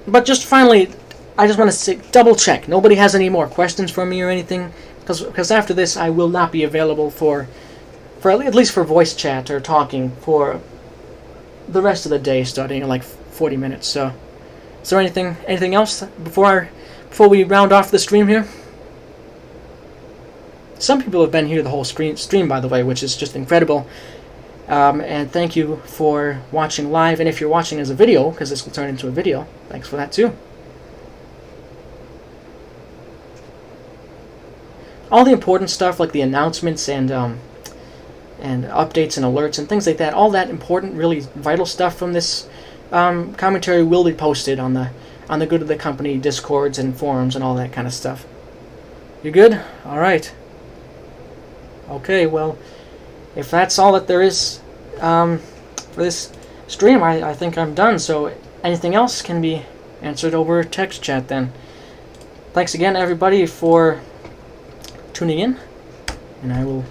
But just finally, I just want to say, double check. Nobody has any more questions for me or anything, because after this I will not be available for at least for voice chat or talking for the rest of the day, starting in like 40 minutes. So, is there anything else before we round off the stream here? Some people have been here the whole stream, by the way, which is just incredible. And thank you for watching live. And if you're watching as a video, because this will turn into a video, thanks for that too. All the important stuff like the announcements and updates and alerts and things like that, all that important, really vital stuff from this commentary will be posted on the Good of the Company Discords and forums and all that kind of stuff. You good? Alright. Okay, well, if that's all that there is for this stream, I think I'm done. So anything else can be answered over text chat then. Thanks again, everybody, for tuning in, and I will